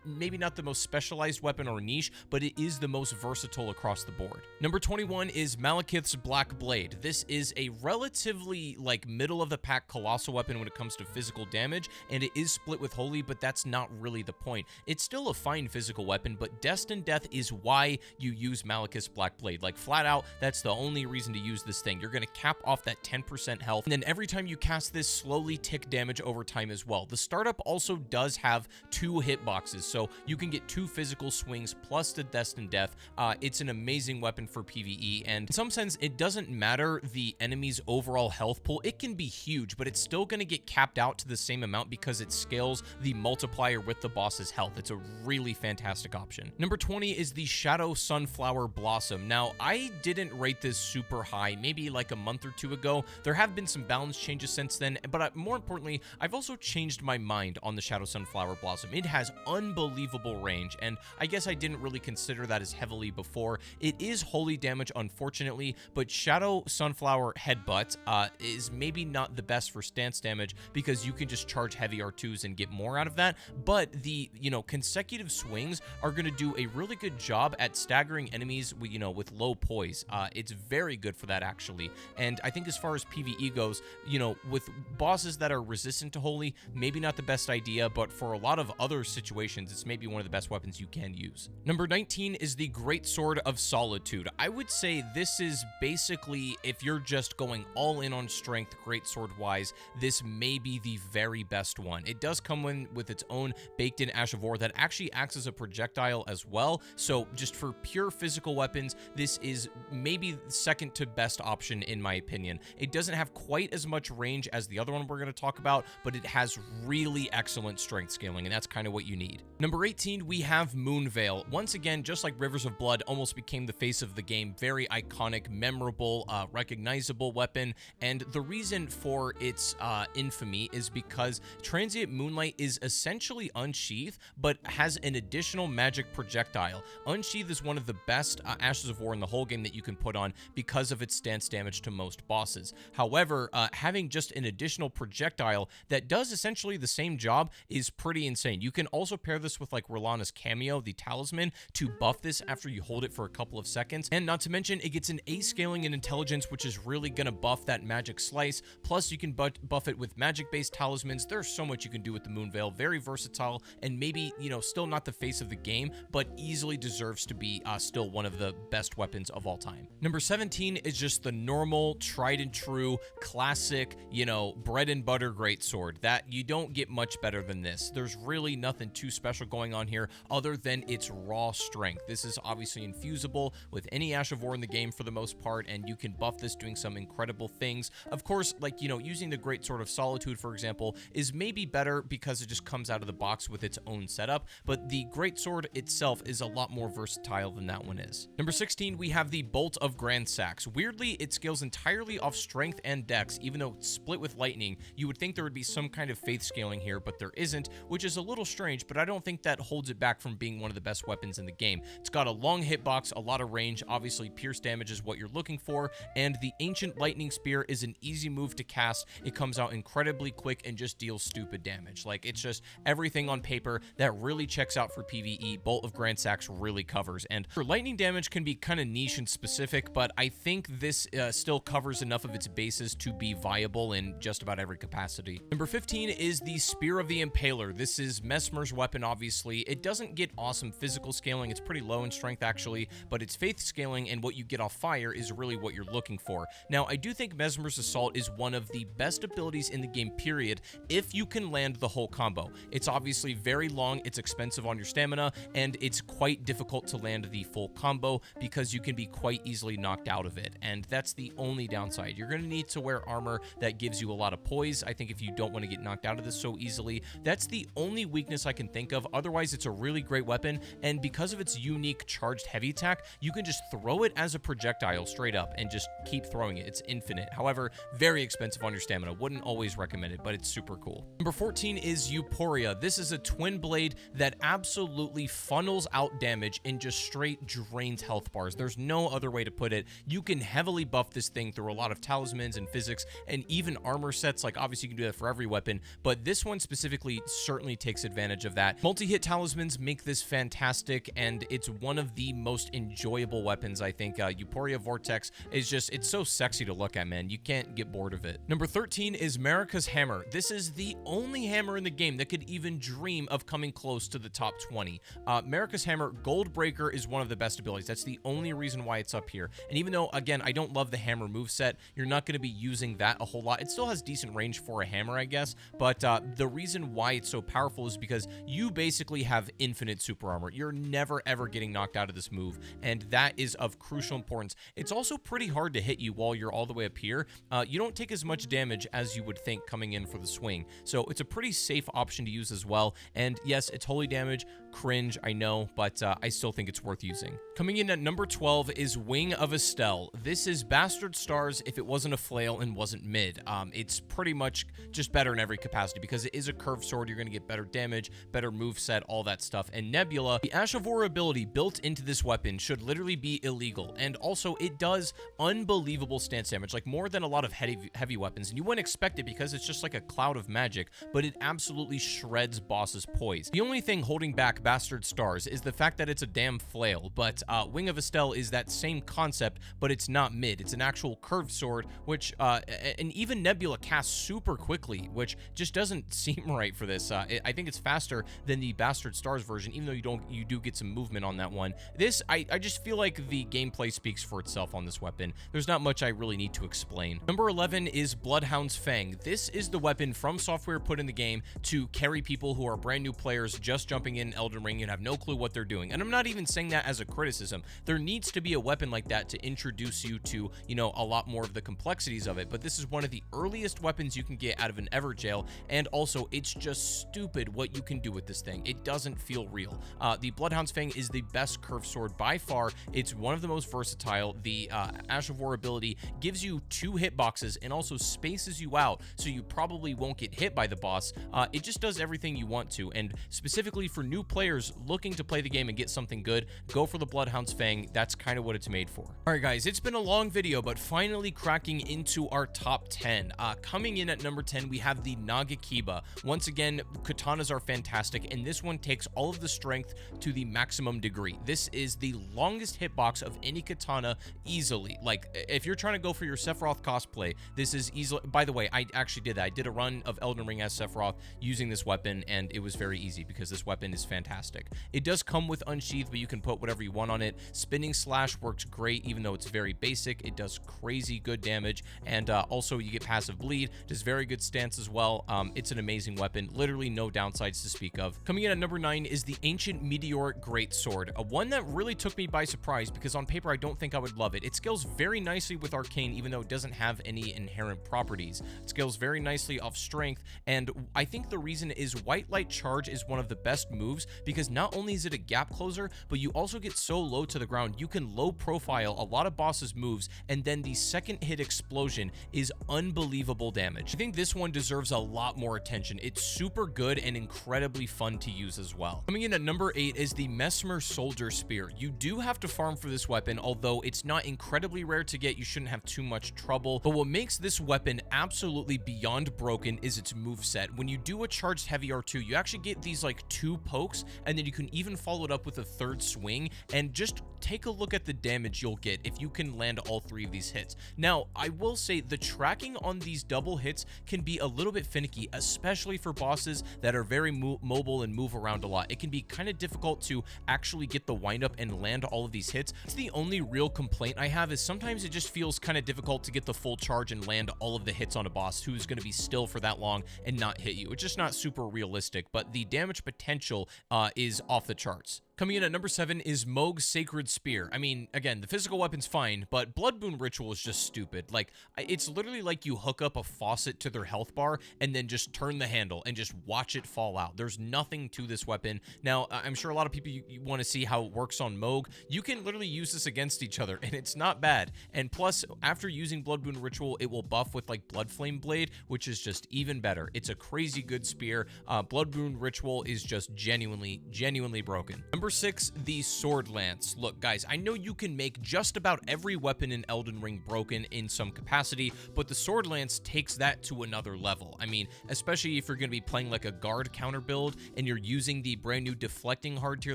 maybe not the most specialized weapon or niche, but it is the most versatile across the board. Number 21 is Malekith's Black Blade. This is a relatively like middle of the pack colossal weapon when it comes to physical damage, and it is split with Holy, but that's not really the point. It's still a fine physical weapon, but Destined Death is why you use Malekith's Black Blade. Like, flat out, that's the only reason to use this thing. You're going to cap off that 10% health, and then every time you cast this, slowly tick damage over time as well. The startup also does have 2 hitboxes, so you can get 2 physical swings plus the Destined Death. It's an amazing weapon for PvE, and in some sense, it doesn't matter the enemy's overall health pool. It can be huge, but it's still going to get capped out to the same amount because it scales the multiplier with the boss's health. It's a really fantastic option. Number 20 is the Shadow Sunflower Blossom. Now, I didn't rate this super high, maybe like a month or 2 ago. There have been some balance changes since then, but more importantly, I've also changed my mind on the Shadow Sunflower Blossom. It has unbelievable range, and I guess I didn't really consider that as heavily before. It is holy damage, unfortunately, but Shadow Sunflower Headbutt is maybe not the best for stance damage because you can just charge heavy R2s and get more out of that, but the, you know, consecutive swings are going to do a really good job at staggering enemies with, you know, with low poise. It's very good for that, actually, and I think as far as PvE goes, you know, with bosses that are resistant to holy, maybe not the best idea, but for a lot of other situations, it's maybe one of the best weapons you can use. Number 19 is the Greatsword of Solitude. I would say this is basically, if you're just going all in on strength greatsword wise, this may be the very best one. It does come in with its own baked in Ash of War that actually acts as a projectile as well, so just for pure physical weapons, this is maybe second to best option in my opinion. It doesn't have quite as much range as the other one we're going to talk about, but it has really excellent strength scaling, and that's kind of what you need. Number 18, we have Moonveil. Once again, just like Rivers of Blood almost became the face of the game, very iconic, memorable, recognizable weapon, and the reason for its infamy is because Transient Moonlight is essentially Unsheath, but has an additional magic projectile. Unsheath is one of the best Ashes of War in the whole game that you can put on because of its stance damage to most bosses. However, having just an additional projectile that does essentially the same job is pretty insane. You can also pair this with like Rolana's Cameo, the Talisman, to buff this after you hold it for a couple of seconds, and not to mention it gets an A scaling in intelligence, which is really gonna buff that magic slice, plus you can buff it with magic based talismans. There's so much you can do with the Moonveil. Very versatile, and maybe, you know, still not the face of the game, but easily deserves to be still one of the best weapons of all time. Number 17 is just the normal tried and true true classic, you know, bread and butter greatsword. That you don't get much better than this. There's really nothing too special going on here other than its raw strength. This is obviously infusible with any Ash of War in the game for the most part, and you can buff this doing some incredible things. Of course, like, you know, using the Greatsword of Solitude, for example, is maybe better because it just comes out of the box with its own setup, but the Greatsword itself is a lot more versatile than that one is. Number 16, we have the Bolt of Grand Sax. Weirdly, it scales entirely off strength and dex, even though it's split with lightning. You would think there would be some kind of faith scaling here, but there isn't, which is a little strange, but I don't think that holds it back from being one of the best weapons in the game. It's got a long hitbox, a lot of range, obviously pierce damage is what you're looking for, and the Ancient Lightning Spear is an easy move to cast. It comes out incredibly quick and just deals stupid damage. Like, it's just everything on paper that really checks out for PvE, Bolt of Grand Sax really covers. And for lightning damage can be kind of niche and specific, but I think this still covers enough of its bases to be viable in just about every capacity. Number 15 is the Spear of the Impaler. This is Mesmer's weapon, obviously. It doesn't get awesome physical scaling. It's pretty low in strength, actually, but its faith scaling and what you get off fire is really what you're looking for. Now, I do think Mesmer's Assault is one of the best abilities in the game, period, if you can land the whole combo. It's obviously very long, it's expensive on your stamina, and it's quite difficult to land the full combo because you can be quite easily knocked out of it, and that's the only downside. You're going to need to wear armor that gives you a lot of poise. I think if you don't want to get knocked out of this so easily, that's the only weakness I can think of. Otherwise, it's a really great weapon, and because of its unique charged heavy attack, you can just throw it as a projectile straight up and just keep throwing it. It's infinite. However, very expensive on your stamina. Wouldn't always recommend it, but it's super cool. Number 14 is Euphoria. This is a twin blade that absolutely funnels out damage and just straight drains health bars. There's no other way to put it. You can heavily buff this thing through a lot of talismans and physics and even armor sets. Like, obviously you can do that for every weapon, but this one specifically certainly takes advantage of that. Multi-hit talismans make this fantastic, and it's one of the most enjoyable weapons, I think. Euphoria Vortex is just, it's so sexy to look at, man. You can't get bored of it. Number 13 is Marika's Hammer. This is the only hammer in the game that could even dream of coming close to the top 20. Marika's Hammer, Goldbreaker, is one of the best abilities. That's the only reason why it's up here. And even though, again, I don't love the hammer moveset, you're not going to be using that a whole lot. It still has decent range for a hammer, I guess, but the reason why it's so powerful is because you basically have infinite super armor. You're never, ever getting knocked out of this move, and that is of crucial importance. It's also pretty hard to hit you while you're all the way up here. You don't take as much damage as you would think coming in for the swing, so it's a pretty safe option to use as well. And yes, it's holy damage. Cringe, I know, but I still think it's worth using. Coming in at number 12 is Wing of Estelle. This is Bastard Stars if it wasn't a flail and wasn't mid. It's pretty much just better in every capacity because it is a curved sword. You're going to get better damage, better moveset, all that stuff. And Nebula, the Ash of War ability built into this weapon should literally be illegal. And also, it does unbelievable stance damage, like more than a lot of heavy weapons. And you wouldn't expect it because it's just like a cloud of magic, but it absolutely shreds bosses' poise. The only thing holding back Bastard Stars is the fact that it's a damn flail, but Wing of Estelle is that same concept, but it's not mid. It's an actual curved sword, which, and even Nebula casts super quickly, which just doesn't seem right for this. I think it's faster than the Bastard Stars version, even though you do get some movement on that one. This, I just feel like the gameplay speaks for itself on this weapon. There's not much I really need to explain. Number 11 is Bloodhound's Fang. This is the weapon From Software put in the game to carry people who are brand new players just jumping in Elden Ring and have no clue what they're doing. And I'm not even saying that as a criticism. There needs to be a weapon like that to introduce you to, you know, a lot more of the complexities of it, but this is one of the earliest weapons you can get out of an Everjail, and also it's just stupid what you can do with this thing. It doesn't feel real. The Bloodhound's Fang is the best curved sword by far. It's one of the most versatile. The Ash of War ability gives you 2 hitboxes and also spaces you out, so you probably won't get hit by the boss. It just does everything you want to, and specifically for new players looking to play the game and get something good, go for the Bloodhound's Fang. That's kind of what it's made for. Alright guys, it's been a long video, but finally cracking into our top 10. Coming in at number 10, we have the Nagakiba. Once again, katanas are fantastic, and this one takes all of the strength to the maximum degree. This is the longest hitbox of any katana easily. Like, if you're trying to go for your Sephiroth cosplay, this is easily... By the way, I actually did that. I did a run of Elden Ring as Sephiroth using this weapon, and it was very easy because this weapon is fantastic. fantastic. It does come with unsheathed, but you can put whatever you want on it. Spinning slash works great, even though it's very basic. It does crazy good damage, and also you get passive bleed, does very good stance as well. It's an amazing weapon, literally no downsides to speak of. Coming in at number 9 is the Ancient Meteoric Greatsword, a one that really took me by surprise because on paper I don't think I would love it. It scales very nicely with Arcane, even though it doesn't have any inherent properties. It scales very nicely off strength, and I think the reason is White Light Charge is one of the best moves because not only is it a gap closer, but you also get so low to the ground, you can low profile a lot of bosses' moves, and then the second hit explosion is unbelievable damage. I think this one deserves a lot more attention. It's super good and incredibly fun to use as well. Coming in at number 8 is the Mesmer Soldier Spear. You do have to farm for this weapon, although it's not incredibly rare to get. You shouldn't have too much trouble, but what makes this weapon absolutely beyond broken is its moveset. When you do a charged heavy R2, you actually get these like 2 pokes, and then you can even follow it up with a 3rd swing, and just take a look at the damage you'll get if you can land all 3 of these hits. Now, I will say the tracking on these double hits can be a little bit finicky, especially for bosses that are very mobile and move around a lot. It can be kind of difficult to actually get the windup and land all of these hits. It's the only real complaint I have is sometimes it just feels kind of difficult to get the full charge and land all of the hits on a boss who's going to be still for that long and not hit you. It's just not super realistic, but the damage potential is off the charts. Coming in at number 7 is Mohg's Sacred Spear. I mean, again, the physical weapon's fine, but Blood Boon Ritual is just stupid. Like, it's literally like you hook up a faucet to their health bar and then just turn the handle and just watch it fall out. There's nothing to this weapon. Now, I'm sure a lot of people you want to see how it works on Mohg. You can literally use this against each other, and it's not bad. And plus, after using Blood Boon Ritual, it will buff with, like, Blood Flame Blade, which is just even better. It's a crazy good spear. Blood Boon Ritual is just genuinely broken. Number 6, the Sword Lance. Look, guys, I know you can make just about every weapon in Elden Ring broken in some capacity, but the Sword Lance takes that to another level. I mean, especially if you're going to be playing like a guard counter build and you're using the brand new deflecting hard tier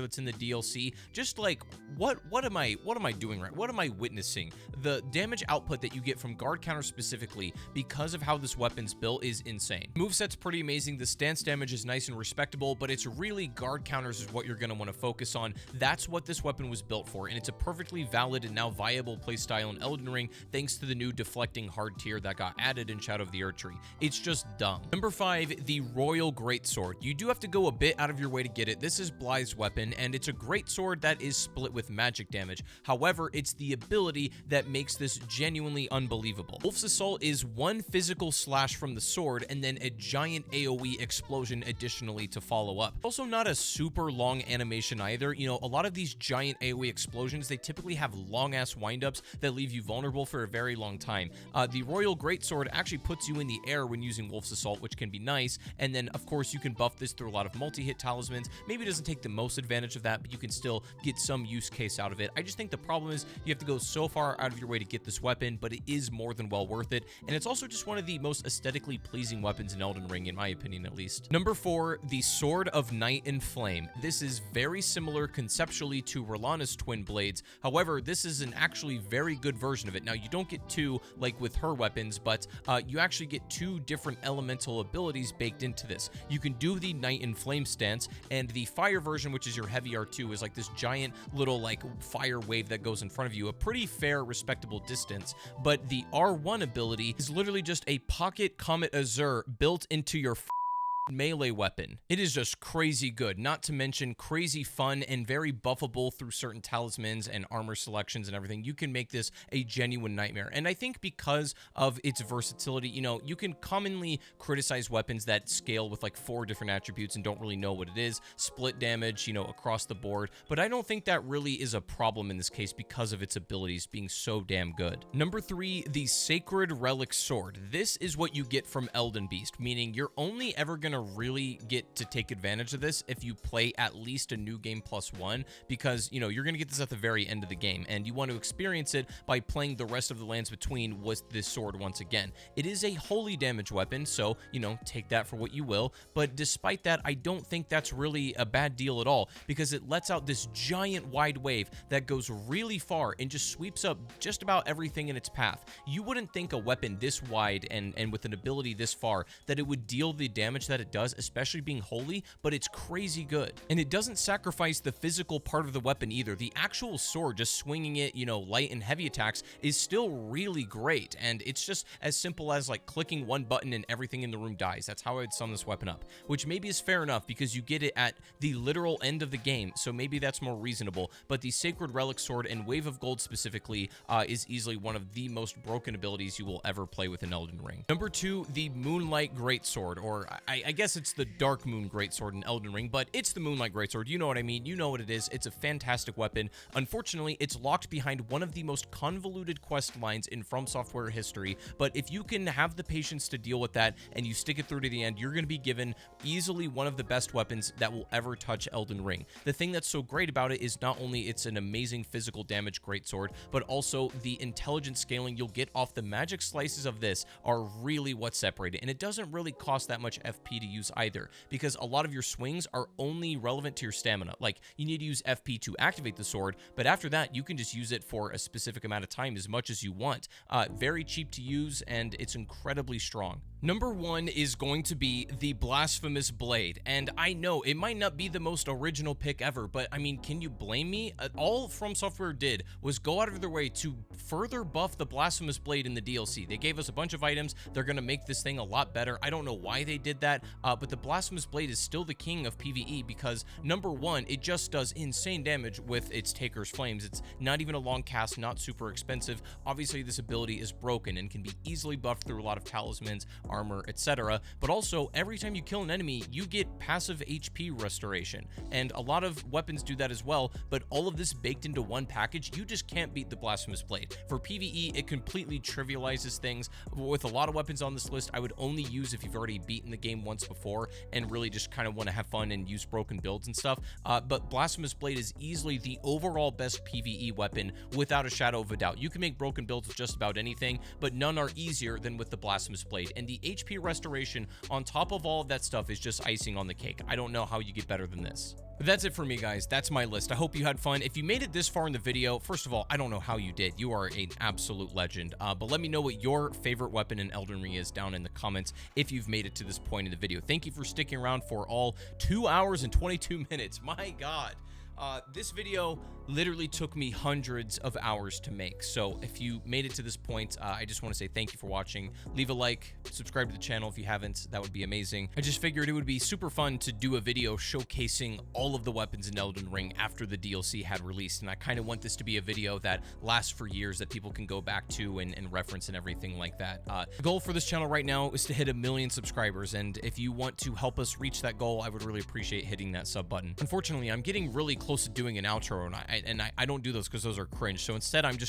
that's in the DLC. Just like, what am I doing right? What am I witnessing? The damage output that you get from guard counter specifically because of how this weapon's built is insane. Moveset's pretty amazing. The stance damage is nice and respectable, but it's really guard counters is what you're going to want to focus on. That's what this weapon was built for, and it's a perfectly valid and now viable playstyle in Elden Ring thanks to the new deflecting hard tier that got added in Shadow of the Erdtree. It's just dumb. Number 5, the Royal Greatsword. You do have to go a bit out of your way to get it. This is Blythe's weapon, and it's a greatsword that is split with magic damage. However, it's the ability that makes this genuinely unbelievable. Wolf's Assault is one physical slash from the sword and then a giant AoE explosion additionally to follow up. Also not a super long animation either. You know, a lot of these giant AoE explosions, they typically have long-ass windups that leave you vulnerable for a very long time. The Royal Greatsword actually puts you in the air when using Wolf's Assault, which can be nice, and then, of course, you can buff this through a lot of multi-hit talismans. Maybe it doesn't take the most advantage of that, but you can still get some use case out of it. I just think the problem is you have to go so far out of your way to get this weapon, but it is more than well worth it, and it's also just one of the most aesthetically pleasing weapons in Elden Ring, in my opinion at least. Number 4, the Sword of Night and Flame. This is very similar conceptually to Rellana's twin blades. However, this is an actually very good version of it. Now, you don't get 2 like with her weapons, but you actually get 2 different elemental abilities baked into this. You can do the Night and Flame stance, and the fire version, which is your heavy R2, is like this giant little like fire wave that goes in front of you, a pretty fair, respectable distance. But the R1 ability is literally just a pocket Comet Azure built into your melee weapon. It is just crazy good, not to mention crazy fun and very buffable through certain talismans and armor selections and everything. You can make this a genuine nightmare. And I think because of its versatility, you know, you can commonly criticize weapons that scale with like 4 different attributes and don't really know what it is, split damage, you know, across the board. But I don't think that really is a problem in this case because of its abilities being so damn good. Number 3, the Sacred Relic Sword. This is what you get from Elden Beast, meaning you're only ever gonna really get to take advantage of this if you play at least a new game +1, because, you know, you're going to get this at the very end of the game, and you want to experience it by playing the rest of the lands between with this sword once again. It is a holy damage weapon, so, you know, take that for what you will, but despite that, I don't think that's really a bad deal at all, because it lets out this giant wide wave that goes really far and just sweeps up just about everything in its path. You wouldn't think a weapon this wide and with an ability this far that it would deal the damage that it it does, especially being holy, but it's crazy good. And it doesn't sacrifice the physical part of the weapon either. The actual sword, just swinging it, you know, light and heavy attacks, is still really great, and it's just as simple as like clicking one button and everything in the room dies. That's how I'd sum this weapon up, which maybe is fair enough because you get it at the literal end of the game, so maybe that's more reasonable. But the Sacred Relic Sword and Wave of Gold specifically is easily one of the most broken abilities you will ever play with an Elden Ring. Number 2, the Moonlight Greatsword, or I guess it's the Dark Moon Greatsword in Elden Ring, but it's the Moonlight Greatsword. You know what I mean. You know what it is. It's a fantastic weapon. Unfortunately, it's locked behind one of the most convoluted quest lines in From Software history, but if you can have the patience to deal with that and you stick it through to the end, you're going to be given easily one of the best weapons that will ever touch Elden Ring. The thing that's so great about it is not only it's an amazing physical damage greatsword, but also the intelligent scaling you'll get off the magic slices of this are really what separate it. And it doesn't really cost that much FP to use either, because a lot of your swings are only relevant to your stamina. Like, you need to use FP to activate the sword, but after that, you can just use it for a specific amount of time, as much as you want. Very cheap to use, and it's incredibly strong. Number 1 is going to be the Blasphemous Blade, and I know it might not be the most original pick ever, but I mean, can you blame me? All From Software did was go out of their way to further buff the Blasphemous Blade in the DLC. They gave us a bunch of items. They're going to make this thing a lot better. I don't know why they did that, but the Blasphemous Blade is still the king of PvE because, number 1, it just does insane damage with its Taker's Flames. It's not even a long cast, not super expensive. Obviously, this ability is broken and can be easily buffed through a lot of talismans, armor, etc. But also, every time you kill an enemy, you get passive HP restoration, and a lot of weapons do that as well, but all of this baked into one package, you just can't beat the Blasphemous Blade. For PvE, it completely trivializes things. With a lot of weapons on this list, I would only use if you've already beaten the game once before and really just kind of want to have fun and use broken builds and stuff, but Blasphemous Blade is easily the overall best PvE weapon without a shadow of a doubt. You can make broken builds with just about anything, but none are easier than with the Blasphemous Blade, and the HP restoration on top of all of that stuff is just icing on the cake. I don't know how you get better than this. But that's it for me, guys. That's my list. I hope you had fun. If you made it this far in the video, first of all, I don't know how you did. You are an absolute legend. But let me know what your favorite weapon in Elden Ring is down in the comments if you've made it to this point in the video. Thank you for sticking around for all 2 hours and 22 minutes. My God. This video literally took me hundreds of hours to make, so if you made it to this point, I just want to say thank you for watching. Leave a like, subscribe to the channel if you haven't, that would be amazing. I just figured it would be super fun to do a video showcasing all of the weapons in Elden Ring after the DLC had released, and I kind of want this to be a video that lasts for years, that people can go back to and reference and everything like that. The goal for this channel right now is to hit 1 million subscribers, and if you want to help us reach that goal, I would really appreciate hitting that sub button. Unfortunately, I'm getting really close to doing an outro, and I don't do those because those are cringe, so instead I'm just gonna